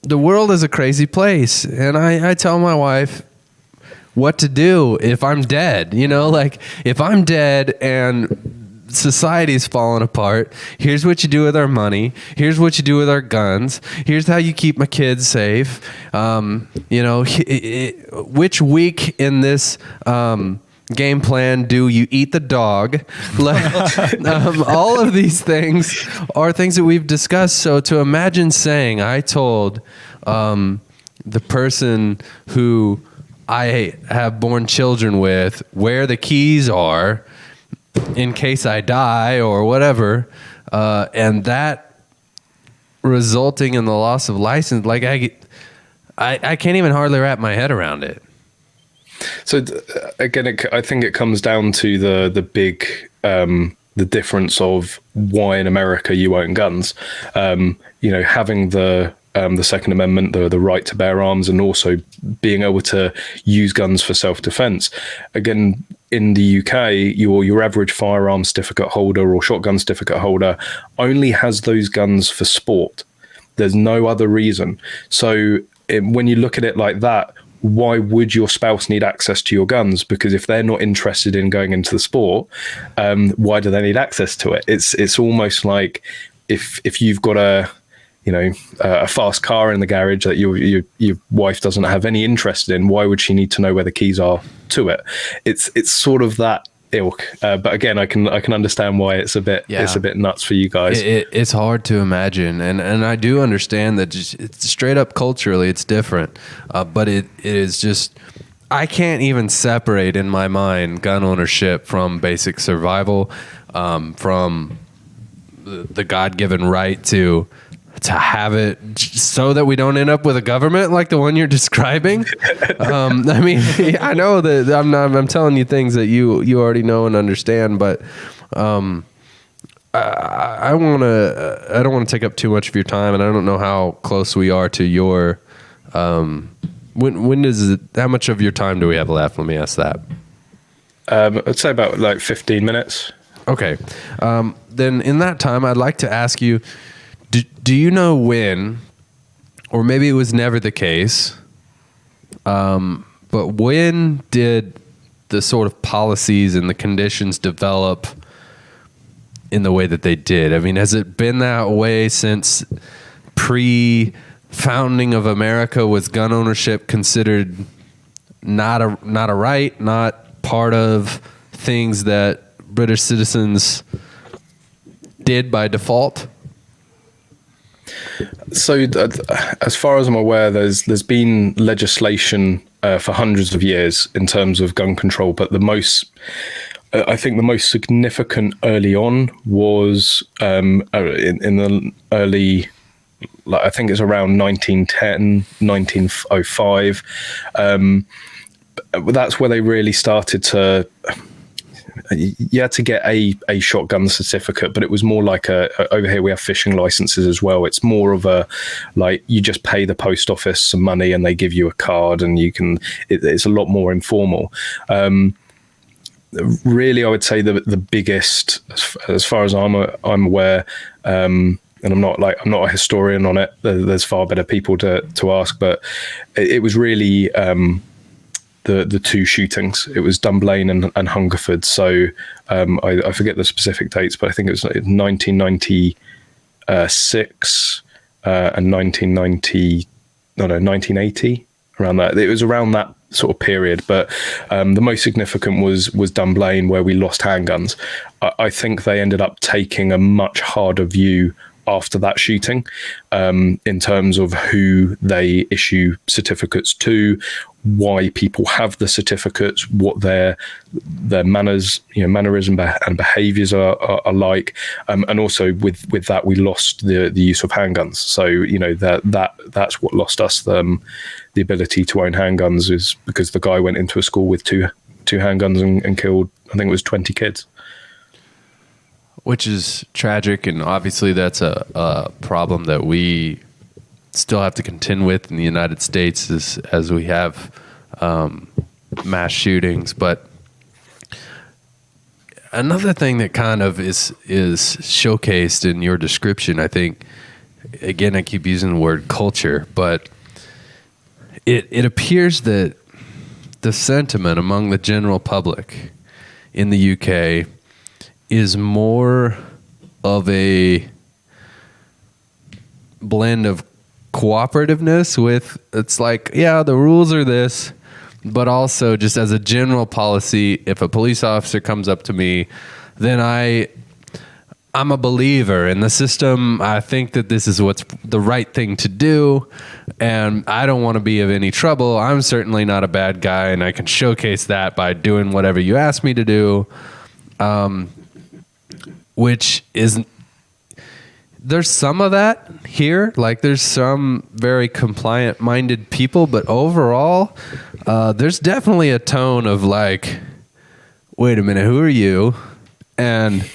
world is a crazy place, and I tell my wife what to do if I'm dead. If I'm dead and society's falling apart, here's what you do with our money, here's what you do with our guns, here's how you keep my kids safe. Which week in this game plan do you eat the dog? All of these things are things that we've discussed. So to imagine saying I told the person who I have born children with where the keys are in case I die or whatever, and that resulting in the loss of license, I can't even hardly wrap my head around it. So again, I think it comes down to the big the difference of why in America you own guns. Having the Second Amendment, the right to bear arms, and also being able to use guns for self-defense. Again, in the UK, your average firearm certificate holder or shotgun certificate holder only has those guns for sport. There's no other reason. So when you look at it like that, why would your spouse need access to your guns? Because if they're not interested in going into the sport, why do they need access to it? It's almost like if you've got a fast car in the garage that your wife doesn't have any interest in, why would she need to know where the keys are to it? It's sort of that ilk. But again, I can understand why it's a bit nuts for you guys. It's hard to imagine, and I do understand that it's straight up culturally it's different. But it is just, I can't even separate in my mind gun ownership from basic survival, from the God-given right to have it so that we don't end up with a government like the one you're describing. I know that I'm telling you things that you already know and understand, but I don't want to take up too much of your time, and I don't know how close we are to your when does it, how much of your time do we have left? Let me ask that. I'd say about 15 minutes. Okay. Then in that time, I'd like to ask you, do you know when, or maybe it was never the case, but when did the sort of policies and the conditions develop in the way that they did? Has it been that way since pre-founding of America? Was gun ownership considered not a right, not part of things that British citizens did by default? So, as far as I'm aware, there's been legislation for hundreds of years in terms of gun control, but I think the most significant early on was in the early, I think it's around 1910, 1905. that's where they really started to. You had to get a shotgun certificate, but it was more like over here we have fishing licenses as well. It's more of a, like, you just pay the post office some money and they give you a card, and it's a lot more informal. Really, I would say the biggest, as far as I'm aware, and I'm not a historian on it. There's far better people to ask, but it was really the two shootings. It was Dunblane and Hungerford. So I forget the specific dates, but I think it was 1996 and 1980, around that. It was around that sort of period, but the most significant was Dunblane, where we lost handguns. I think they ended up taking a much harder view after that shooting, in terms of who they issue certificates to, why people have the certificates, what their manners, mannerism and behaviors are like, and also with that we lost the use of handguns. So that's what lost us the ability to own handguns, is because the guy went into a school with two handguns and killed, I think it was 20 kids. Which is tragic, and obviously that's a problem that we still have to contend with in the United States as we have mass shootings. But another thing that kind of is showcased in your description, I think, again, I keep using the word culture, but it appears that the sentiment among the general public in the UK is more of a blend of cooperativeness with, it's like, yeah, the rules are this, but also just as a general policy, if a police officer comes up to me, then I'm a believer in the system. I think that this is what's the right thing to do, and I don't want to be of any trouble. I'm certainly not a bad guy, and I can showcase that by doing whatever you ask me to do. Which is, there's some of that here. Like, there's some very compliant minded people, but overall, there's definitely a tone of like, wait a minute, who are you? And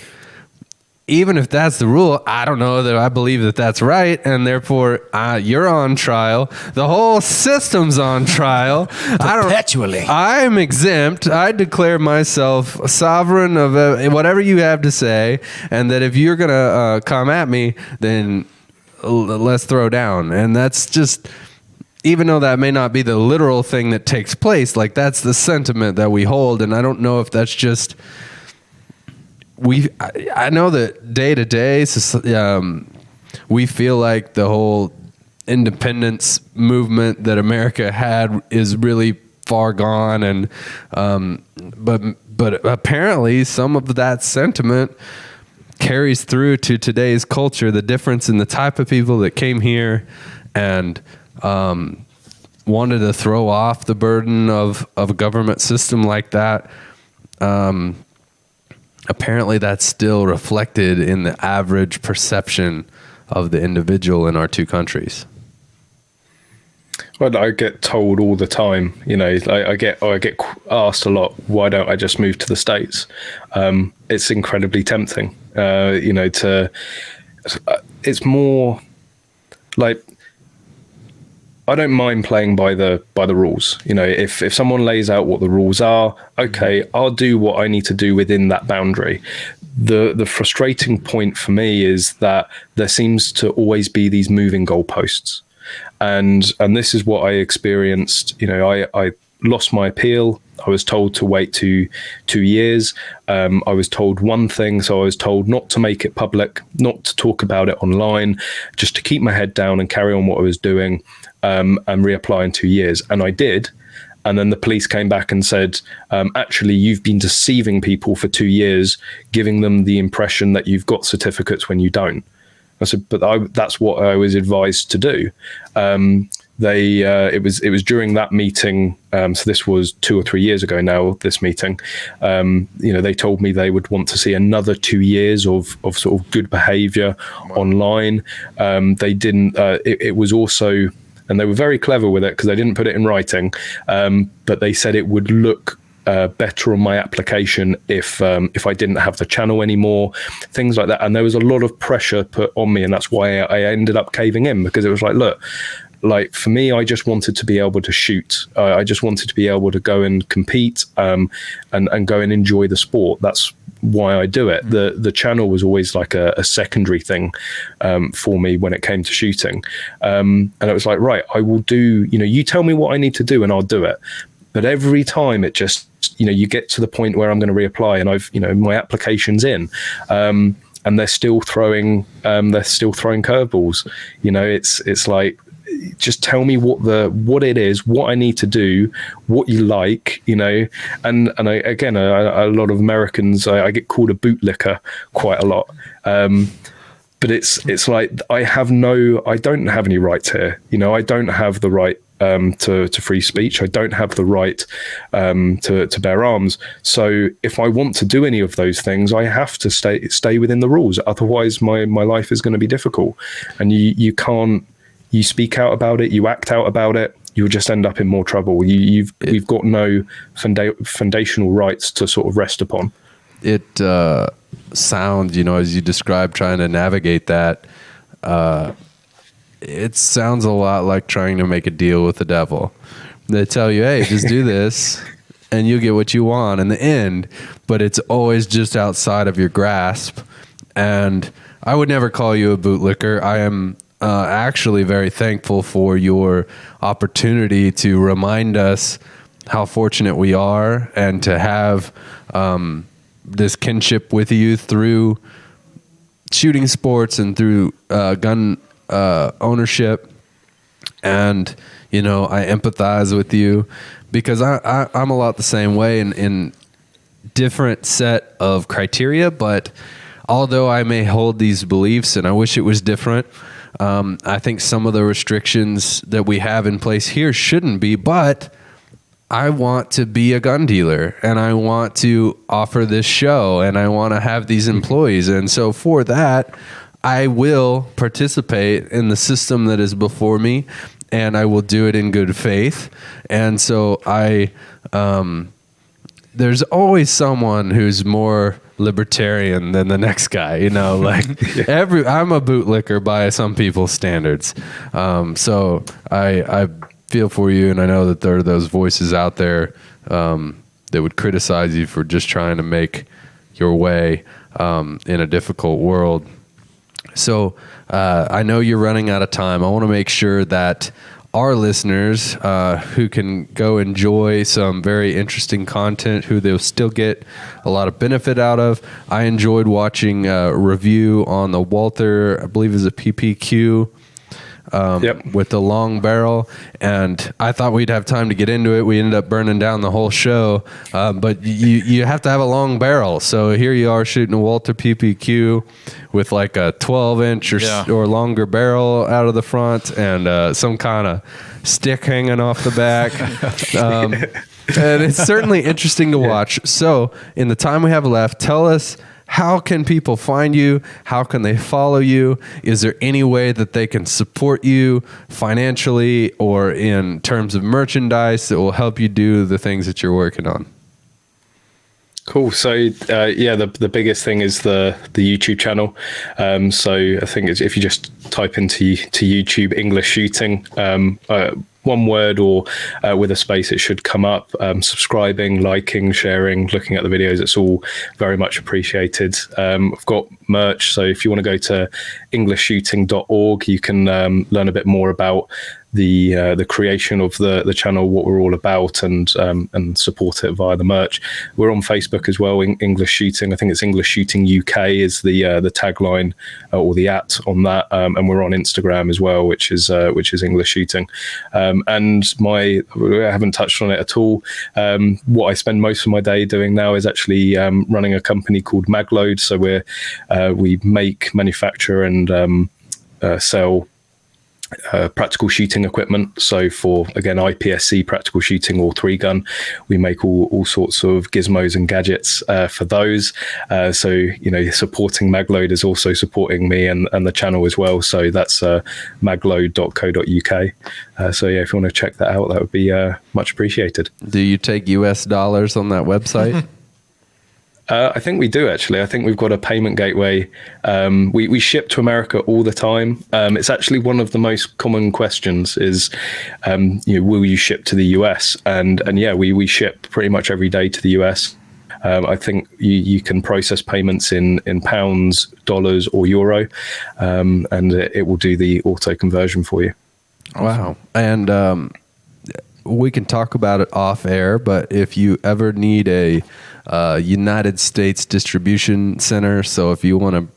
even if that's the rule, I don't know that I believe that that's right, and therefore you're on trial. The whole system's on trial. Perpetually. I'm exempt. I declare myself sovereign of whatever you have to say, and that if you're going to come at me, then let's throw down. And that's just, even though that may not be the literal thing that takes place, like, that's the sentiment that we hold, and I don't know if that's just... I know that day to day, we feel like the whole independence movement that America had is really far gone, and but apparently some of that sentiment carries through to today's culture. The difference in the type of people that came here and wanted to throw off the burden of a government system like that. Apparently that's still reflected in the average perception of the individual in our two countries. Well, I get told all the time, I get asked a lot, why don't I just move to the States? It's incredibly tempting, it's more like, I don't mind playing by the rules. If someone lays out what the rules are, okay, I'll do what I need to do within that boundary. The frustrating point for me is that there seems to always be these moving goalposts, and this is what I experienced. I lost my appeal. I was told to wait 2 years. I was told one thing, so I was told not to make it public, not to talk about it online, just to keep my head down and carry on what I was doing. And reapply in 2 years. And I did. And then the police came back and said, actually, you've been deceiving people for 2 years, giving them the impression that you've got certificates when you don't. I said, but that's what I was advised to do. It was during that meeting. So this was 2 or 3 years ago now, this meeting. They told me they would want to see another 2 years of sort of good behavior online. They didn't, it was also and they were very clever with it because they didn't put it in writing, but they said it would look better on my application if I didn't have the channel anymore, things like that. And there was a lot of pressure put on me, and that's why I ended up caving in, because it was like, look, like for me, I just wanted to be able to shoot. I just wanted to be able to go and compete and go and enjoy the sport. That's why I do it. The channel was always like a secondary thing for me when it came to shooting. And it was like, right, I will do, you tell me what I need to do and I'll do it. But every time it just, you get to the point where I'm going to reapply and I've, my application's in, and they're still throwing curveballs. It's like, just tell me what it is, what I need to do, what you like, and a lot of Americans, I get called a bootlicker quite a lot. But it's like, I don't have any rights here. I don't have the right to free speech. I don't have the right to bear arms. So if I want to do any of those things, I have to stay within the rules. Otherwise, my life is going to be difficult. And you can't. You speak out about it, you act out about it, you'll just end up in more trouble. We've got no foundational rights to sort of rest upon. It sounds, as you described, trying to navigate that, it sounds a lot like trying to make a deal with the devil. They tell you, hey, just do this and you'll get what you want in the end, but it's always just outside of your grasp. And I would never call you a bootlicker. I am actually very thankful for your opportunity to remind us how fortunate we are and to have this kinship with you through shooting sports and through gun ownership. And, I empathize with you because I'm a lot the same way in different set of criteria. But although I may hold these beliefs and I wish it was different, I think some of the restrictions that we have in place here shouldn't be, but I want to be a gun dealer and I want to offer this show and I want to have these employees. And so for that, I will participate in the system that is before me and I will do it in good faith. And so there's always someone who's more libertarian than the next guy, I'm a bootlicker by some people's standards. So I feel for you, and I know that there are those voices out there that would criticize you for just trying to make your way in a difficult world. So I know you're running out of time. I want to make sure that our listeners who can go enjoy some very interesting content, who they'll still get a lot of benefit out of. I enjoyed watching a review on the Walther, I believe is a PPQ, with the long barrel, and I thought we'd have time to get into it. We ended up burning down the whole show, but you have to have a long barrel. So here you are shooting a Walther PPQ with like a 12-inch or longer barrel out of the front and some kind of stick hanging off the back. And it's certainly interesting to watch. So in the time we have left, tell us, how can people find you? How can they follow you? Is there any way that they can support you financially or in terms of merchandise that will help you do the things that you're working on? Cool. So the biggest thing is the YouTube channel. So I think if you just type into YouTube English shooting, one word or with a space, it should come up. Subscribing, liking, sharing, looking at the videos, it's all very much appreciated. I've got merch, so if you want to go to englishshooting.org, you can learn a bit more about the creation of the channel, what we're all about, and support it via the merch. We're on Facebook as well, English Shooting. I think it's English Shooting UK is the tagline or the @ on that, and we're on Instagram as well, which is English Shooting. And I haven't touched on it at all. What I spend most of my day doing now is actually running a company called Magload. So we make, manufacture, and sell practical shooting equipment. So for, again, IPSC practical shooting or 3-gun, we make all sorts of gizmos and gadgets for those. So, you know, supporting Magload is also supporting me and the channel as well. So that's magload.co.uk. So yeah, if you want to check that out, that would be much appreciated. Do you take US dollars on that website? I think we do, actually. I think we've got a payment gateway. We ship to America all the time. It's actually one of the most common questions is, you know, will you ship to the US? And yeah, we ship pretty much every day to the US. I think you can process payments in pounds, dollars, or euro, and it will do the auto conversion for you. Wow. And we can talk about it off air, but if you ever need a United States distribution center, so if you want to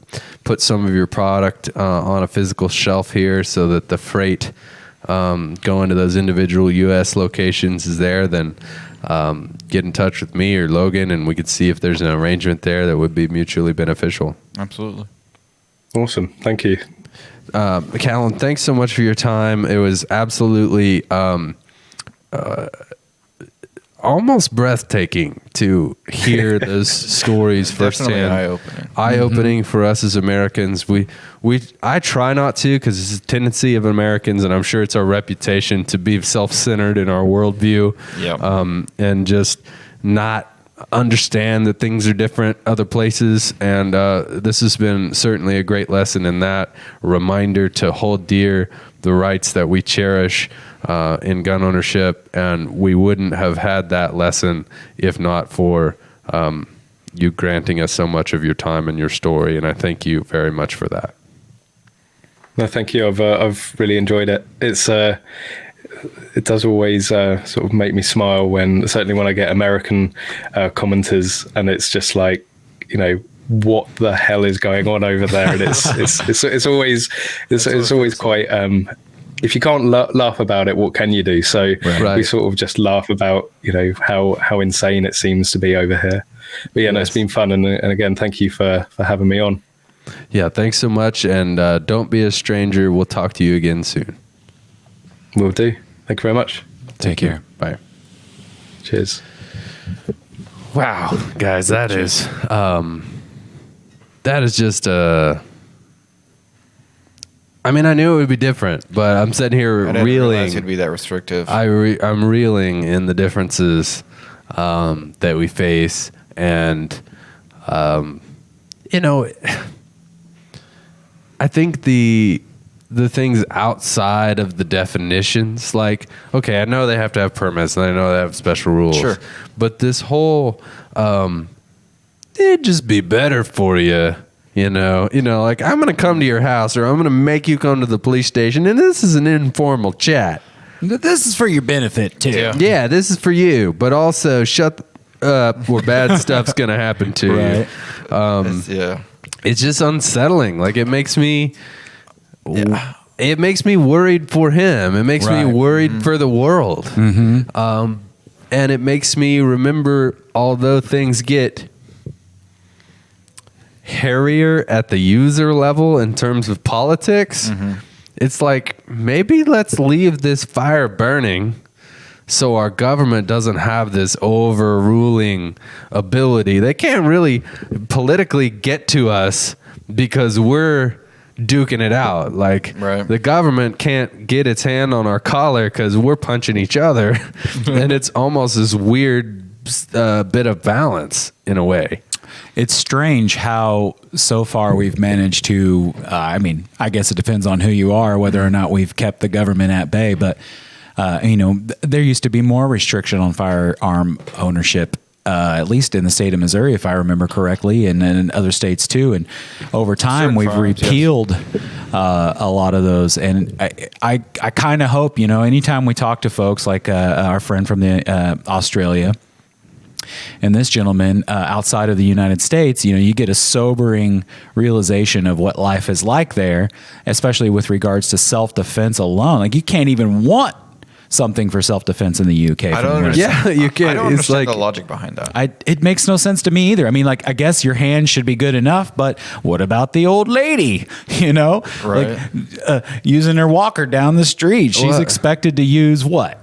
put some of your product on a physical shelf here so that the freight going to those individual US locations is there, then get in touch with me or Logan and we could see if there's an arrangement there that would be mutually beneficial. Absolutely. Awesome. Thank you. Callum, thanks so much for your time. It was absolutely almost breathtaking to hear those stories firsthand. Eye-opening for us as Americans. I try not to, because it's a tendency of Americans, and I'm sure it's our reputation to be self-centered in our worldview, and just not understand that things are different other places. And this has been certainly a great lesson in that, a reminder to hold dear the rights that we cherish in gun ownership, and we wouldn't have had that lesson if not for you granting us so much of your time and your story, and I thank you very much for that. No, thank you. I've really enjoyed it. It does always sort of make me smile certainly when I get American commenters, and it's just like, you know, what the hell is going on over there? And it's always quite. If you can't laugh about it, what can you do? So we sort of just laugh about, you know, how insane it seems to be over here. But yeah, no, it's been fun, and again, thank you for having me on. Yeah, thanks so much, and don't be a stranger. We'll talk to you again soon. Will do. Thank you very much. Take care. Bye. Cheers. Wow, guys, that is just I mean, I knew it would be different, but I'm sitting here I didn't reeling. realize it'd be that restrictive. I'm reeling in the differences that we face, and you know, I think the things outside of the definitions, like, okay, I know they have to have permits and I know they have special rules, Sure. but this whole it'd just be better for you. You know, like, I'm going to come to your house, or I'm going to make you come to the police station, and this is an informal chat. This is for your benefit, too. Yeah, this is for you, but also shut up or bad stuff's going to happen to you. It's just unsettling. Like, it makes me worried for him. It makes me worried for the world. And it makes me remember, although things get hairier at the user level in terms of politics, it's like, maybe let's leave this fire burning so our government doesn't have this overruling ability. They can't really politically get to us because we're duking it out. Like, the government can't get its hand on our collar because we're punching each other. And it's almost this weird bit of balance in a way. It's strange how so far we've managed to, I mean, I guess it depends on who you are, whether or not we've kept the government at bay. But, you know, there used to be more restriction on firearm ownership, at least in the state of Missouri, if I remember correctly, and in other states too. And over time, we've repealed a lot of those. And I kind of hope, you know, anytime we talk to folks like our friend from Australia, and this gentleman outside of the United States, you know, you get a sobering realization of what life is like there, especially with regards to self-defense alone. Like, you can't even want something for self-defense in the UK. I don't from understand. Yeah, you can't. I don't It's understand like the logic behind that. It makes no sense to me either. I mean, like, I guess your hand should be good enough, but what about the old lady? You know, Right. like using her walker down the street. She's What? expected to use what?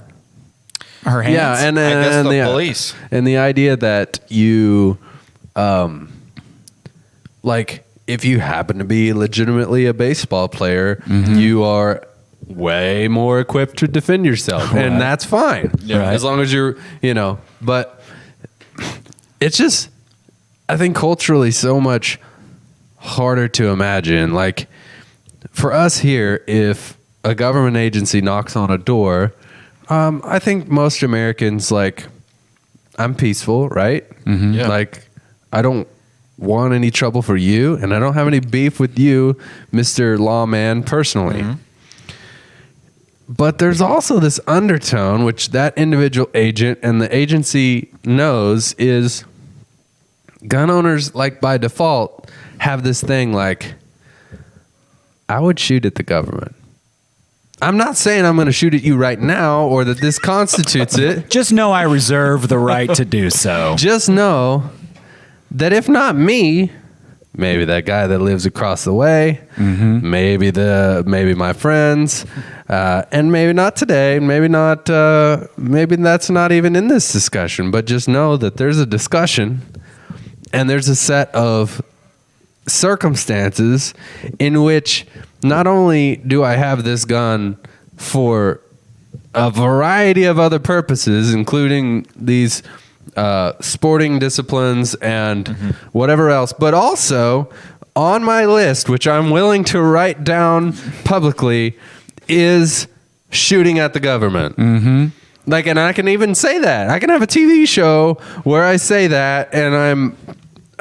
Her hands. Yeah, and I guess the the police. and the idea that you, like, if you happen to be legitimately a baseball player, you are way more equipped to defend yourself, Right. and that's fine. Yeah. Right. As long as you're, but it's just, I think culturally so much harder to imagine. Like, for us here, if a government agency knocks on a door, I think most Americans, like, I'm peaceful, right? Yeah. Like, I don't want any trouble for you, and I don't have any beef with you, Mr. Lawman, personally. But there's also this undertone, which that individual agent and the agency knows, is gun owners, like, by default, have this thing like, I would shoot at the government. I'm not saying I'm going to shoot at you right now or that this constitutes it. Just know I reserve the right to do so. Just know that if not me, maybe that guy that lives across the way, maybe my friends, and maybe not today, maybe that's not even in this discussion, but just know that there's a discussion and there's a set of circumstances in which not only do I have this gun for a variety of other purposes, including these sporting disciplines and whatever else, but also on my list, which I'm willing to write down publicly, is shooting at the government. Like, and I can even say that. I can have a TV show where I say that, and I'm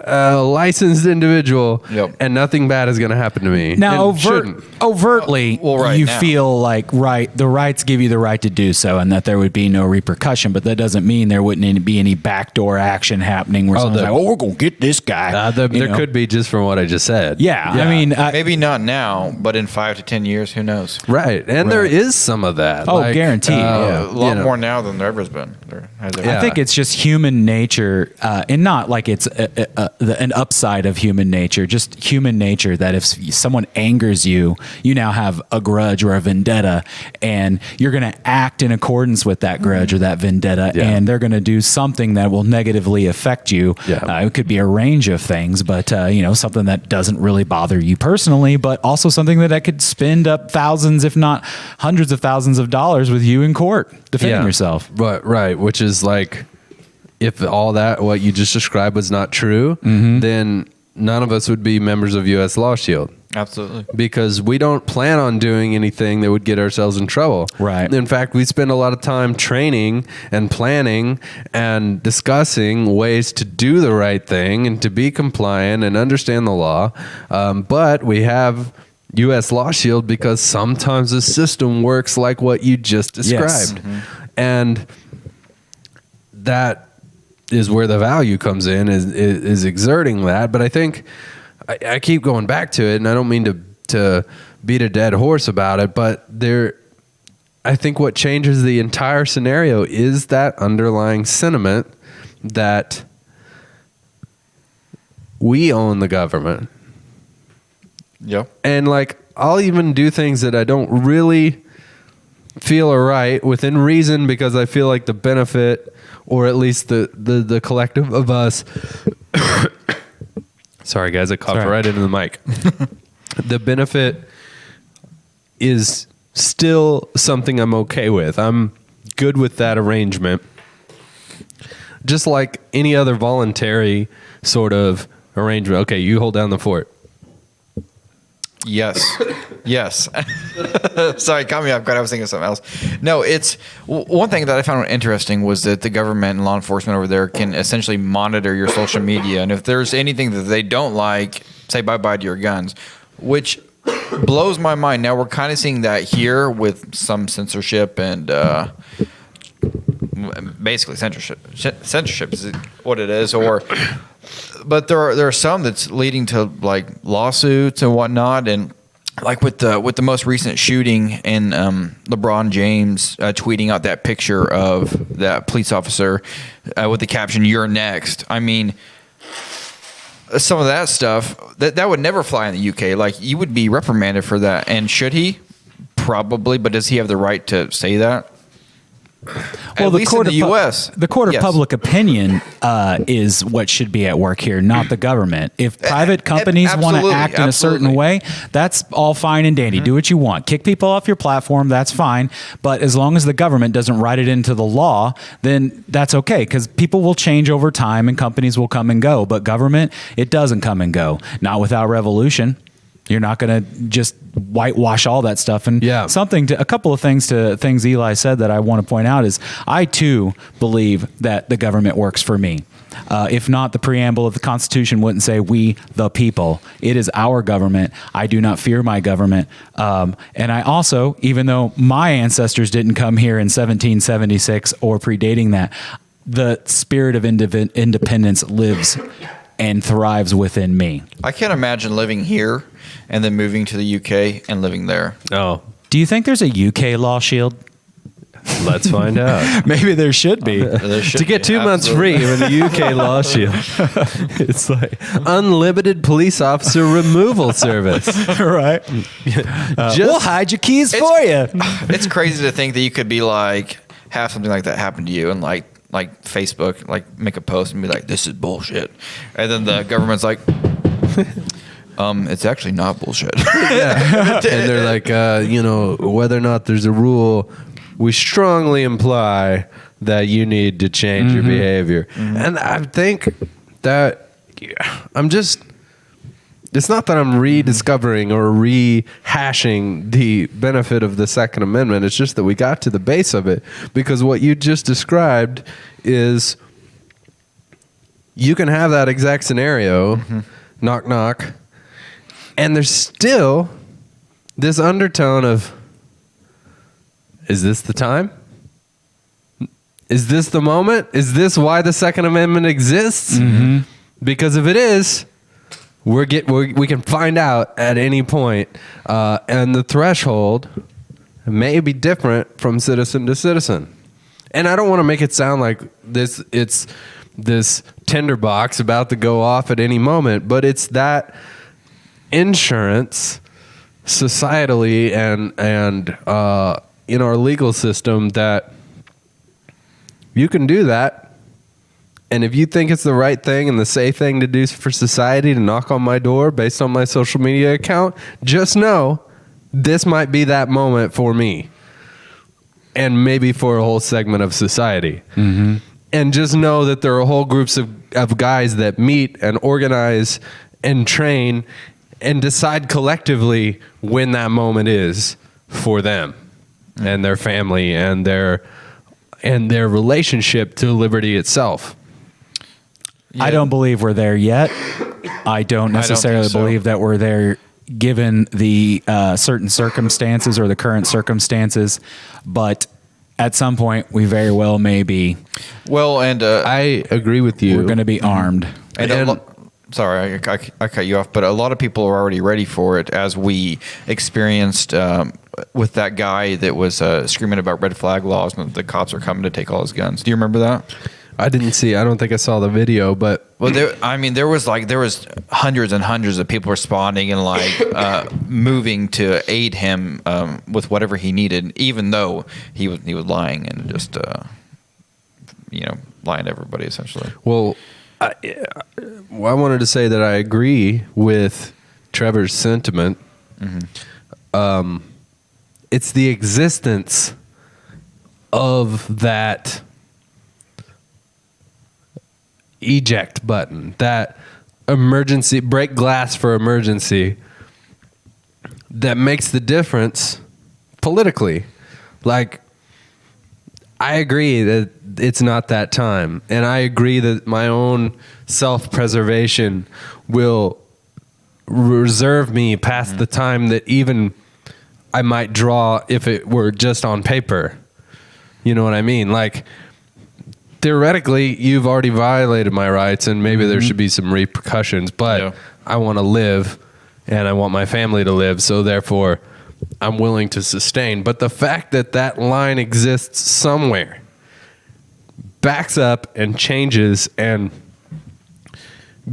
a licensed individual, and nothing bad is going to happen to me. Now, And shouldn't. overtly, right you now. feel like the rights give you the right to do so, and that there would be no repercussion. But that doesn't mean there wouldn't be any backdoor action happening where someone's like, "Oh, we're going to get this guy." There could be, just from what I just said. Yeah, I mean, maybe not now, but in 5 to 10 years, who knows? Right, and there is some of that. Oh, guaranteed. A lot more now than there ever has been. I think it's just human nature, and not like it's an upside of human nature, just human nature that if someone angers you, you now have a grudge or a vendetta, and you're going to act in accordance with that grudge or that vendetta, and they're going to do something that will negatively affect you. It could be a range of things, but something that doesn't really bother you personally, but also something that could spend up thousands, if not hundreds of thousands of dollars with you in court defending yourself. Right, which is like, if all that, what you just described, was not true, then none of us would be members of U.S. Law Shield. Absolutely. Because we don't plan on doing anything that would get ourselves in trouble. Right. In fact, we spend a lot of time training and planning and discussing ways to do the right thing and to be compliant and understand the law. But we have U.S. Law Shield because sometimes the system works like what you just described. Yes. And that is where the value comes in, is exerting that. But I think I keep going back to it, and I don't mean to beat a dead horse about it, but I think what changes the entire scenario is that underlying sentiment that we own the government. Yep. And like, I'll even do things that I don't really feel are right within reason, because I feel like the benefit, or at least the collective of us sorry guys, I coughed right into the mic. The benefit is still something I'm okay with. I'm good with that arrangement. Just like any other voluntary sort of arrangement. Okay, you hold down the fort. Yes. Yes. Sorry, caught me off guard. I was thinking of something else. No, it's one thing that I found interesting was that the government and law enforcement over there can essentially monitor your social media. And if there's anything that they don't like, say bye-bye to your guns, which blows my mind. Now we're kind of seeing that here with some censorship and basically censorship. Censorship is what it is, but there are some that's leading to like lawsuits and whatnot, and like with the most recent shooting and LeBron James tweeting out that picture of that police officer with the caption "You're next." I mean, some of that stuff that would never fly in the UK. Like, you would be reprimanded for that. And should he? Probably, but does he have the right to say that? Well, At least in the U.S. The court of Yes. public opinion is what should be at work here, not the government. If private companies want to absolutely, act in a certain way, that's all fine and dandy. Do what you want. Kick people off your platform, that's fine. But as long as the government doesn't write it into the law, then that's okay, because people will change over time and companies will come and go. But government, it doesn't come and go. Not without revolution. You're not going to just whitewash all that stuff. And a couple of things Eli said that I want to point out is I too believe that the government works for me. If not, the preamble of the Constitution wouldn't say "we the people." It is our government. I do not fear my government. And I also, even though my ancestors didn't come here in 1776 or predating that, the spirit of independence lives and thrives within me. I can't imagine living here and then moving to the UK and living there. Oh. Do you think there's a UK law shield? Let's find out. Maybe there should be. To get 2 months free with the UK Law Shield. It's like unlimited police officer removal service. Right. We'll hide your keys for you. It's crazy to think that you could be like, have something like that happen to you and like Facebook, like make a post and be like, "This is bullshit," and then the government's like, it's actually not bullshit. Yeah. And they're like, whether or not there's a rule, we strongly imply that you need to change your behavior. And I think that it's not that I'm rediscovering or rehashing the benefit of the Second Amendment. It's just that we got to the base of it, because what you just described is you can have that exact scenario, knock, knock, and there's still this undertone of, is this the time? Is this the moment? Is this why the Second Amendment exists? Because if it is, we can find out at any point, and the threshold may be different from citizen to citizen. And I don't want to make it sound like it's this tinderbox about to go off at any moment, but it's that insurance societally and in our legal system that you can do that. And if you think it's the right thing and the safe thing to do for society to knock on my door based on my social media account, just know this might be that moment for me. And maybe for a whole segment of society. And just know that there are whole groups of guys that meet and organize and train and decide collectively when that moment is for them and their family and their relationship to liberty itself. I don't believe we're there yet. I don't necessarily believe that we're there given the certain circumstances or the current circumstances, but at some point we very well may be. Well, and I agree with you. We're going to be armed. Sorry, I cut you off, but a lot of people are already ready for it, as we experienced with that guy that was screaming about red flag laws and the cops are coming to take all his guns. Do you remember that? I didn't see. I don't think I saw the video, but there was hundreds and hundreds of people responding and moving to aid him with whatever he needed, even though he was lying and just lying to everybody essentially. Well, I wanted to say that I agree with Trevor's sentiment. It's the existence of that eject button, that emergency break glass for emergency, that makes the difference politically. Like, I agree that it's not that time, and I agree that my own self-preservation will reserve me past the time that even I might draw if it were just on paper. You know what I mean? Like, theoretically, you've already violated my rights, and maybe there should be some repercussions, but I want to live and I want my family to live, so therefore I'm willing to sustain. But the fact that that line exists somewhere backs up and changes and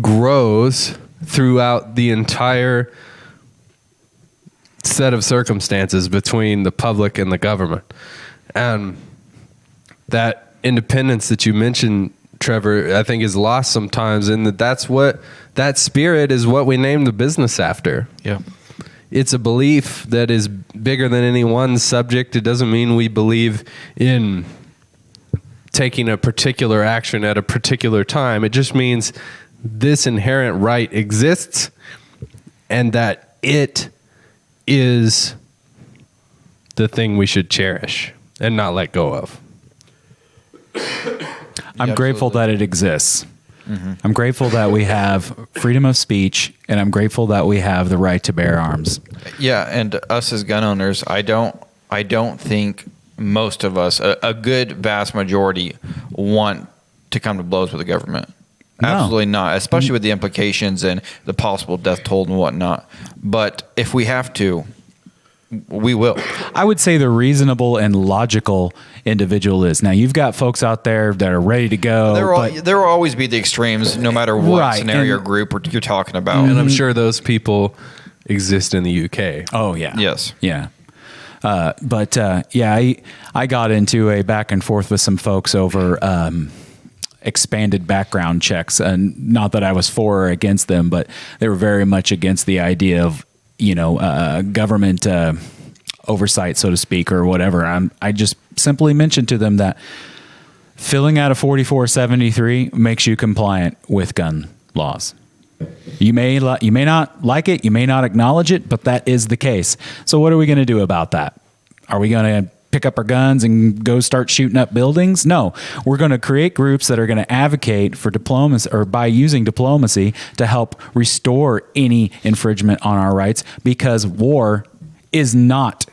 grows throughout the entire set of circumstances between the public and the government. And that independence that you mentioned, Trevor, I think is lost sometimes, in that spirit is what we named the business after. Yeah. It's a belief that is bigger than any one subject. It doesn't mean we believe in taking a particular action at a particular time. It just means this inherent right exists and that it is the thing we should cherish and not let go of. I'm grateful that it exists. I'm grateful that we have freedom of speech, and I'm grateful that we have the right to bear arms. Yeah, and us as gun owners, I don't think most of us, a good vast majority, want to come to blows with the government. No. Absolutely not, especially with the implications and the possible death toll and whatnot. But if we have to, we will. I would say the reasonable and logical individual is. Now, you've got folks out there that are ready to go. There will always be the extremes, no matter what Right, scenario or group you're talking about. And I'm sure those people exist in the UK. Oh, yeah. Yes. Yeah. I got into a back and forth with some folks over expanded background checks, and not that I was for or against them, but they were very much against the idea of government oversight, so to speak, or whatever. I just simply mentioned to them that filling out a 4473 makes you compliant with gun laws. You may not like it, you may not acknowledge it, but that is the case. So what are we going to do about that? Are we going to pick up our guns and go start shooting up buildings? No, we're going to create groups that are going to advocate for diplomacy, or by using diplomacy to help restore any infringement on our rights, because war is not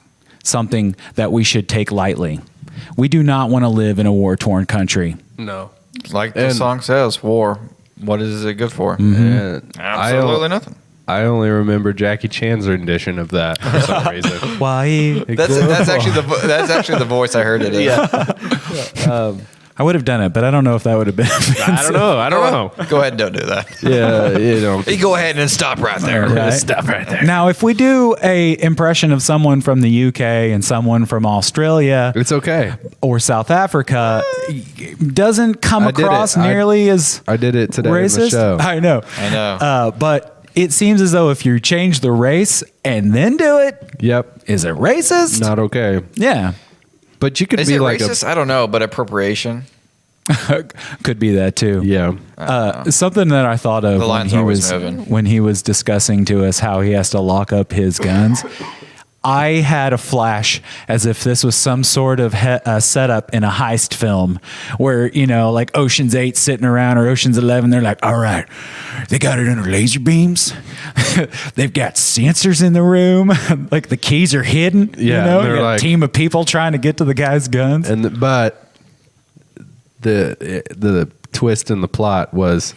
something that we should take lightly. We do not want to live in a war-torn country. No. Like the song says, war, what is it good for? And Absolutely nothing. I only remember Jackie Chan's rendition of that for some reason. Why? That's actually the voice I heard it in. Yeah. I would have done it, but I don't know if that would have been offensive. I don't know. Go ahead and don't do that. Yeah, You go ahead and stop right there. Right. Stop right there. Now, if we do a impression of someone from the UK and someone from Australia, it's okay, or South Africa, doesn't come across nearly as I did it today racist. in the show. I know. But it seems as though if you change the race and then do it, is it racist? Not okay. Yeah. But you could Is be it like racist? I don't know, but appropriation could be that too. Yeah. Something that I thought of The line's always moving. when he was discussing to us how he has to lock up his guns. I had a flash as if this was some sort of setup in a heist film where, like Ocean's 8 sitting around, or Ocean's 11, they're like, all right, they got it under laser beams. They've got sensors in the room. Like the keys are hidden. Yeah, You got a team of people trying to get to the guy's guns. But the twist in the plot was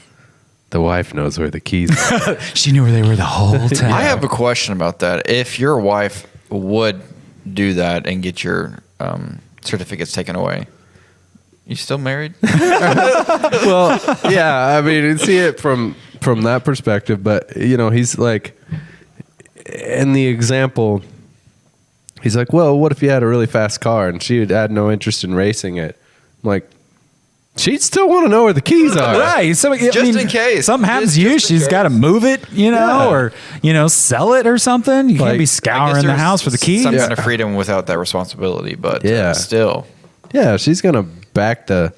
the wife knows where the keys are. She knew where they were the whole time. I have a question about that. If your wife would do that and get your certificates taken away, you still married? Well, yeah, I mean, see it from that perspective, but he's like, in the example, he's like, well, what if you had a really fast car and she had no interest in racing it? I'm like, she'd still want to know where the keys are. Right. So, in case. Something happens to you, she's got to move it, or, sell it or something. You can't be scouring the house for the keys. Some kind of freedom without that responsibility, but still. Yeah, she's going to back the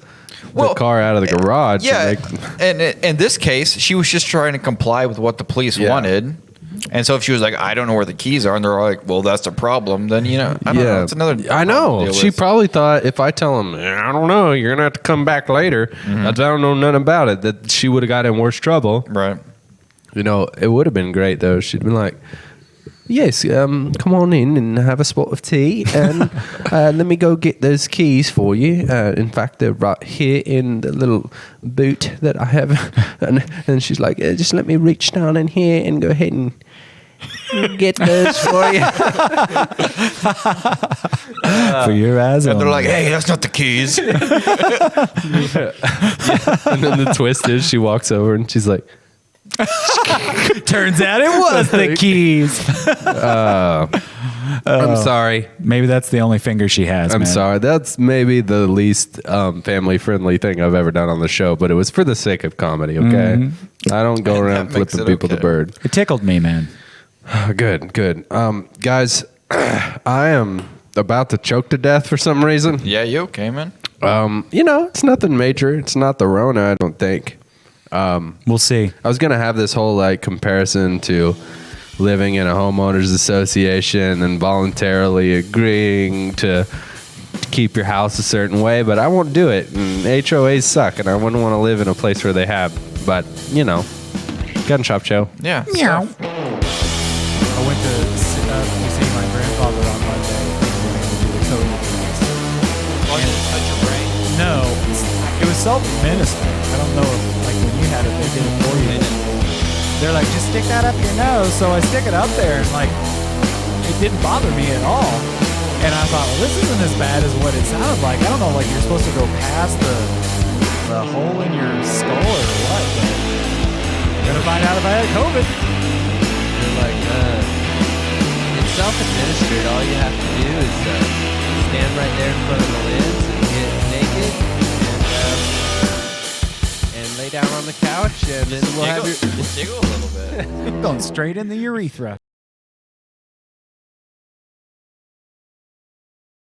car out of the garage. Yeah, and in this case, she was just trying to comply with what the police wanted. And so if she was like, I don't know where the keys are, and they're like, well, that's a problem, then, I don't know. It's another I know. She probably thought if I tell him, I don't know, you're going to have to come back later. I don't know nothing about it, that she would have got in worse trouble. Right. It would have been great, though. She'd been like, yes, come on in and have a spot of tea, and let me go get those keys for you. In fact, they're right here in the little boot that I have. And she's like, just let me reach down in here and go ahead Get those for you. For your eyes And they're only. like, hey, that's not the keys. And then the twist is she walks over and she's like, Turns out it was the keys. I'm sorry. Maybe that's the only finger she has. I'm man. sorry. That's maybe the least family-friendly thing I've ever done on the show, but it was for the sake of comedy, okay? Mm-hmm. I don't go around flipping people the bird. It tickled me, man. Good. Guys, I am about to choke to death for some reason. Yeah, you okay, man? It's nothing major. It's not the Rona, I don't think. We'll see. I was going to have this whole comparison to living in a homeowners association and voluntarily agreeing to keep your house a certain way, but I won't do it. And HOAs suck, and I wouldn't want to live in a place where they have. But, gun shop show. Yeah. Meow. I went to see my grandfather on Monday. Touch your brain? No, it was self-administered. I don't know if, when you had it, they did it for you. They're like, just stick that up your nose. So I stick it up there, and it didn't bother me at all. And I thought, well, this isn't as bad as what it sounded like. I don't know, you're supposed to go past the hole in your skull or what. But I'm gonna find out if I had COVID. You're like, it's self-administered. All you have to do is stand right there in front of the lens and get naked and lay down on the couch, and then we'll have your... Just jiggle a little bit. Going straight in the urethra.